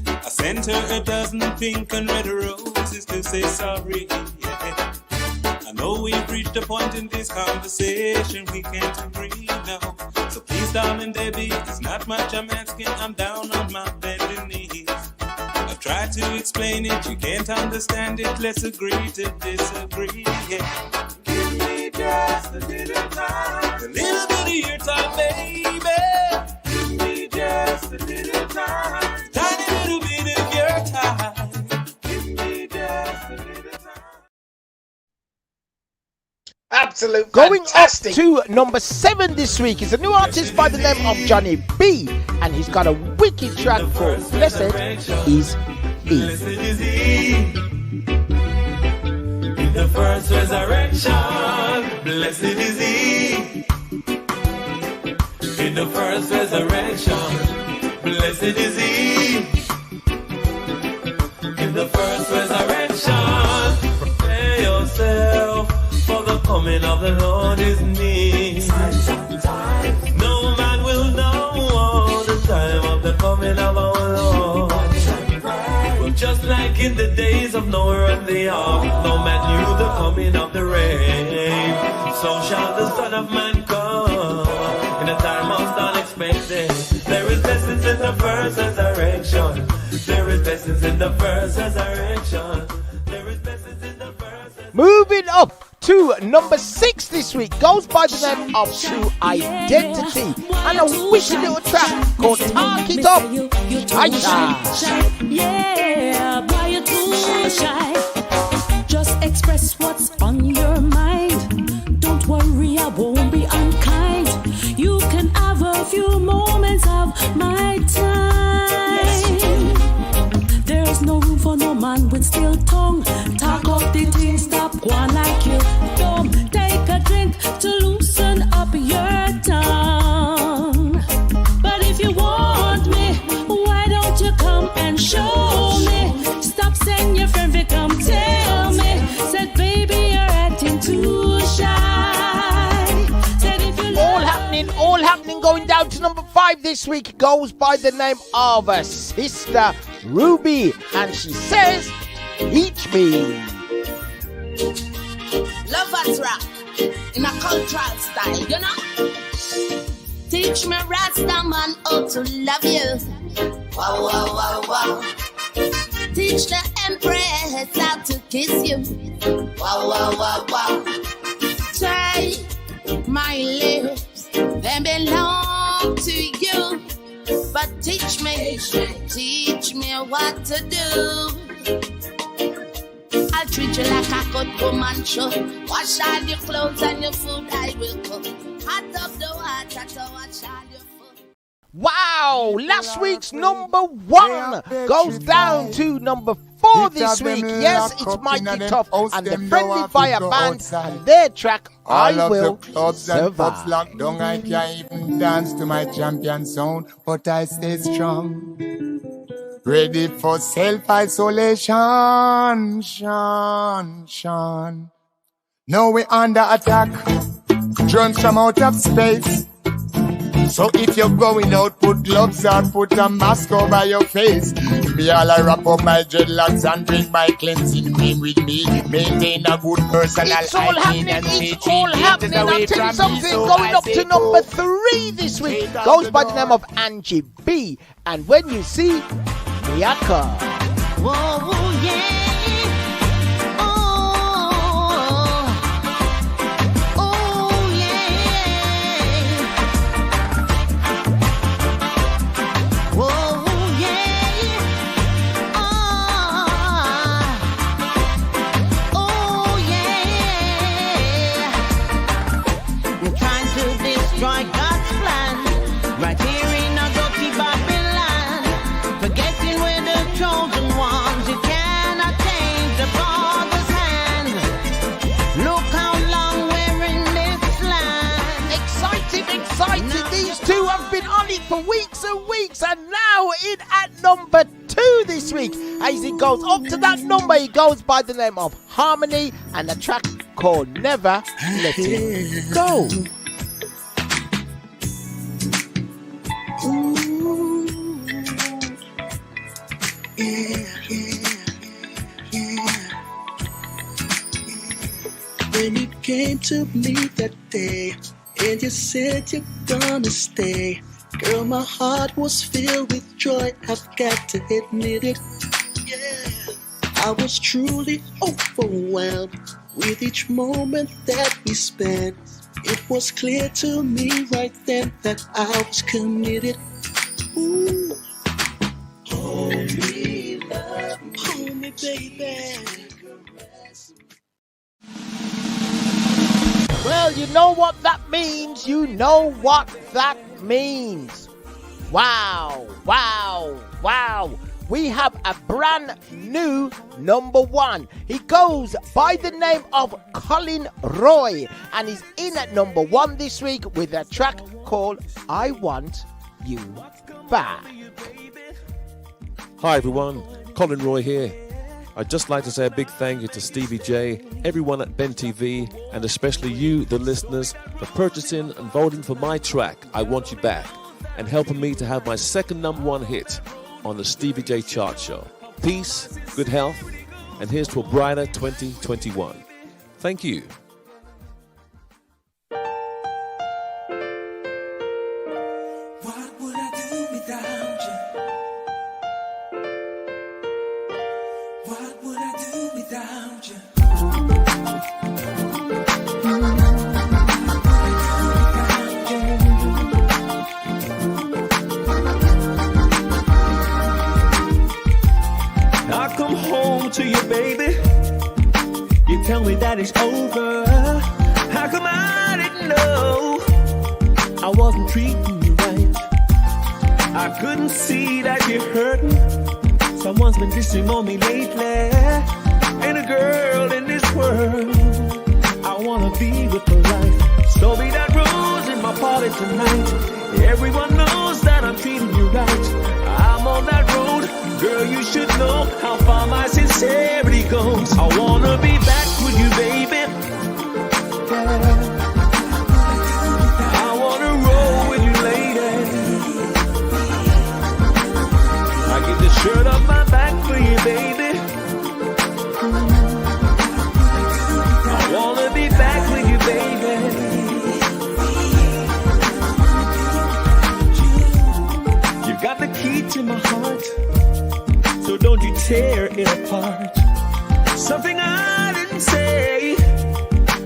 I sent her a dozen pink and red roses to say sorry. Yeah. I know we've reached a point in this conversation we can't agree now. So please, darling Debbie, it's not much I'm asking. I'm down on my bending knees. I've tried to explain it, you can't understand it. Let's agree to disagree. Yeah. Give me just a little time, a little bit of your time, baby. Give me just a little time, tiny little bit of your time. Give me just a little time. Absolute Going fantastic. up to number 7 this week is a new artist by the name of Johnny B, and he's got a wicked track called Blessed Is He. Blessed is he in the first resurrection. Blessed is he in the first resurrection. Blessed is he in the first resurrection. Prepare yourself, for the coming of the Lord is near. No man will know the time of the coming of our Lord. Just like in the days of Noah and the ark, no man knew the coming of the rain. So shall the Son of Man come in a time most unexpected. There is blessings in the first resurrection. There is blessings in the first resurrection. There is blessings in the first. Moving up to number 6 this week goes by the name of True Identity, and a wicked little track called Talk It Up. Yeah, boy, you're too shy. Just express what's on your mind. Don't worry, I won't be unkind. You can have a few moments of my time. There's no room for no man with still tongue. Talk up the thing, stop one like you. Don't take a drink to loosen up your tongue. But if you want me, why don't you come and show me? Stop saying you're down to number 5 this week. It goes by the name of Sister Ruby, and she says, "Teach me." Lovers rock in a cultural style, you know. Teach me Rasta man how to love you. Wow, wow, wow, wow. Teach the Empress how to kiss you. Wow, wow, wow, wow. Try my lips, they belong to you. But teach me what to do. I'll treat you like a good woman should. Wash all your clothes and your food I will cook. Hot up the water to wash all your food. Wow, last week's number 1 goes down to number 4 this week. Yes, it's Mighty Tough and the Friendly Fire Band and their track, I Will Survive. Locked down, I can't even dance to my champion sound, but I stay strong. Ready for self-isolation, Sean. Now we under attack, drones from out of space. So if you're going out, put gloves on, put a mask over your face. Me all I wrap up my dreadlocks and bring my cleansing cream with me. Maintain a good personal hygiene and It's all happening. I'll tell you something. Going up to number 3 this week goes by the name of Angie B. And When You See Miyaka. Whoa, yeah. These two have been on it for weeks and weeks, and now in at number 2 this week. As he goes up to that number, he goes by the name of Harmony and a track called Never Letting Go. When you came to me that day and you said you're gonna stay, girl, my heart was filled with joy, I've got to admit it. Yeah, I was truly overwhelmed with each moment that we spent. It was clear to me right then that I was committed. Ooh. Hold me, love me, hold me, baby. Well, you know what that means. You know what that means. Wow, wow, wow. We have a brand new number 1. He goes by the name of Colin Roy, and he's in at number 1 this week with a track called I Want You Back. Hi everyone, Colin Roy here. I'd just like to say a big thank you to Stevie J, everyone at Ben TV, and especially you, the listeners, for purchasing and voting for my track, I Want You Back, and helping me to have my second number 1 hit on the Stevie J Chart Show. Peace, good health, and here's to a brighter 2021. Thank you. What would I do without you? What would I do without you? I come home to you, baby. You tell me that it's over. How come I didn't know? I wasn't treating you right. I couldn't see that you're hurting. Someone's been dissing on me lately. Ain't a girl in this world I wanna be with for life. So be that rose in my party tonight. Everyone knows that I'm treating you right. I'm on that road, girl, you should know how far my sincerity goes. I wanna be back with you, baby. I wanna roll with you, lady. my heart, so don't you tear it apart. Something I didn't say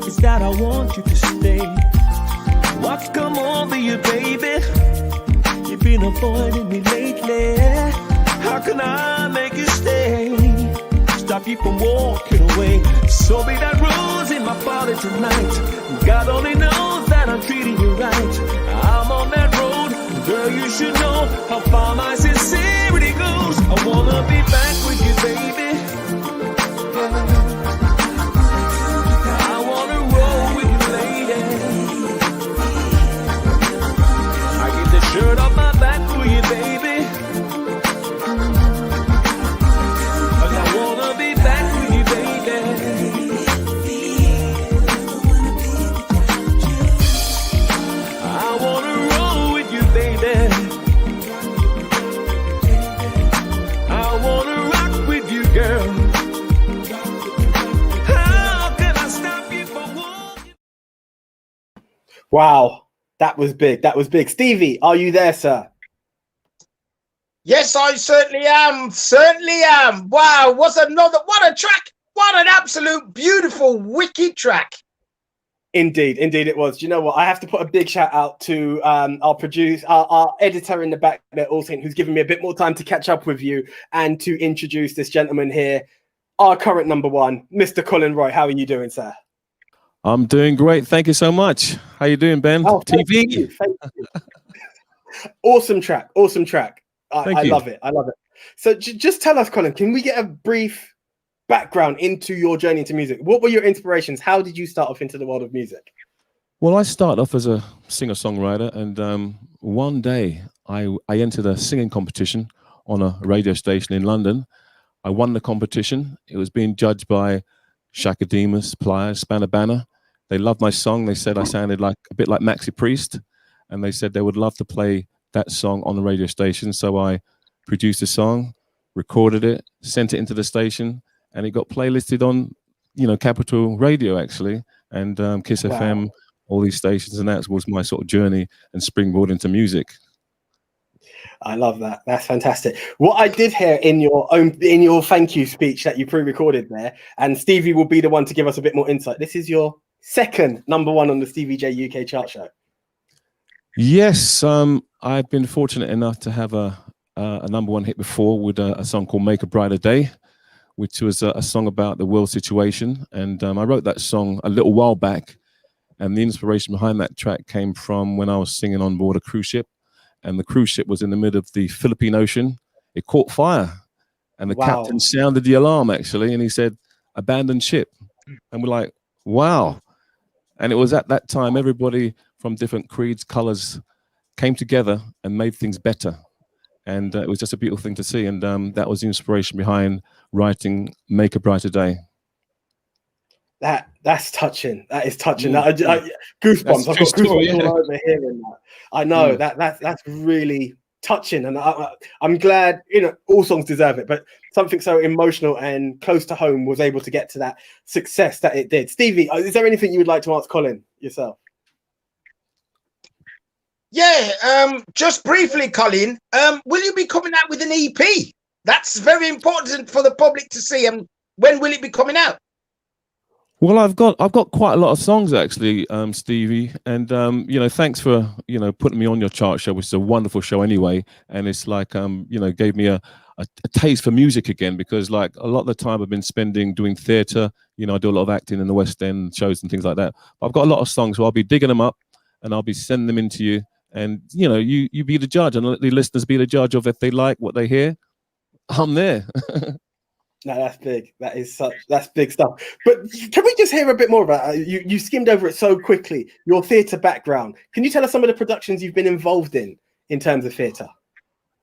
is that I want you to stay. What's come over you, baby? You've been avoiding me lately. How can I make you stay? Stop you from walking away. So be that rose in my body tonight. God only knows that I'm treating you right. I'm on that road, girl, you should know how far my sincerity goes. I wanna be back with you, baby. I wanna roll with you, lady. I get the shirt off my back for you, baby. And I wanna be back with you, baby. I wanna roll with you, baby. I wanna rock with you, girl. How can I stop you from walking? Wow, that was big. That was big. Stevie, are you there, sir? Yes, I certainly am. Certainly am. Wow, what a track. What an absolute beautiful, wicked track. Indeed, indeed it was. Do you know what? I have to put a big shout out to our editor in the back there, Alsing, who's given me a bit more time to catch up with you and to introduce this gentleman here, our current number one, Mr. Colin Roy. How are you doing, sir? I'm doing great. Thank you so much. How you doing, Ben? Oh, thank TV? you, thank you. Awesome track. Awesome track. I you. love it. I love it. So just tell us, Colin, can we get a brief background into your journey into music? What were your inspirations? How did you start off into the world of music? Well, I started off as a singer-songwriter, and one day I entered a singing competition on a radio station in London. I won the competition. It was being judged by Shaka Demus, Pliers, Spanner Banner. They loved my song. They said I sounded like a bit like Maxi Priest, and they said they would love to play that song on the radio station. So I produced a song, recorded it, sent it into the station, and it got playlisted on, Capital Radio actually, and Kiss Wow. FM, all these stations, and that was my sort of journey and springboard into music. I love that. That's fantastic. What I did hear in your thank you speech that you pre-recorded there, and Stevie will be the one to give us a bit more insight. This is your second number one on the Stevie J UK chart show. Yes, I've been fortunate enough to have a number one hit before with a song called Make a Brighter Day, which was a song about the world situation. And I wrote that song a little while back. And the inspiration behind that track came from when I was singing on board a cruise ship. And the cruise ship was in the middle of the Philippine Ocean. It caught fire. And the captain sounded the alarm, actually. And he said, abandon ship. And we're like, wow. And it was at that time, everybody from different creeds, colors came together and made things better. And it was just a beautiful thing to see. And that was the inspiration behind writing Make a Brighter Day. That's touching. That is touching. Mm. Goosebumps. I've got Story, goosebumps all over hearing that. I know that's really touching, and I'm glad. All songs deserve it, but something so emotional and close to home was able to get to that success that it did. Stevie, is there anything you would like to ask Colin yourself? Yeah, just briefly, Colin, will you be coming out with an EP? That's very important for the public to see. When will it be coming out? Well, I've got quite a lot of songs actually, Stevie, and thanks for putting me on your chart show, which is a wonderful show anyway. And it's like gave me a taste for music again, because like a lot of the time I've been spending doing theatre. I do a lot of acting in the West End shows and things like that. But I've got a lot of songs, so I'll be digging them up and I'll be sending them into you. And you be the judge, and let the listeners be the judge of if they like what they hear. I'm there. No, that's big. That's big stuff. But can we just hear a bit more about you skimmed over it so quickly, your theatre background. Can you tell us some of the productions you've been involved in terms of theatre?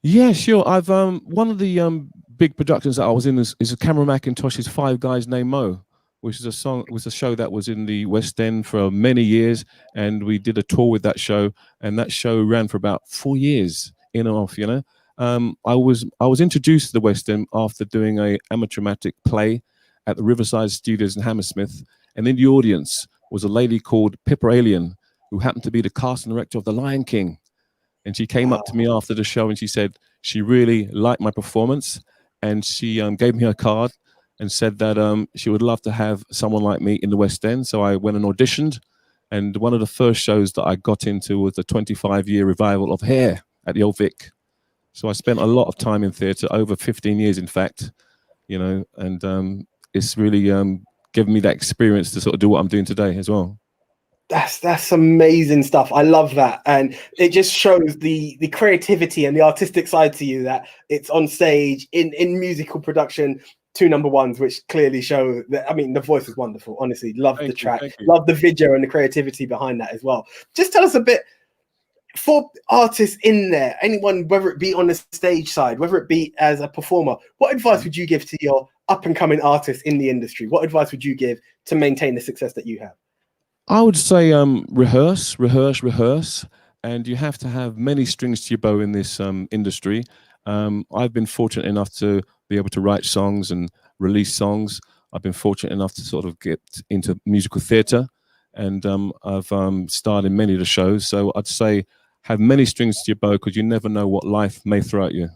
Yeah, sure. I've one of the big productions that I was in is Cameron Mackintosh's Five Guys Named Mo, which is a show that was in the West End for many years, and we did a tour with that show, and that show ran for about 4 years in and off, I was introduced to the West End after doing a amateur play at the Riverside Studios in Hammersmith, and in the audience was a lady called Pippa Alien, who happened to be the casting director of The Lion King. And she came up to me after the show and she said she really liked my performance, and she gave me her card and said that she would love to have someone like me in the West End. So I went and auditioned, and one of the first shows that I got into was the 25-year revival of Hair at the Old Vic. So I spent a lot of time in theatre, over 15 years, in fact, you know, and it's really given me that experience to sort of do what I'm doing today as well. That's amazing stuff. I love that, and it just shows the creativity and the artistic side to you, that it's on stage in musical production. 2 number ones, which clearly show that. I mean, the voice is wonderful. Honestly, love the track, love the video and the creativity behind that as well. Just tell us a bit, for artists in there, anyone, whether it be on the stage side, whether it be as a performer, what advice would you give to your up and coming artists in the industry? What advice would you give to maintain the success that you have? I would say rehearse, and you have to have many strings to your bow in this industry. I've been fortunate enough to be able to write songs and release songs. I've been fortunate enough to sort of get into musical theatre, and I've starred in many of the shows. So I'd say have many strings to your bow, because you never know what life may throw at you.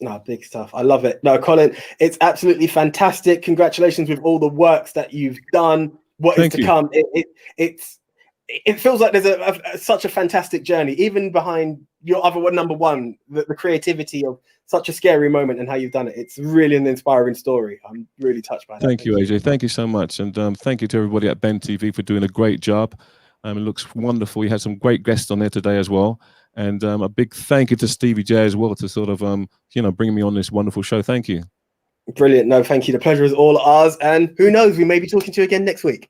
No, big stuff. I love it. No, Colin, it's absolutely fantastic. Congratulations with all the works that you've done. What is to come? It feels like there's such a fantastic journey, even behind your other number one, the creativity of such a scary moment and how you've done it. It's really an inspiring story. I'm really touched by that. Thank you, AJ. Thank you so much. And thank you to everybody at Ben TV for doing a great job. It looks wonderful. You had some great guests on there today as well. And a big thank you to Stevie J as well to sort of, bring me on this wonderful show. Thank you. Brilliant. No, thank you. The pleasure is all ours. And who knows, we may be talking to you again next week.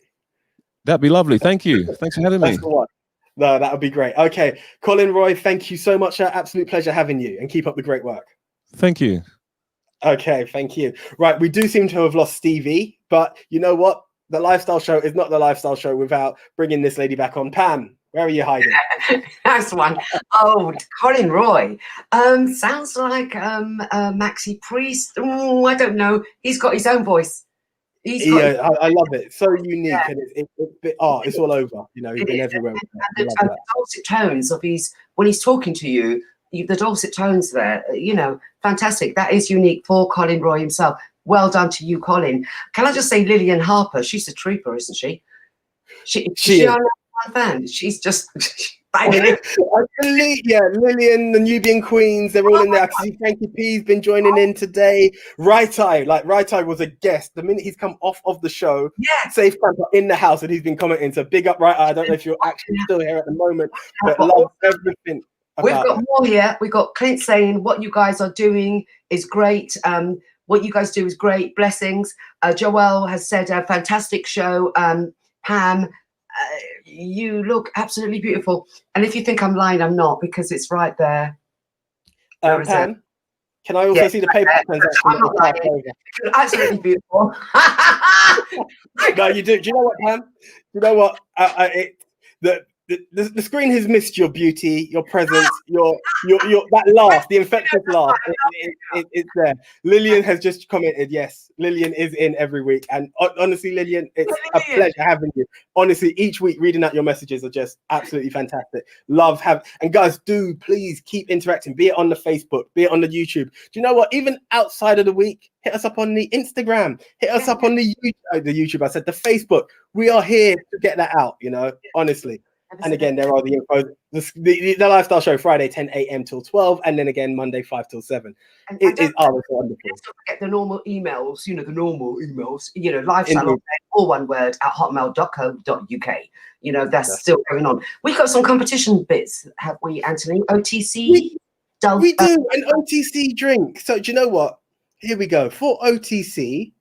That'd be lovely. Thank you. Thanks for having me. That's the one. No, that would be great. Okay. Colin Roy, thank you so much. Absolute pleasure having you, and keep up the great work. Thank you. Okay. Thank you. Right. We do seem to have lost Stevie, but you know what? The Lifestyle Show is not the Lifestyle Show without bringing this lady back on. Pam, where are you hiding? That's one. Oh, Colin Roy. Sounds like Maxi Priest. Oh, I don't know. He's got his own voice. I love it. So unique, and it's all over. You know, he's been everywhere. And the dulcet tones of when he's talking to you, the dulcet tones there, fantastic. That is unique for Colin Roy himself. Well done to you, Colin. Can I just say, Lillian Harper? She's a trooper, isn't she? She is our fan. She's just. Lillian, the Nubian Queens, they're all in there. I can see Frankie P's been joining in today. Right Eye was a guest. The minute he's come off of the show, Safe Camper in the house, and he's been commenting. So big up, Right Eye. I don't know if you're actually still here at the moment, but love everything. We've got more here. We've got Clint saying what you guys are doing is great. What you guys do is great. Blessings. Joelle has said a fantastic show. Pam, you look absolutely beautiful. And if you think I'm lying, I'm not, because it's right there. Pam, can I also see the PayPal transaction? I'm not lying. Absolutely beautiful. No, you do. Do you know what, Pam? You know what? The screen has missed your beauty, your presence, your that laugh, the infectious laugh. It's there. Lillian has just commented, yes, Lillian is in every week. And honestly, Lillian, it's a pleasure having you. Honestly, each week reading out your messages are just absolutely fantastic. And guys, do please keep interacting, be it on the Facebook, be it on the YouTube. Do you know what? Even outside of the week, hit us up on the Instagram, hit us up on the YouTube. I said the Facebook. We are here to get that out, honestly. And again, there are the info. The Lifestyle Show, Friday 10 a.m. till 12, and then again Monday 5 till 7. It's wonderful. Let's not forget the normal emails. Lifestyle, all one word, at hotmail.co.uk. That's still going on. We've got some competition bits, have we, Anthony? OTC. We do an OTC drink. So do you know what? Here we go for OTC.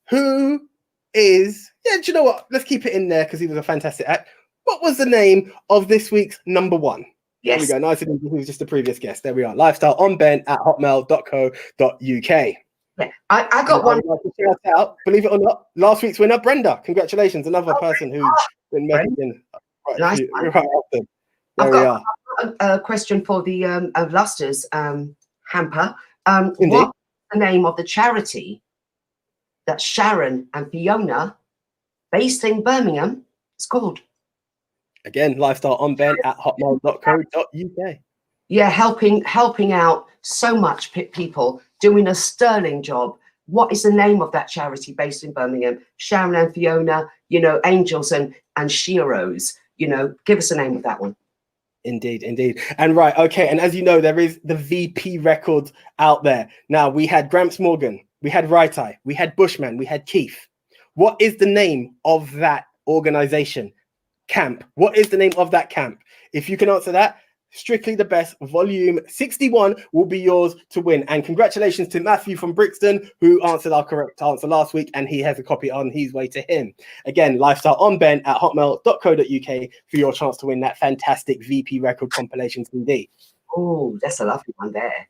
Who is? Do you know what? Let's keep it in there because he was a fantastic act. What was the name of this week's number one? Yes. There we go. Nice and easy. Who's just the previous guest? There we are. Lifestyle on Ben at hotmail.co.uk. Yeah, I got one. Shout out, believe it or not, last week's winner, Brenda. Congratulations, another person who's been messaging. Nice. There we are. A question for the Lusters hamper. What's the name of the charity that Sharon and Fiona, based in Birmingham, is called? Again, Lifestyle on Ben at hotmail.co.uk. Yeah, helping out so much people, doing a sterling job. What is the name of that charity based in Birmingham? Sharon and Fiona, Angels and Sheroes. Give us the name of that one. Indeed. And right, okay. And as you know, there is the VP record out there. Now, we had Gramps Morgan, we had Right Eye, we had Bushman, we had Keith. What is the name of that organization? Camp. What is the name of that camp? If you can answer that, Strictly the Best Volume 61 will be yours to win. And congratulations to Matthew from Brixton, who answered our correct answer last week, and he has a copy on his way to him. Again, lifestyleonben@hotmail.co.uk for your chance to win that fantastic VP record compilation CD. Oh, that's a lovely one there.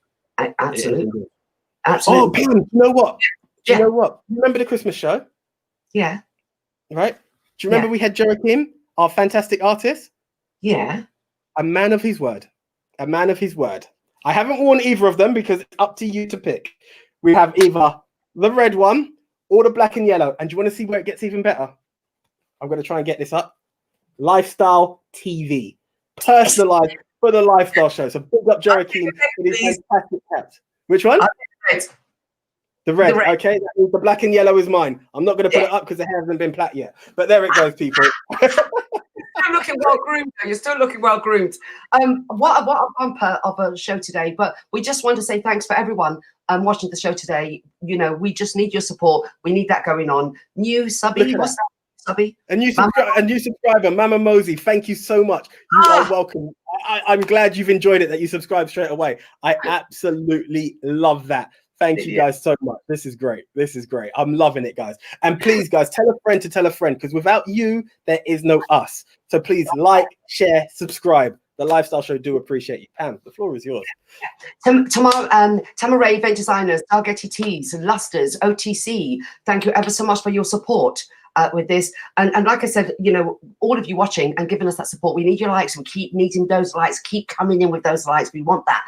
Absolutely. Oh, Pam, you know what? Do you know what? Remember the Christmas show? Yeah. Right? Do you remember we had Joachim, our fantastic artist? Yeah. A man of his word. A man of his word. I haven't worn either of them because it's up to you to pick. We have either the red one or the black and yellow. And do you want to see where it gets even better? I'm going to try and get this up. Lifestyle TV. Personalized for the lifestyle show. So big up Joachim with his fantastic hat. Which one? The red. Okay, that means the black and yellow is mine. I'm not going to put it up because the hair hasn't been plait yet. But there it goes, people. You're looking well groomed. You're still looking well groomed. What a bumper of a show today. But we just want to say thanks for everyone watching the show today. We just need your support. We need that going on. New subby, what's that? Subby? A new subscriber, Mama Mosey. Thank you so much. You are welcome. I'm glad you've enjoyed it, that you subscribed straight away. I absolutely love that. Thank you guys so much. This is great. I'm loving it, guys. And please, guys, tell a friend to tell a friend, because without you, there is no us. So please like, share, subscribe. The Lifestyle Show do appreciate you. Pam, the floor is yours. Tamaray Event Designers, Targetti Tees, Lusters, OTC. Thank you ever so much for your support with this. And like I said, all of you watching and giving us that support, we need your likes. We keep needing those likes. Keep coming in with those likes. We want that.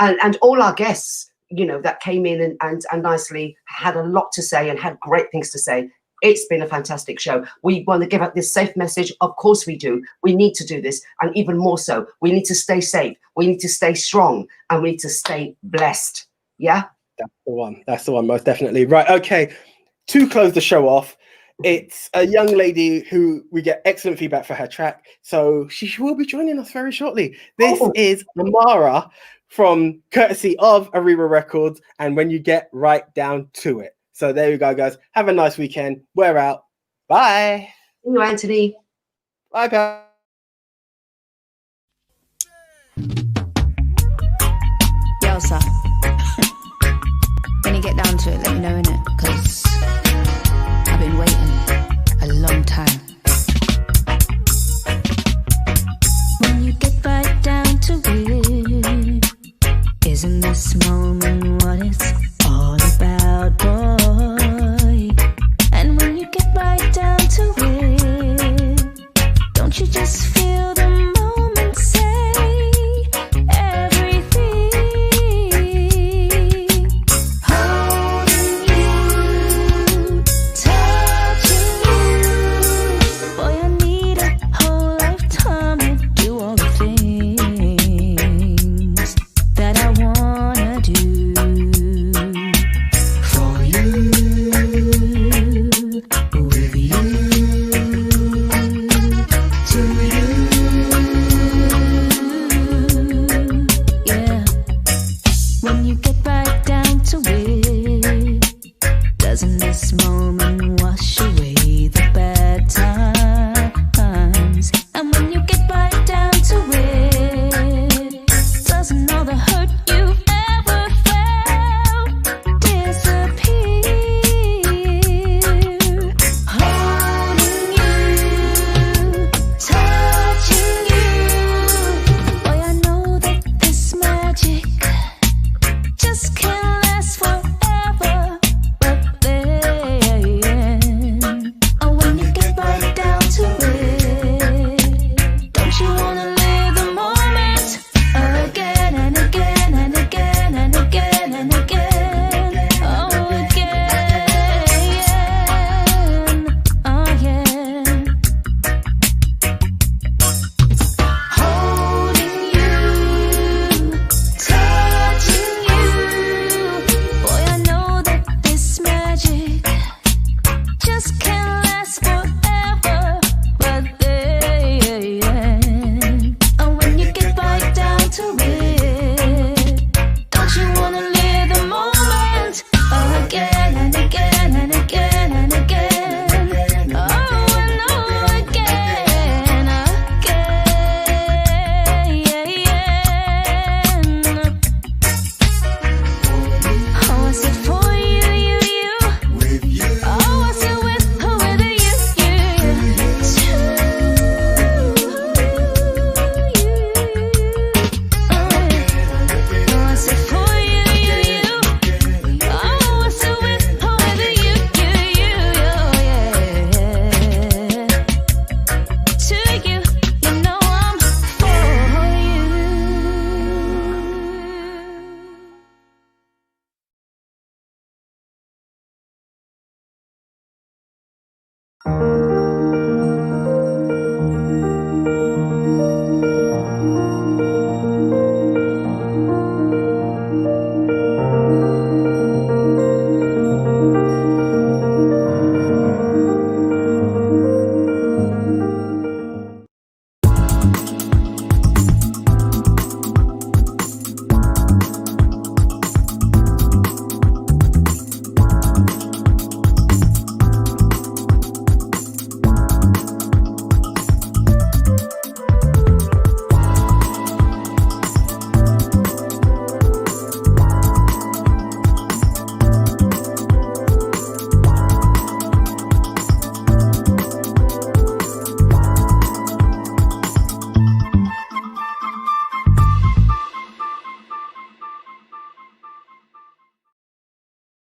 And all our guests, that came in and nicely had a lot to say and had great things to say. It's been a fantastic show. We want to give out this safe message. Of course we do. We need to do this. And even more so, we need to stay safe. We need to stay strong. And we need to stay blessed. Yeah? That's the one. That's the one, most definitely. Right, okay. To close the show off, it's a young lady who we get excellent feedback for her track. So she will be joining us very shortly. This is Amara from courtesy of Arira Records, and When You Get Right Down to It. So there you go, guys. Have a nice weekend. We're out. Bye. See you, Anthony. Bye, Pam. Yo, sir. When you get down to it, let me know, innit? Because I've been waiting a long time. When you get right down to it, isn't this moment what it's all about, boy? And when you get right down to it, don't you just feel the moment say everything? Holding you Bye.